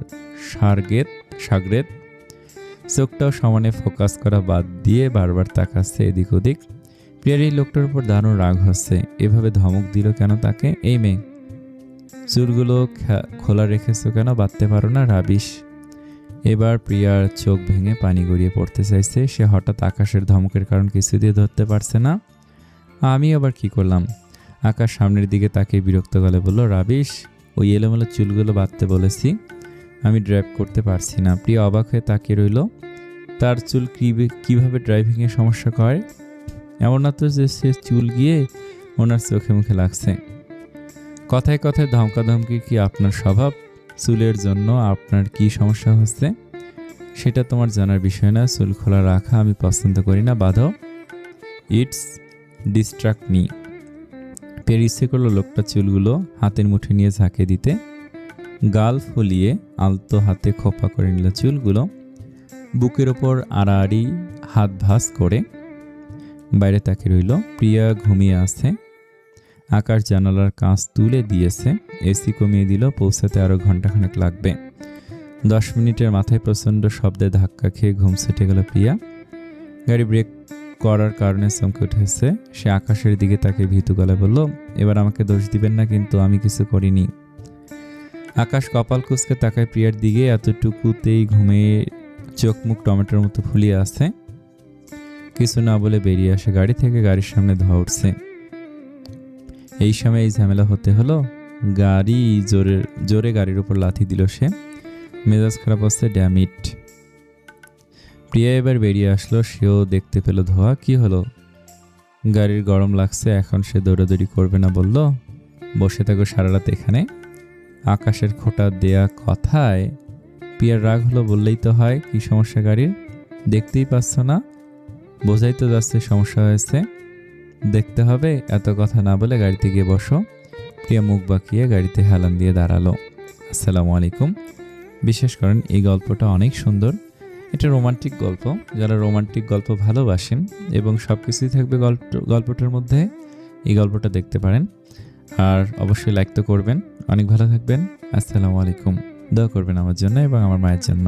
সাগরেদ। চোখটাও সমানে ফোকাস করা বাদ দিয়ে বারবার তাকাচ্ছে এদিক ওদিক। প্রিয়ার এই লোকটার উপর দারুণ রাগ হচ্ছে। এভাবে ধমক দিল কেন তাকে? এই মেয়ে, চুলগুলো খোলা রেখেছো কেন? বাঁধতে পারো না? রাবিশ। এবার প্রিয়ার চোখ ভেঙে পানি গড়িয়ে পড়তে চাইছে। সে হঠাৎ আকাশের ধমকের কারণ কিছু দিয়ে ধরতে পারছে না। আমি আবার কি করলাম? আকাশ সামনের দিকে তাকিয়ে বিরক্ত গলায় বলল, রাবিশ, ওই এলোমেলো চুলগুলো বাঁধতে বলেছি, আমি ড্রাইভ করতে পারছি না। প্রিয়া অবাক হয়ে তাকিয়ে রইল। তার চুল কিভাবে ড্রাইভিংয়ে সমস্যা করে? এমন না তো যে সে চুল গিয়ে ওনার চোখে মুখে লাগছে। কথায় কথায় ধমকাধমকি কি আপনার স্বভাব? চুলের জন্য আপনার কি সমস্যা হচ্ছে সেটা তোমার জানার বিষয় না। চুল খোলা রাখা আমি পছন্দ করি না, বাঁধো। It's distract me. পের ইচ্ছে করলো লোকটা চুলগুলো হাতের মুঠে নিয়ে ঝাঁকে দিতে। গাল ফুলিয়ে আলতো হাতে খোপা করে নিল চুলগুলো। বুকের ওপর আড়াআড়ি হাত ভাঁজ করে বাইরে তাকিয়ে রইল। প্রিয়া ঘুমিয়ে আছে। আকাশ জানালার কাঁচ তুলে দিয়েছে, এসি কমিয়ে দিল। পৌঁছাতে আরও ঘন্টাখানেক লাগবে। 10 মিনিটের মাথায় প্রচণ্ড শব্দে ধাক্কা খেয়ে ঘুম সেটে গেল প্রিয়া। গাড়ি ব্রেক করার কারণে চমকে উঠেছে। সে আকাশের দিকে তাকে ভীতু গলায় বলল, এবার আমাকে দোষ দিবেন না কিন্তু, আমি কিছু করিনি। আকাশ কপাল কুঁচকে তাকায় প্রিয়ার দিকে। এতটুকুতেই ঘুমে চোখ মুখ টমেটোর মতো ফুলিয়ে আছে। কিছু না বলে বেরিয়ে আসে গাড়ি থেকে। গাড়ির সামনে ধোঁয়া উঠছে। এই সময় এই ঝামেলা হতে হলো। গাড়ি জোরে গাড়ির উপর লাথি দিল সে। মেজাজ খারাপ হচ্ছে, ড্যামিট। প্রিয়া এবার বেরিয়ে আসলো। সেও দেখতে পেল ধোঁয়া। কি হলো? গাড়ির গরম লাগছে, এখন সে দৌড়াদৌড়ি করবে না বলল। বসে থাকো সারা রাত এখানে। আকাশের খোটা দেয়া কথায় প্রিয়ার রাগ হলো। বললেই তো হয়, কি সমস্যা গাড়ির? দেখতেই পাচ্ছ না? বোঝাই তো যাচ্ছে সমস্যা হয়েছে। দেখতে হবে? এত কথা না বলে গাড়িতে গিয়ে বসো। প্রিয়া মুখ বাঁকিয়ে গাড়িতে হেলান দিয়ে দাঁড়ালো। আসসালামু আলাইকুম। বিশ্বাস করেন এই গল্পটা অনেক সুন্দর। এটা রোমান্টিক গল্প। যারা রোমান্টিক গল্প ভালোবাসেন এবং সব কিছুই থাকবে গল্পটার মধ্যে, এই গল্পটা দেখতে পারেন। আর অবশ্যই লাইক তো করবেন। অনেক ভালো থাকবেন। আসসালামু আলাইকুম। দোয়া করবেন আমার জন্য এবং আমার মায়ের জন্য।